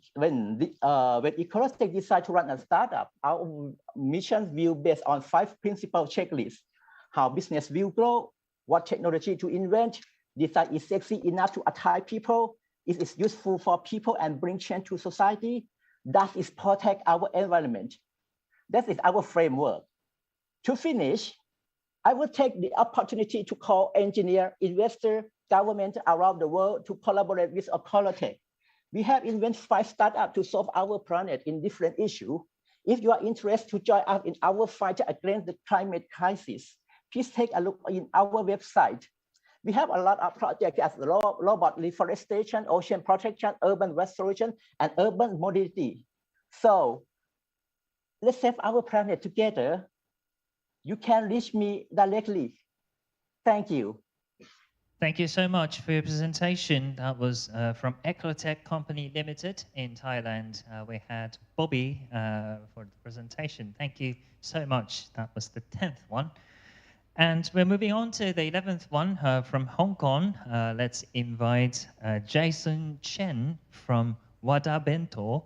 Ecolotic decide to run a startup, our mission will based on 5 principal checklists. How business will grow, what technology to invent, design is sexy enough to attract people, it is useful for people and bring change to society, that is protect our environment. That is our framework. To finish, I will take the opportunity to call engineer, investor, government around the world to collaborate with Ecolotic. We have invented 5 startups to solve our planet in different issues. If you are interested to join us in our fight against the climate crisis, please take a look in our website. We have a lot of projects as robot reforestation, ocean protection, urban restoration, and urban mobility. So let's save our planet together. You can reach me directly. Thank you. Thank you so much for your presentation. That was from Ecolotic Company Limited in Thailand. We had Bobby for the presentation. Thank you so much. That was the 10th one. And we're moving on to the 11th one from Hong Kong. Let's invite Jason Chen from Wada Bento.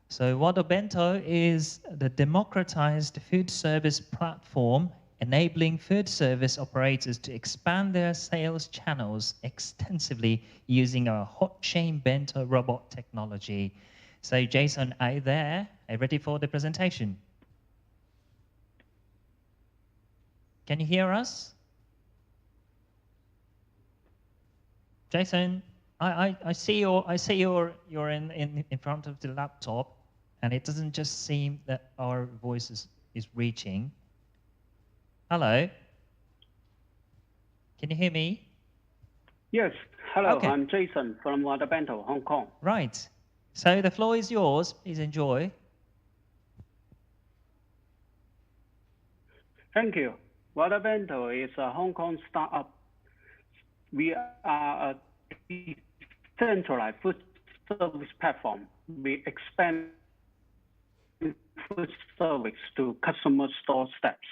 So Wada Bento is the democratized food service platform enabling food service operators to expand their sales channels extensively using our hot chain bento robot technology. So Jason, are you there? Are you ready for the presentation? Can you hear us? Jason, I see you're in front of the laptop, and it doesn't just seem that our voice is reaching. Hello. Can you hear me? Yes. Hello, okay. I'm Jason from Wada Bento, Hong Kong. Right. So the floor is yours. Please enjoy. Thank you. Wada Bento is a Hong Kong startup. We are a decentralized food service platform. We expand food service to customer store steps.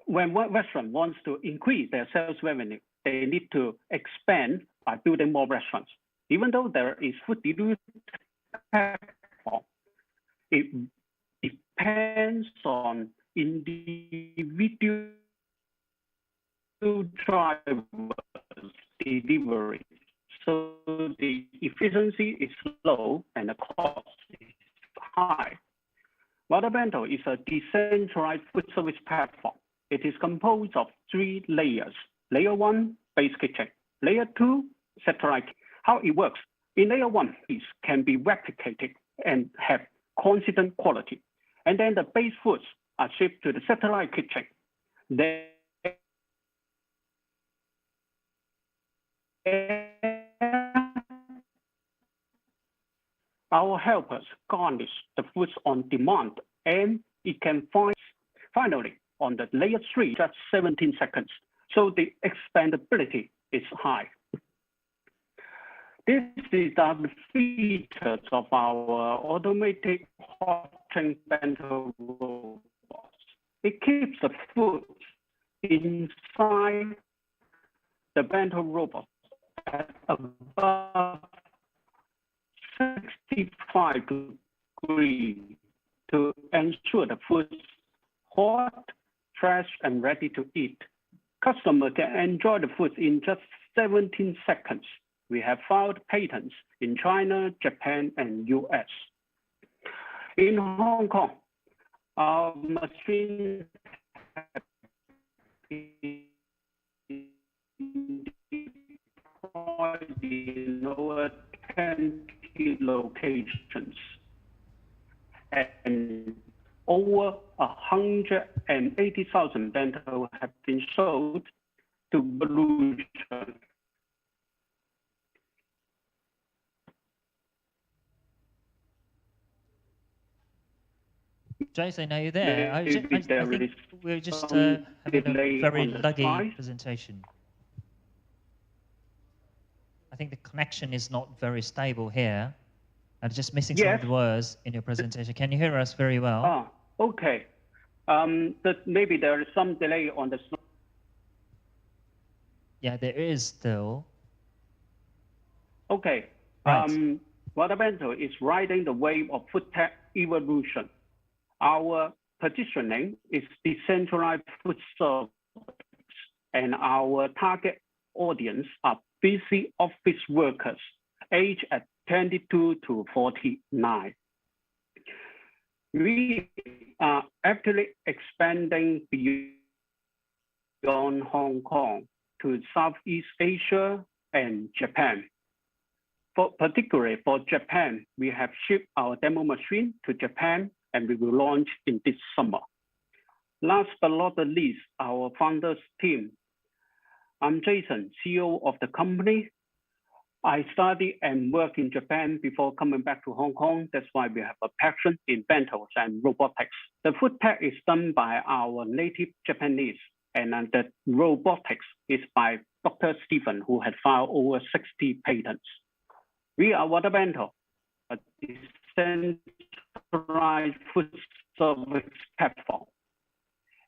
When one restaurant wants to increase their sales revenue, they need to expand by building more restaurants. Even though there is food delivery platform, depends on individual drivers' delivery. So the efficiency is low and the cost is high. Redevelopment is a decentralized food service platform. It is composed of 3 layers. Layer 1, base kitchen. Layer 2, satellite. How it works? In layer 1, these can be replicated and have consistent quality. And then the base foods are shipped to the satellite kitchen. Then our helpers garnish the foods on demand, and it can finally on the layer 3 just 17 seconds. So the expandability is high. This is the features of our automated hot chain bento robots. It keeps the food inside the bento robot at above 65 degrees to ensure the food is hot, fresh, and ready to eat. Customer can enjoy the food in just 17 seconds. We have filed patents in China, Japan, and US. In Hong Kong, our machine has been deployed in over 10 locations, and over 180,000 bento have been sold to Revolution. Jason, are you there? I think we're just having a very laggy presentation. I think the connection is not very stable here. I'm just missing some of the words in your presentation. Can you hear us very well? Ah, okay. Maybe there is some delay on the slide. Yeah, there is still. Okay. Right. Redevelopment is riding the wave of food tech evolution. Our positioning is decentralized food service, and our target audience are busy office workers aged at 22 to 49. We are actively expanding beyond Hong Kong to Southeast Asia and Japan. Particularly for Japan, we have shipped our demo machine to Japan, and we will launch in this summer. Last but not the least, our founders team. I'm Jason, CEO of the company. I studied and worked in Japan before coming back to Hong Kong. That's why we have a passion in bentos and robotics. The food tech is done by our native Japanese, and the robotics is by Dr. Stephen, who had filed over 60 patents. We are Redevelopment, a decentralized food service platform.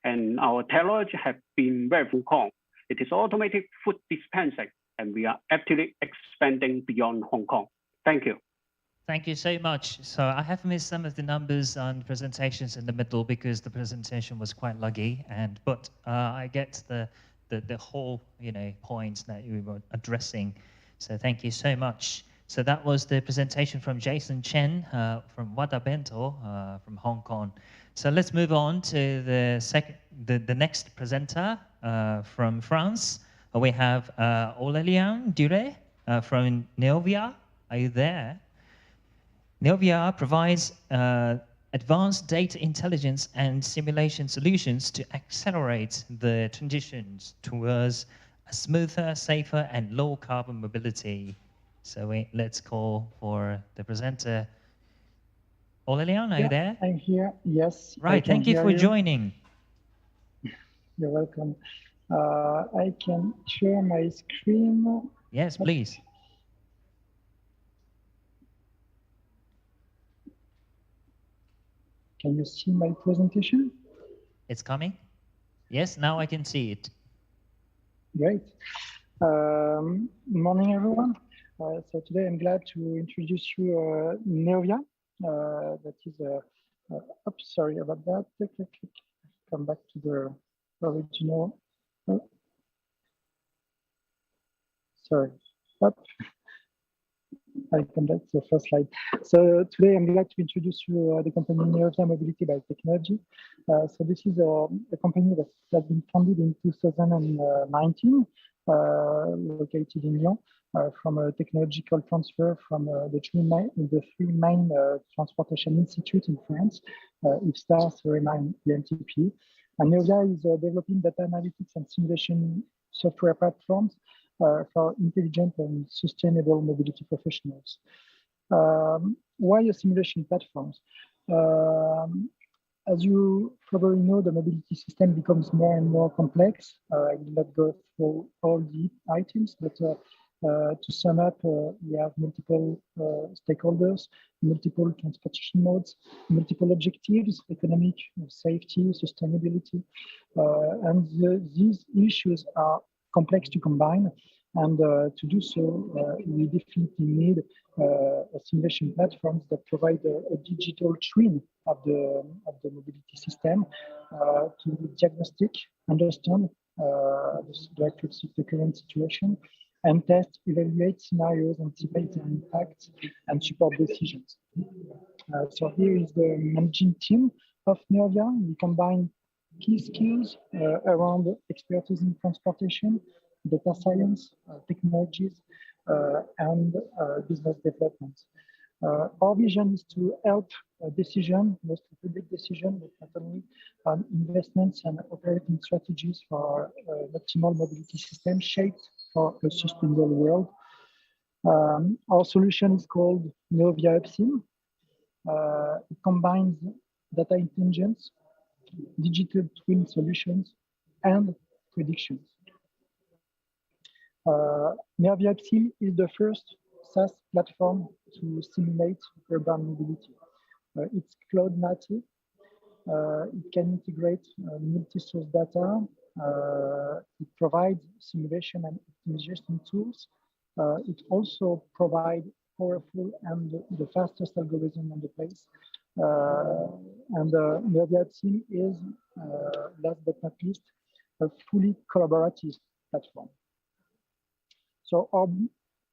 And our technology has been very Hong Kong. It is automated food dispensing, and we are actively expanding beyond Hong Kong. Thank you. Thank you so much. So I have missed some of the numbers and presentations in the middle because the presentation was quite laggy, but I get the whole points that you were addressing. So thank you so much. So that was the presentation from Jason Chen from Redevelopment from Hong Kong. So let's move on to the next presenter from France. We have Aurélien Duret from Neovia. Are you there? Neovia provides advanced data intelligence and simulation solutions to accelerate the transitions towards a smoother, safer, and low carbon mobility. So let's call for the presenter. Aurélien, are you there? I'm here, yes. Right, thank you for joining. You're welcome. I can share my screen. Yes, please. Can you see my presentation? It's coming. Yes, now I can see it. Great. Morning, everyone. So today I'm glad to introduce you Neovia. That is Oops, sorry about that. Come back to the original. Sorry. Up. I come back to the first slide. So today I'm glad to introduce you the company Neovia Mobility by Technology. So this is a company that has been founded in 2019, located in Lyon, from a technological transfer from the three main transportation institutes in France, IFSTAR, Serena, and ENTP. And Neovia is developing data analytics and simulation software platforms for intelligent and sustainable mobility professionals. Why a simulation platforms? As you probably know, the mobility system becomes more and more complex. I will not go through all the items, but to sum up, we have multiple stakeholders, multiple transportation modes, multiple objectives, economic, safety, sustainability, and these issues are complex to combine. And to do so, we definitely need a simulation platforms that provide a digital twin of the mobility system to diagnostic, understand the current situation, and test, evaluate scenarios, anticipate their impacts, and support decisions. So here is the managing team of Neovia. We combine key skills around expertise in transportation, data science, technologies, and business development. Our vision is to help decision, mostly public decision, but not only on investments and operating strategies for optimal mobility system shaped for a sustainable world. Our solution is called Neovia Upsim. It combines data intelligence, digital twin solutions, and predictions. Neovia Upsim is the first SaaS platform to simulate urban mobility. It's cloud native. It can integrate multi-source data. It provides simulation and optimization tools. It also provides powerful and the fastest algorithm on the place. And Neovia Upsim is, last but not least, a fully collaborative platform. So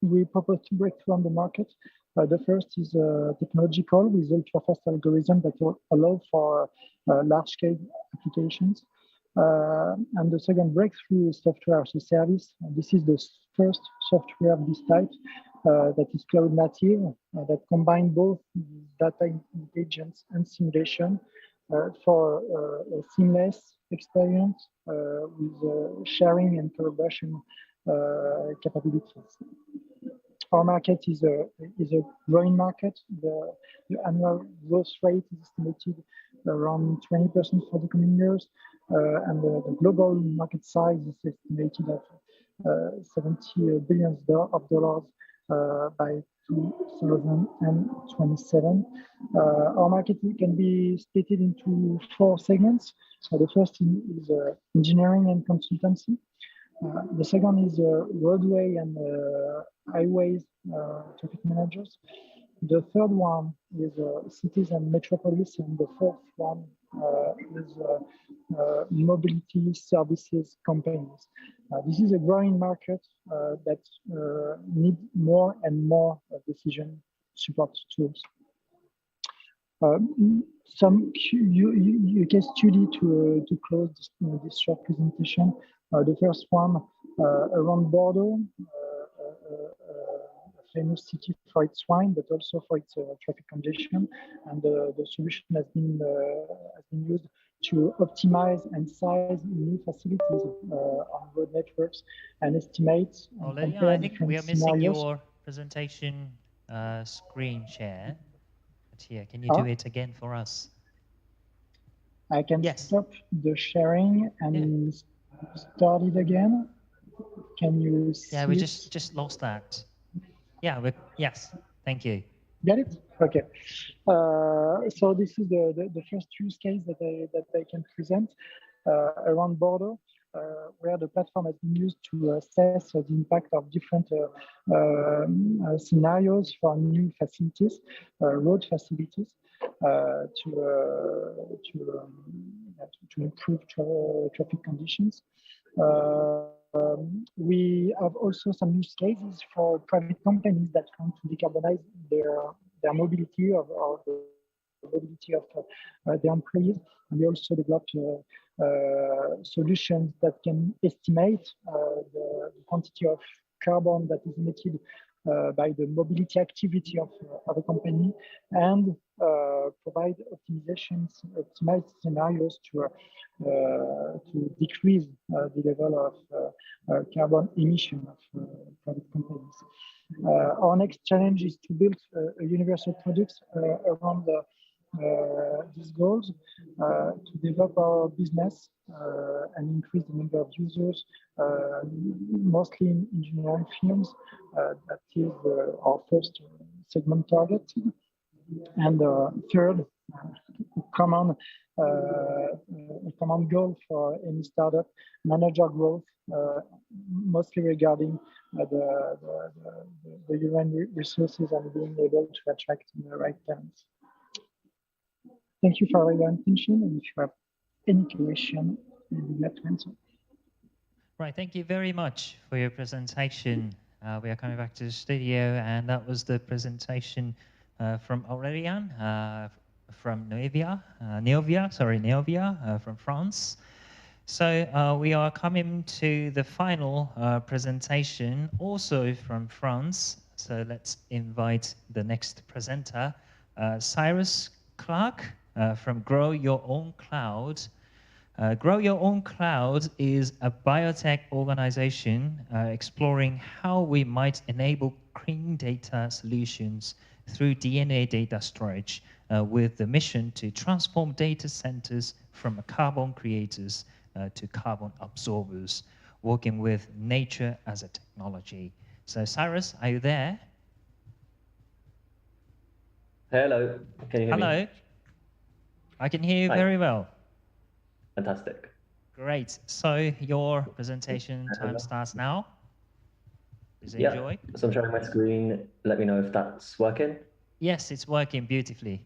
we propose to break through on the market. The first is technological with ultra-fast algorithm that will allow for large-scale applications. And the second breakthrough is software as a service. And this is the first software of this type that is cloud native, that combine both data intelligence and simulation for a seamless experience with sharing and collaboration capabilities. Our market is a growing market. The annual growth rate is estimated around 20% for the coming years, and the global market size is estimated at $70 billion by 2027. Our market can be split into 4 segments. The first is engineering and consultancy. The second is roadway and highways traffic managers. The third one is cities and metropolis, and the fourth one is mobility services companies. This is a growing market that needs more and more decision support tools. Some case study to close this short presentation. The first one around Bordeaux, a famous city for its wine, but also for its traffic congestion. And the solution has been used to optimize and size new facilities on road networks and estimate. I think we are missing your presentation screen share. But here, can you do it again for us? I can stop the sharing and start it again. Can you see? Yeah, we just lost that. Yeah, yes, thank you. Get it? Okay. So this is the first use case that I can present around Bordeaux. where the platform has been used to assess the impact of different scenarios for new facilities, road facilities, to improve traffic conditions. We have also some use cases for private companies that want to decarbonize their mobility or the mobility of their employees. And we also developed solutions that can estimate the quantity of carbon that is emitted by the mobility activity of a company, and provide optimized scenarios to decrease the level of carbon emission of private companies. Our next challenge is to build a universal product around these goals, to develop our business and increase the number of users, mostly in engineering firms. That is our first segment target. And third, a common goal for any startup, manager growth, mostly regarding the human resources and being able to attract the right talents. Thank you for your attention, and if you have any question, I'll be glad to answer. Right, thank you very much for your presentation. We are coming back to the studio, and that was the presentation from Aurélien, from Neovia, from France. So we are coming to the final presentation, also from France. So let's invite the next presenter, Cyrus Clark, from Grow Your Own Cloud. Grow Your Own Cloud is a biotech organization exploring how we might enable clean data solutions through DNA data storage, with the mission to transform data centers from carbon creators to carbon absorbers, working with nature as a technology. So Cyrus, are you there? Hello, can you hear me? Hello. I can hear you Hi. very well. Fantastic. Great. So your presentation time starts now. Please enjoy. So I'm sharing my screen. Let me know if that's working. Yes, it's working beautifully.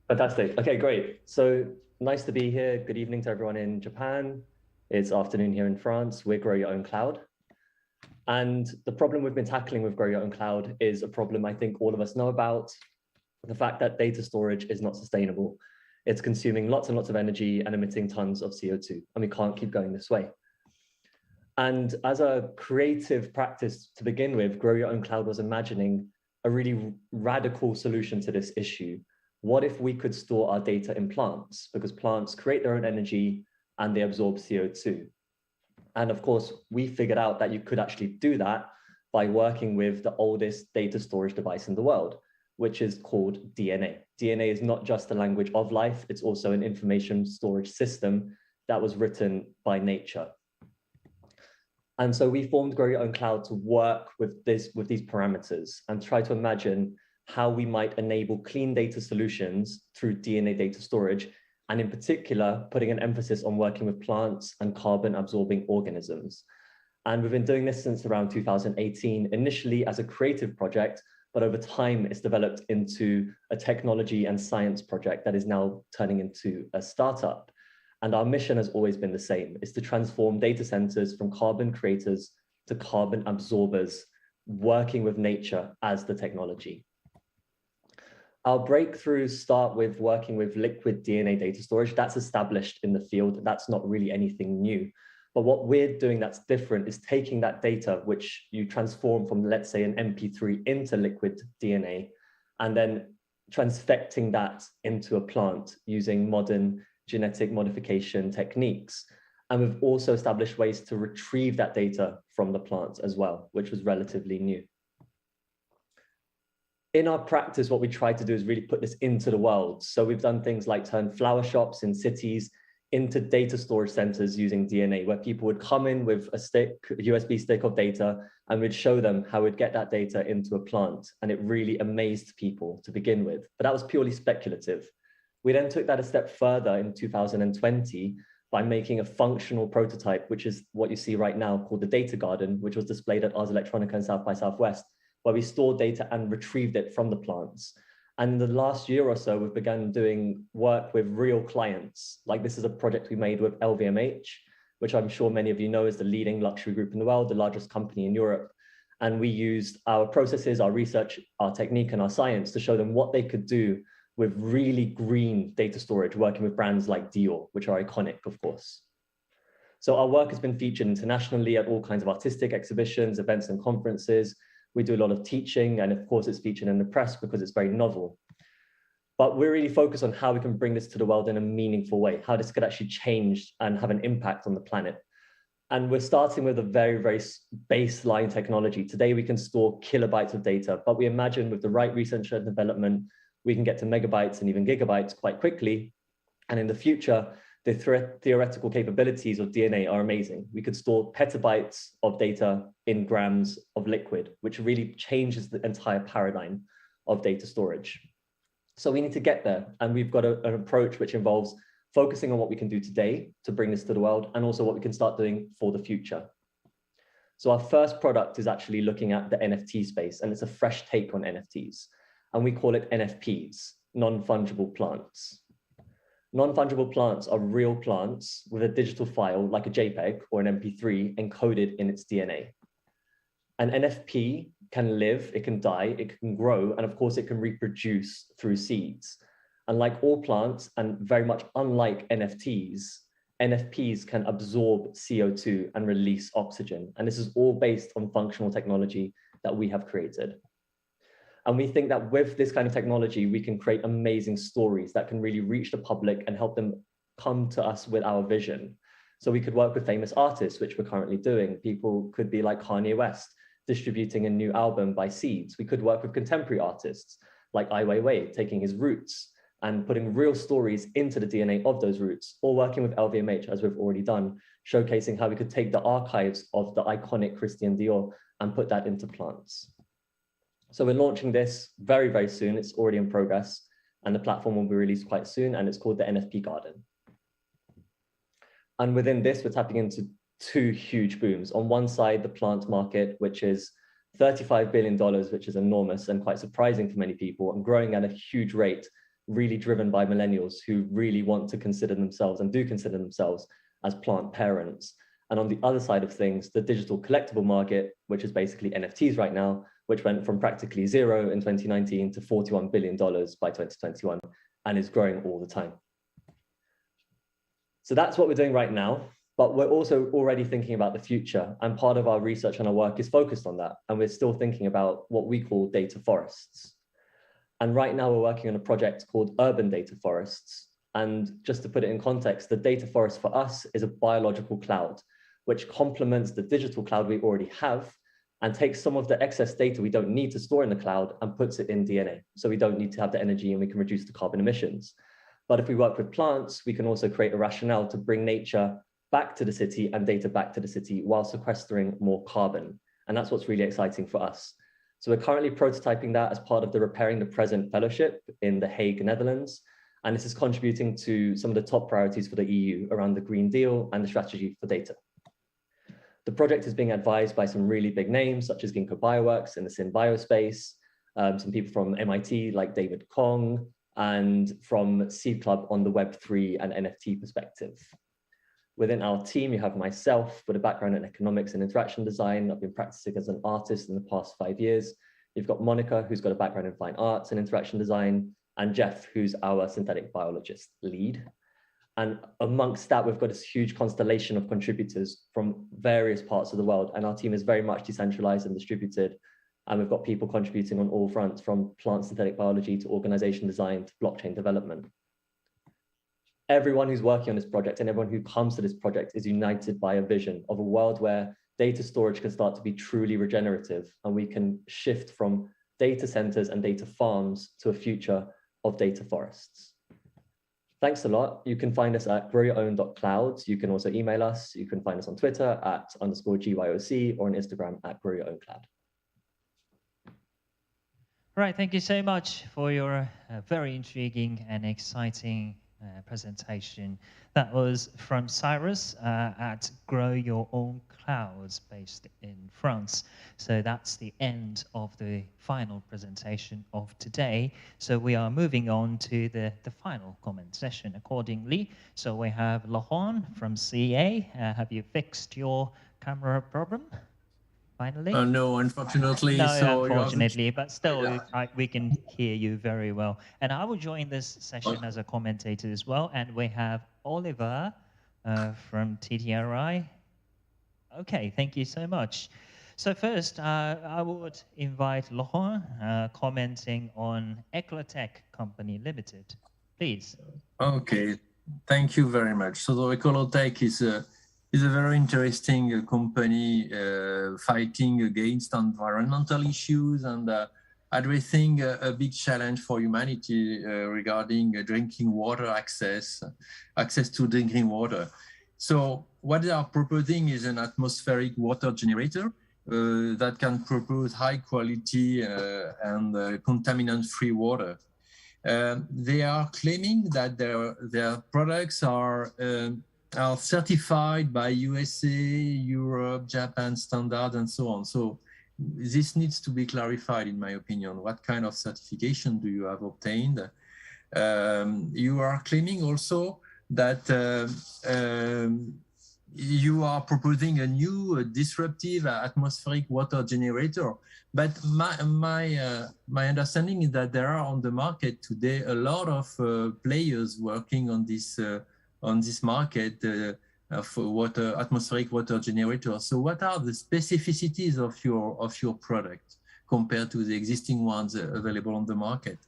Fantastic. Okay, great. So nice to be here. Good evening to everyone in Japan. It's afternoon here in France. We're Grow Your Own Cloud. And the problem we've been tackling with Grow Your Own Cloud is a problem I think all of us know about. The fact that data storage is not sustainable. It's consuming lots and lots of energy and emitting tons of CO2, and we can't keep going this way. And as a creative practice to begin with, Grow Your Own Cloud was imagining a really radical solution to this issue. What if we could store our data in plants? Because plants create their own energy and they absorb CO2. And of course, we figured out that you could actually do that by working with the oldest data storage device in the world, which is called DNA. DNA is not just a language of life, it's also an information storage system that was written by nature. And so we formed Grow Your Own Cloud to work with these parameters and try to imagine how we might enable clean data solutions through DNA data storage, and in particular, putting an emphasis on working with plants and carbon absorbing organisms. And we've been doing this since around 2018, initially as a creative project, but over time it's developed into a technology and science project that is now turning into a startup. And our mission has always been the same, is to transform data centers from carbon creators to carbon absorbers, working with nature as the technology. Our breakthroughs start with working with liquid DNA data storage. That's established in the field. That's not really anything new. But what we're doing that's different is taking that data, which you transform from, let's say, an MP3 into liquid DNA, and then transfecting that into a plant using modern genetic modification techniques. And we've also established ways to retrieve that data from the plants as well, which was relatively new. In our practice, what we try to do is really put this into the world. So we've done things like turn flower shops in cities into data storage centers using DNA, where people would come in with a USB stick of data, and we'd show them how we'd get that data into a plant. And it really amazed people to begin with, but that was purely speculative. We then took that a step further in 2020 by making a functional prototype, which is what you see right now called the data garden, which was displayed at Ars Electronica in South by Southwest, where we stored data and retrieved it from the plants. And in the last year or so, we've begun doing work with real clients. Like this is a project we made with LVMH, which I'm sure many of you know is the leading luxury group in the world, the largest company in Europe. And we used our processes, our research, our technique, and our science to show them what they could do with really green data storage, working with brands like Dior, which are iconic, of course. So our work has been featured internationally at all kinds of artistic exhibitions, events, and conferences. We do a lot of teaching, and of course it's featured in the press because it's very novel. But we're really focused on how we can bring this to the world in a meaningful way, how this could actually change and have an impact on the planet. And we're starting with a very, very baseline technology. Today, we can store kilobytes of data, but we imagine with the right research and development, we can get to megabytes and even gigabytes quite quickly. And in the future, the theoretical capabilities of DNA are amazing. We could store petabytes of data in grams of liquid, which really changes the entire paradigm of data storage. So we need to get there. And we've got an approach which involves focusing on what we can do today to bring this to the world, and also what we can start doing for the future. So our first product is actually looking at the NFT space, and it's a fresh take on NFTs. And we call it NFPs, non-fungible plants. Non-fungible plants are real plants with a digital file like a JPEG or an MP3 encoded in its DNA. An NFP can live, it can die, it can grow, and of course it can reproduce through seeds. And like all plants, and very much unlike NFTs, NFPs can absorb CO2 and release oxygen. And this is all based on functional technology that we have created. And we think that with this kind of technology, we can create amazing stories that can really reach the public and help them come to us with our vision. So we could work with famous artists, which we're currently doing. People could be like Kanye West, distributing a new album by seeds. We could work with contemporary artists like Ai Weiwei, taking his roots and putting real stories into the DNA of those roots, or working with LVMH, as we've already done, showcasing how we could take the archives of the iconic Christian Dior and put that into plants. So we're launching this very, very soon. It's already in progress, and the platform will be released quite soon, and it's called the NFP Garden. And within this, we're tapping into two huge booms. On one side, the plant market, which is $35 billion, which is enormous and quite surprising for many people, and growing at a huge rate, really driven by millennials who really want to consider themselves and do consider themselves as plant parents. And on the other side of things, the digital collectible market, which is basically NFTs right now, which went from practically zero in 2019 to $41 billion by 2021, and is growing all the time. So that's what we're doing right now, but we're also already thinking about the future, and part of our research and our work is focused on that. And we're still thinking about what we call data forests. And right now we're working on a project called Urban Data Forests. And just to put it in context, the data forest for us is a biological cloud, which complements the digital cloud we already have and takes some of the excess data we don't need to store in the cloud and puts it in DNA. So we don't need to have the energy, and we can reduce the carbon emissions. But if we work with plants, we can also create a rationale to bring nature back to the city and data back to the city while sequestering more carbon. And that's what's really exciting for us. So we're currently prototyping that as part of the Repairing the Present Fellowship in The Hague, Netherlands. And this is contributing to some of the top priorities for the EU around the Green Deal and the strategy for data. The project is being advised by some really big names, such as Ginkgo Bioworks in the SynBio space, some people from MIT like David Kong, and from Seed Club on the Web3 and NFT perspective. Within our team, you have myself with a background in economics and interaction design. I've been practicing as an artist in the past 5 years. You've got Monica, who's got a background in fine arts and interaction design, and Jeff, who's our synthetic biologist lead. And amongst that, we've got this huge constellation of contributors from various parts of the world. And our team is very much decentralized and distributed. And we've got people contributing on all fronts, from plant synthetic biology to organization design to blockchain development. Everyone who's working on this project and everyone who comes to this project is united by a vision of a world where data storage can start to be truly regenerative, and we can shift from data centers and data farms to a future of data forests. Thanks a lot. You can find us at growyourown.cloud. You can also email us. You can find us on Twitter at _GYOC or on Instagram at growyourown.cloud. Right, thank you so much for your very intriguing and exciting presentation. That was from Cyrus at Grow Your Own Clouds based in France. So that's the end of the final presentation of today. So we are moving on to the final comment session accordingly. So we have Laurent from CA. Have you fixed your camera problem? Finally? No, unfortunately. No, so unfortunately, but still, yeah. we can hear you very well. And I will join this session as a commentator as well. And we have Oliver from TTRI. Okay, thank you so much. So first, I would invite Laurent commenting on Ecolotic Company Limited. Please. Okay, thank you very much. So the Ecolotic is a very interesting company fighting against environmental issues and addressing a big challenge for humanity regarding drinking water access to drinking water. So what they are proposing is an atmospheric water generator that can propose high quality and contaminant-free water. They are claiming that their products are certified by USA, Europe, Japan standard, and so on. So this needs to be clarified, in my opinion. What kind of certification do you have obtained? You are claiming also that you are proposing a new disruptive atmospheric water generator. But my understanding is that there are on the market today a lot of players working on this market for atmospheric water generator. So what are the specificities of your product compared to the existing ones available on the market?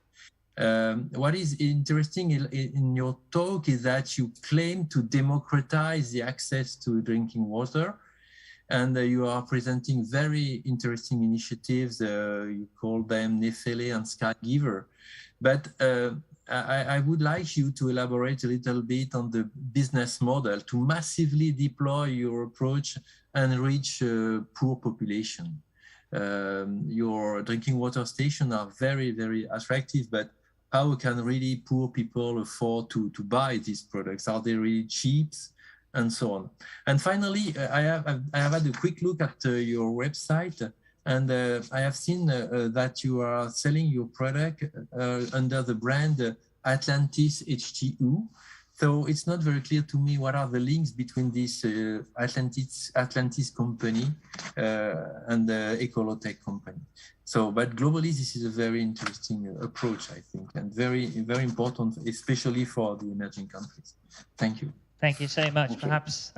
What is interesting in your talk is that you claim to democratize the access to drinking water, and you are presenting very interesting initiatives. You call them Nefele and Skygiver. But I would like you to elaborate a little bit on the business model to massively deploy your approach and reach poor population. Your drinking water stations are very, very attractive, but how can really poor people afford to buy these products? Are they really cheap? And so on. And finally, I have had a quick look at your website, and I have seen that you are selling your product under the brand Atlantis H2O. So it's not very clear to me what are the links between this Atlantis company and the Ecolotic company. So, but globally, this is a very interesting approach, I think, and very, very important, especially for the emerging countries. Thank you. Thank you so much. Perhaps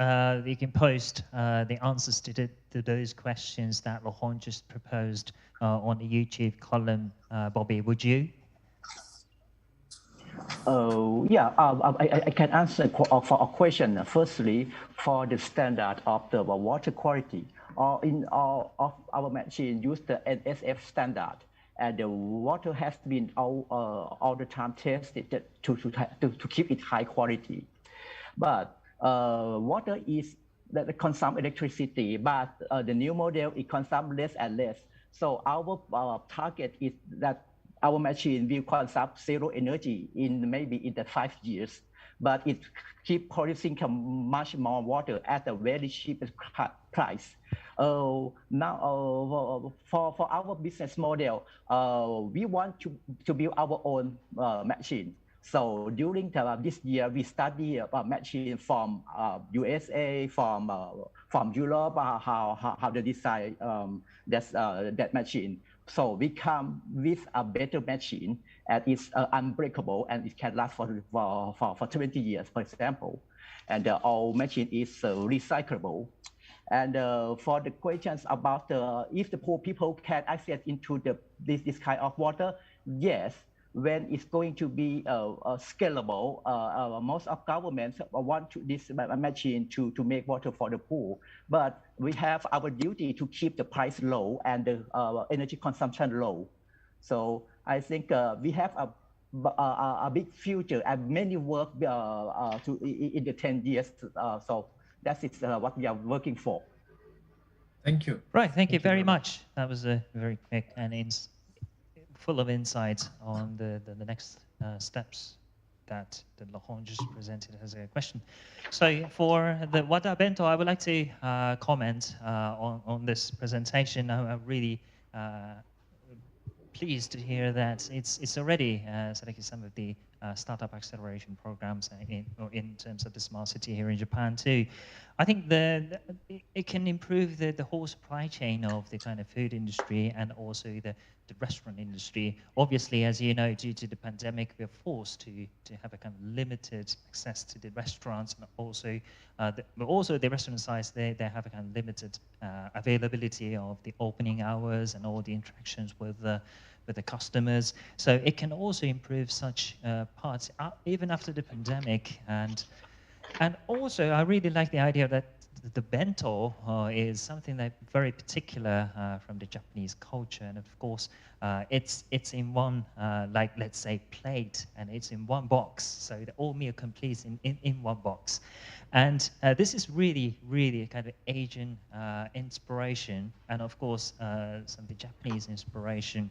you can post the answers to those questions that Laurent just proposed on the YouTube column. Bobby, would you? Yeah, I can answer for a question. Firstly, for the standard of the water quality, in all of our machine use the NSF standard, and the water has been all the time tested to keep it high quality. But water is that consume electricity, but the new model it consumes less and less. So our target is that our machine will consume zero energy maybe in the 5 years, but it keep producing much more water at a very cheap price. Now for our business model, we want to build our own machine. So during this year, we study a machine from USA, from Europe, how they design that machine. So we come with a better machine, and it's unbreakable, and it can last for 20 years, for example. And our machine is recyclable. And for the questions about if the poor people can access into this kind of water, yes. When it's going to be scalable, most of governments want this machine to make water for the poor. But we have our duty to keep the price low and the energy consumption low. So I think we have a big future and many work in the 10 years. So that is what we are working for. Thank you. Right, thank you very much. That was a very quick and full of insight on the next steps that Laurent just presented as a question. So for the Wada Bento, I would like to comment on this presentation. I'm really pleased to hear that it's already selected some of the startup acceleration programs in terms of the smart city here in Japan too. I think it can improve the whole supply chain of the kind of food industry and also the restaurant industry. Obviously, as you know, due to the pandemic, we're forced to have a kind of limited access to the restaurants, and also the restaurant size, they have a kind of limited availability of the opening hours and all the interactions with the customers. So it can also improve such parts even after the pandemic. And also, I really like the idea that the bento is something that very particular from the Japanese culture, and of course, it's in one like let's say plate, and it's in one box, so the all meal complete in one box. And this is really a kind of Asian inspiration, and of course some of the Japanese inspiration,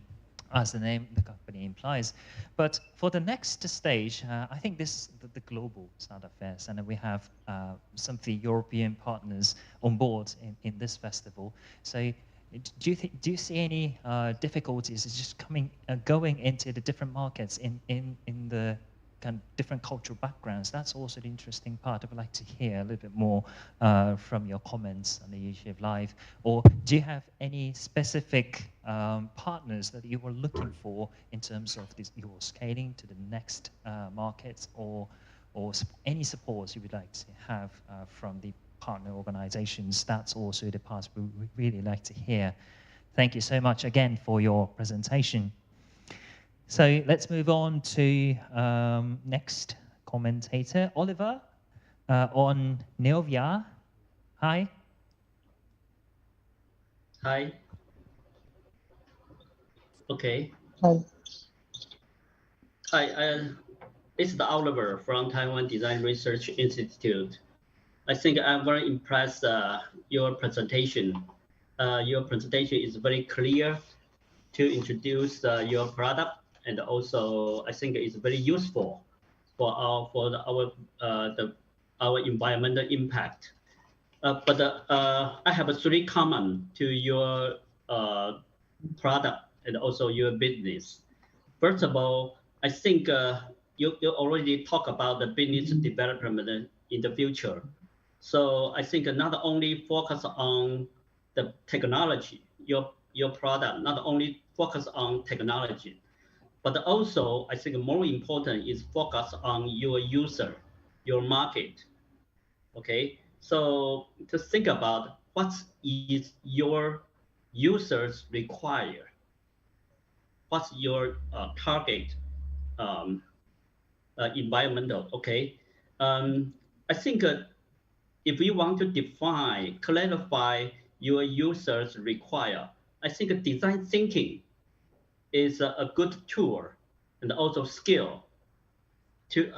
as the name of the company implies. But for the next stage, I think this is the global Startup Fes, and we have some of the European partners on board in this festival. So do you see any difficulties just going into the different markets in the kind of different cultural backgrounds? That's also the interesting part. I would like to hear a little bit more from your comments on the issue of live. Or do you have any specific partners that you were looking for in terms of your scaling to the next markets, or any support you would like to have from the partner organizations? That's also the part we would really like to hear. Thank you so much again for your presentation. So let's move on to next commentator, Oliver, on Neovia. Hi. Hi. Okay. Hi. Hi, it's the Oliver from Taiwan Design Research Institute. I think I'm very impressed your presentation. Your presentation is very clear to introduce your product. And also, I think it's very useful for our environmental impact. But I have 3 comments to your product and also your business. First of all, I think you already talked about the business development in the future. So I think not only focus on the technology, your product not only focus on technology, but also, I think more important is focus on your user, your market. Okay, so to think about what is your users require, what's your target environmental. Okay, I think if you want to define, clarify your users require, I think design thinking is a good tool and also skill to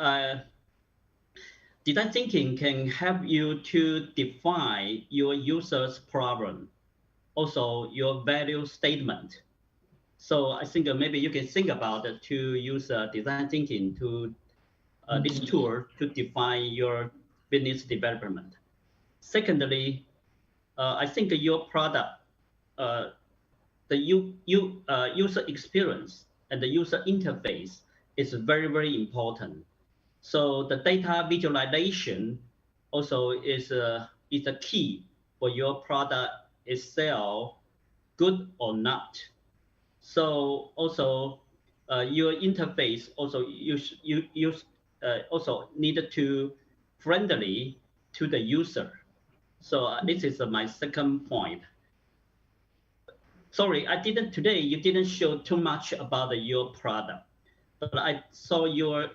design thinking can help you to define your user's problem, also your value statement. So I think maybe you can think about it to use design thinking to this tool to define your business development. Secondly, I think your product, the user experience and the user interface is very important. So the data visualization also is a key for your product itself, good or not. So also your interface also also needed to friendly to the user. So this is my second point. Sorry, today you didn't show too much about your product, but I saw your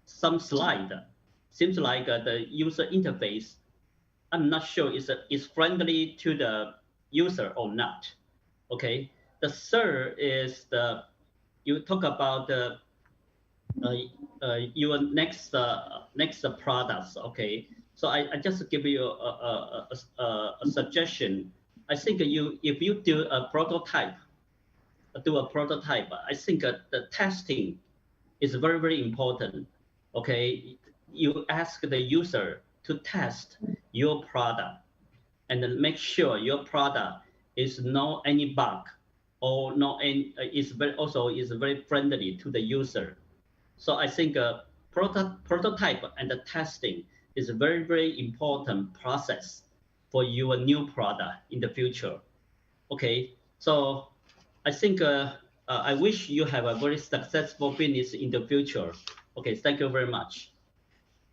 some slide. Seems like the user interface, I'm not sure is friendly to the user or not. Okay, the third is you talk about your next products. Okay, so I just give you a suggestion. I think if you do a prototype, I think the testing is very important. okay, you ask the user to test your product and then make sure your product is no any bug or no any is very also is very friendly to the user. So I think prototype and the testing is a very, very important process for your new product in the future. Okay, so I think I wish you have a very successful business in the future. Okay, thank you very much.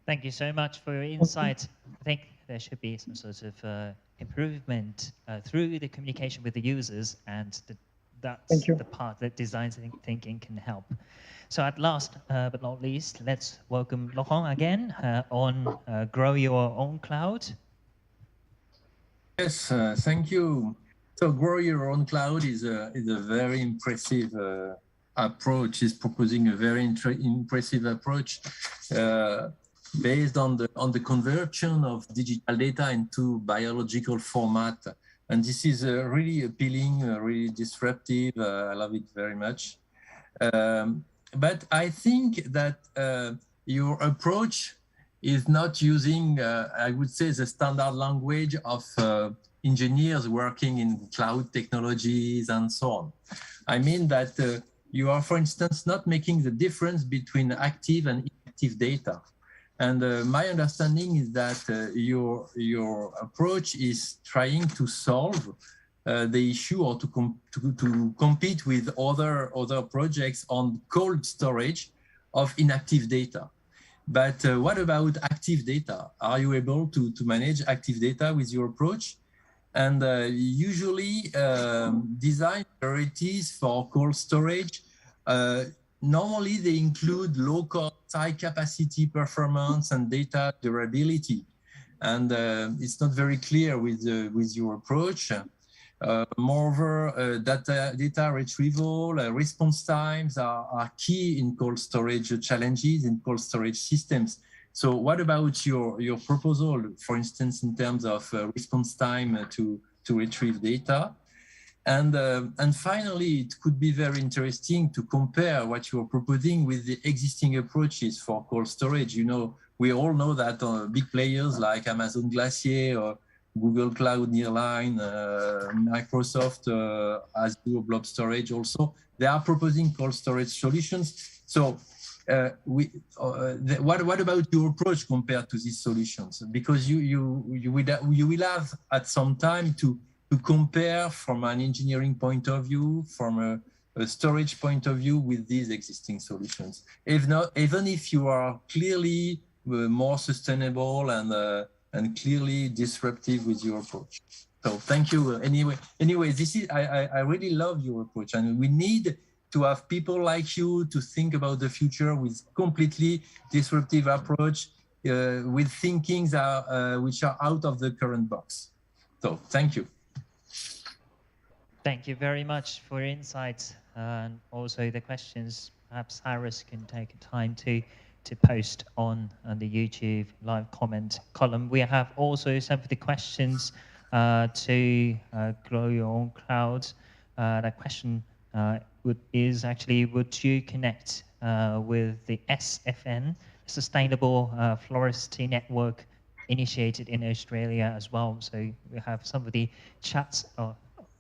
Thank you so much for your insight. I think there should be some sort of improvement through the communication with the users, and that's the part that design thinking can help. So at last but not least, let's welcome Laurent again on Grow Your Own Cloud. Yes, thank you. So Grow Your Own Cloud is a very impressive approach. It's proposing a very impressive approach based on the conversion of digital data into biological format. And this is really appealing, really disruptive. I love it very much. But I think that your approach is not using, I would say, the standard language of engineers working in cloud technologies and so on. I mean that you are, for instance, not making the difference between active and inactive data. And my understanding is that your approach is trying to solve the issue or to compete with other projects on cold storage of inactive data. But what about active data? Are you able to manage active data with your approach? And usually design priorities for cold storage, normally they include low cost, high capacity performance and data durability. And it's not very clear with your approach. Moreover, data retrieval, response times are key in cold storage challenges, in cold storage systems. So what about your proposal, for instance, in terms of response time to retrieve data? And finally, it could be very interesting to compare what you're proposing with the existing approaches for cold storage. You know, we all know that big players like Amazon Glacier or Google Cloud Nearline, Microsoft Azure Blob Storage also, they are proposing cold storage solutions. So what about your approach compared to these solutions? Because you will have at some time to compare from an engineering point of view, from a storage point of view with these existing solutions. If not, even if you are clearly more sustainable and clearly disruptive with your approach. So thank you. Anyway, this is I really love your approach, and we need to have people like you to think about the future with completely disruptive approach, with thinkings which are out of the current box. So thank you. Thank you very much for your insights and also the questions. Perhaps Harris can take time to post on the YouTube live comment column. We have also some of the questions to Grow Your Own Cloud. That question is actually, would you connect with the SFN, Sustainable Forestry Network, initiated in Australia as well? So we have some of the chats,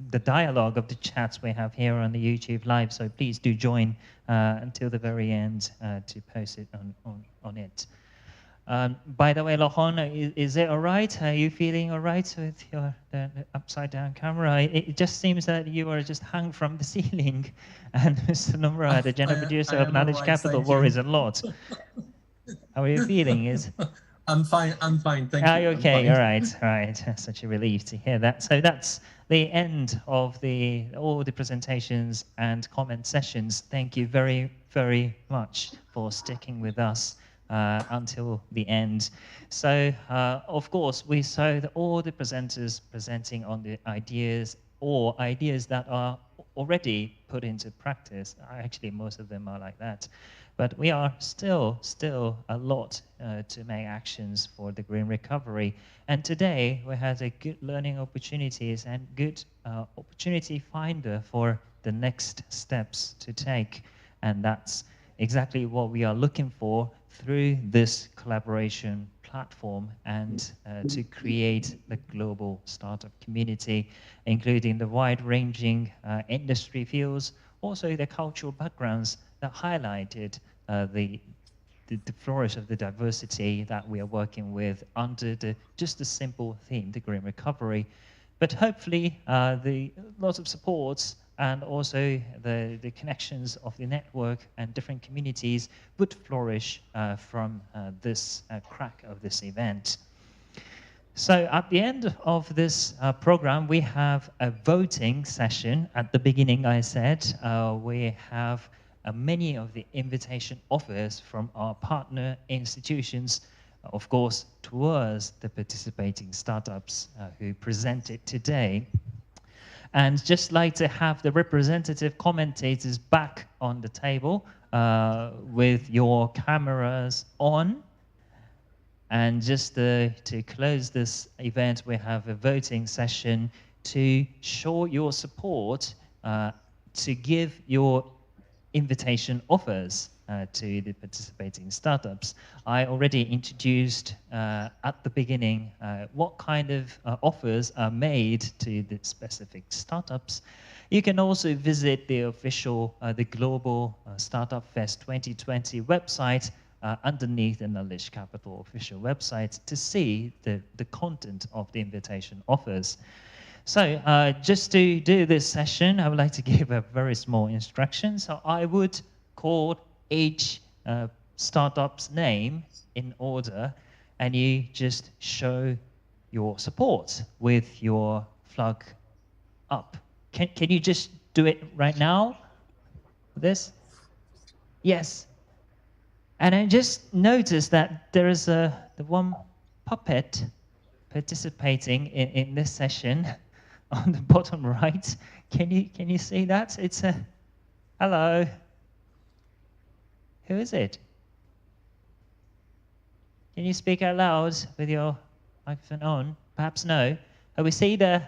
the dialogue of the chats we have here on the YouTube live. So please do join until the very end to post it on it. By the way, Laurent, is it all right? Are you feeling all right with your the upside down camera? It just seems that you are just hung from the ceiling, and Mr. Nomura, the general producer of Knowledge Capital, worries a lot. How are you feeling? I'm fine. Thank you. Are you okay? All right. Such a relief to hear that. So that's the end of all the presentations and comment sessions. Thank you very, very much for sticking with us until the end. So, of course, we saw all the presenters presenting on the ideas or ideas that are already put into practice. Actually, most of them are like that. But we are still a lot to make actions for the green recovery. And today we had a good learning opportunities and good opportunity finder for the next steps to take. And that's exactly what we are looking for through this collaboration platform and to create the global startup community, including the wide-ranging industry fields, also the cultural backgrounds that highlighted the flourish of the diversity that we are working with under just the simple theme, the green recovery. But hopefully, lots of supports and also the connections of the network and different communities would flourish from this crack of this event. So at the end of this program, we have a voting session. At the beginning, I said we have many of the invitation offers from our partner institutions, of course, towards the participating startups who presented today. And just like to have the representative commentators back on the table with your cameras on. And just to close this event, we have a voting session to show your support to give your invitation offers to the participating startups. I already introduced at the beginning what kind of offers are made to the specific startups. You can also visit the official, the Global Startup Fest 2020 website underneath the Knowledge Capital official website to see the content of the invitation offers. So just to do this session, I would like to give a very small instruction. So I would call each startup's name in order, and you just show your support with your flag up. Can you just do it right now? This? Yes. And I just noticed that there is the one puppet participating in this session on the bottom right. Can you see that? It's a hello. Who is it? Can you speak out loud with your microphone on? Perhaps no. We see the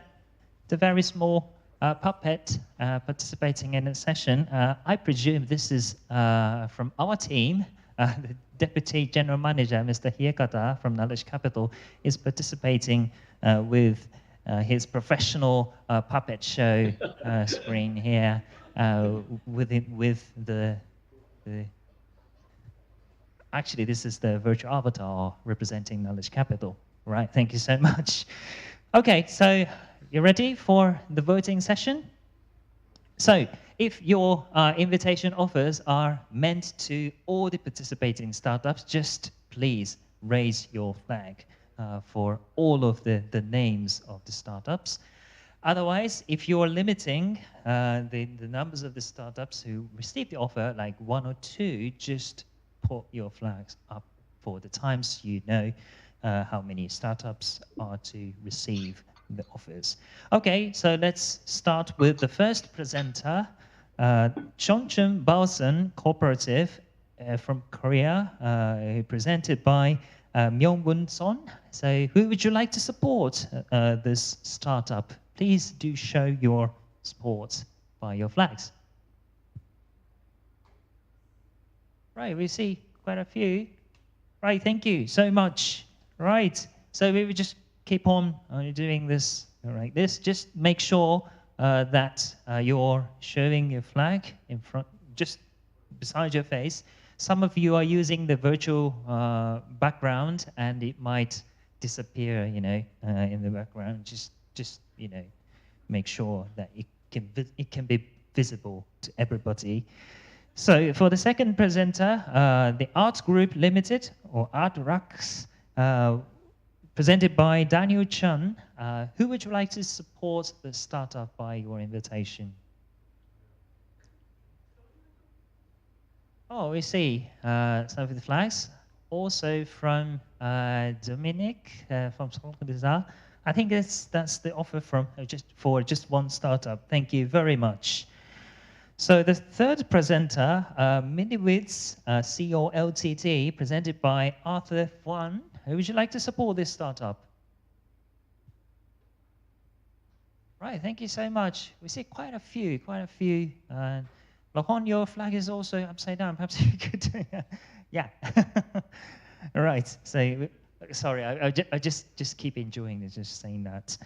very small puppet participating in the session. I presume this is from our team. The Deputy General Manager, Mr. Hiekata from Knowledge Capital, is participating with his professional puppet show screen here with the actually, this is the virtual avatar representing Knowledge Capital. Right, thank you so much. Okay, so you ready for the voting session? So if your invitation offers are meant to all the participating startups, just please raise your flag for all of the names of the startups. Otherwise, if you're limiting the numbers of the startups who received the offer, like 1 or 2, just put your flags up for the times you know how many startups are to receive the offers. Okay, so let's start with the first presenter, Chongchun Balsan Cooperative from Korea, presented by Myung-Woon Son. So who would you like to support this startup? Please do show your support by your flags. Right, we see quite a few. Right, thank you so much. Right, so we will just keep on doing this like this. Just make sure that you're showing your flag in front, just beside your face. Some of you are using the virtual background, and it might disappear, you know, in the background. Just you know, make sure that it can be visible to everybody. So for the second presenter, the Art Group Limited, or Art Rux, presented by Daniel Chun. Who would you like to support the startup by your invitation? Oh, we see some of the flags. Also from Dominique from Consortium. I think that's the offer from just one startup. Thank you very much. So the third presenter, Miniwits CO Ltd, presented by Arthur Huan. Who would you like to support this startup? Right, thank you so much. We see quite a few. Lohon, your flag is also upside down. Perhaps you could Yeah. All right. So, sorry, I just keep enjoying this, just saying that.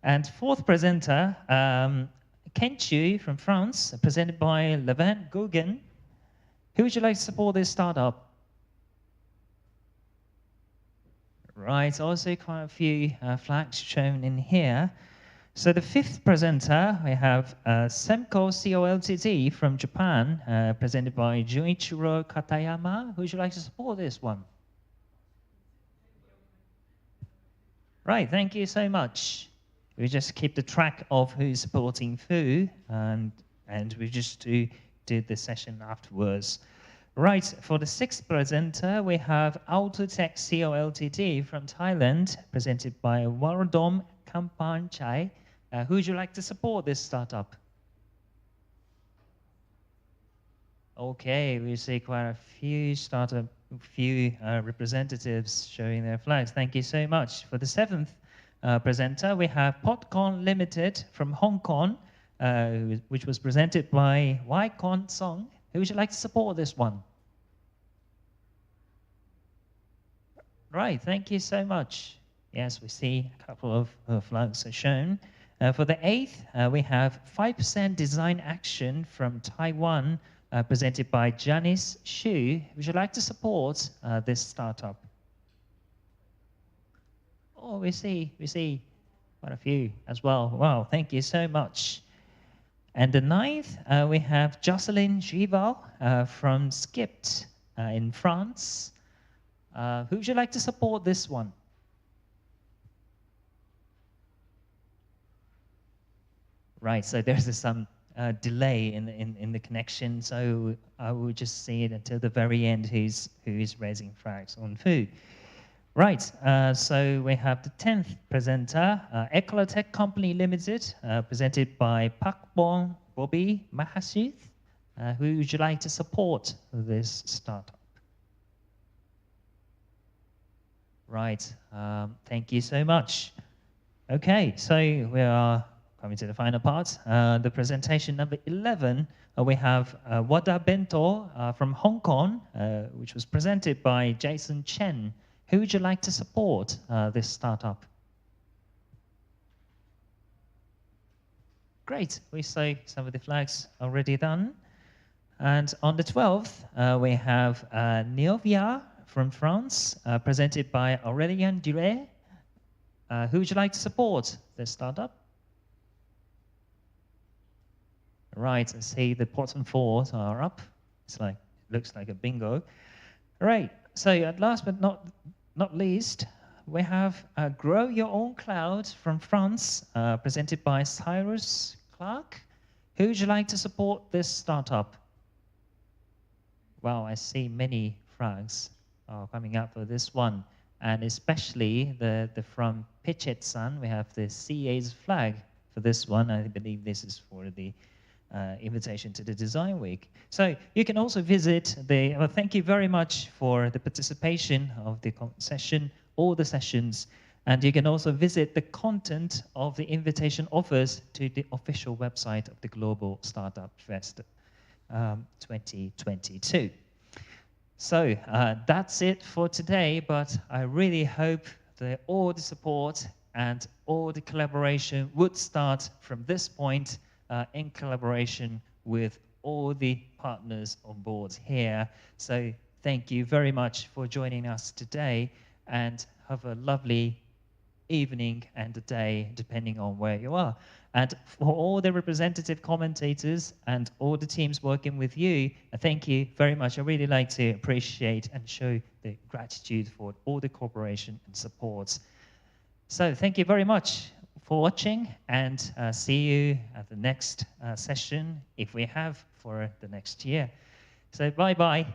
And fourth presenter, Ken Chu from France, presented by Levant Gauguin. Who would you like to support this startup? Right, also quite a few flags shown in here. So the fifth presenter, we have Semco Co Ltd from Japan, presented by Junichiro Katayama. Who would you like to support this one? Right, thank you so much. We just keep the track of who's supporting who, and we just do the session afterwards. Right, for the sixth presenter, we have Autotech Co Ltd from Thailand, presented by Waradom Kampanchai. Who would you like to support this startup? Okay, we see quite a few representatives showing their flags. Thank you so much. For the seventh presenter, we have Podcon Limited from Hong Kong, which was presented by Con Song. Who would you like to support this one? Right, thank you so much. Yes, we see a couple of flags are shown. For the eighth, we have 5% Design Action from Taiwan, presented by Janice Xu. Would you like to support this startup? Oh, we see quite a few as well. Wow, thank you so much. And the ninth, we have Jocelyn Gival from Skipped in France. Who would you like to support this one? Right, so there's some delay in the connection, so I will just see it until the very end who's raising flags on who. Right, so we have the 10th presenter, Ecolotic Company Limited, presented by Pak Bong Bobby Mahasith. Who would you like to support this startup? Right, thank you so much. Okay, so we are coming to the final part. The presentation number 11, we have Wada Bento from Hong Kong, which was presented by Jason Chen. Who would you like to support this startup? Great, we see some of the flags already done. And on the 12th, we have Neovia from France, presented by Aurélien Duret. Who would you like to support this startup? Right, I see the bottom four are up. Looks like a bingo. Right, so at last but not least, we have Grow Your Own Cloud from France, presented by Cyrus Clark. Who would you like to support this startup? Wow, I see many flags coming up for this one, and especially the from Pitchet Sun, we have the CA's flag for this one. I believe this is for the invitation to the Design Week. So you can also visit thank you very much for the participation of the session, all the sessions, and you can also visit the content of the invitation offers to the official website of the Global Startup Fest 2022. So that's it for today, but I really hope that all the support and all the collaboration would start from this point in collaboration with all the partners on board here. So thank you very much for joining us today, and have a lovely evening and a day, depending on where you are. And for all the representative commentators and all the teams working with you, thank you very much. I really like to appreciate and show the gratitude for all the cooperation and support. So thank you very much for watching, and see you at the next session, if we have, for the next year. So bye-bye.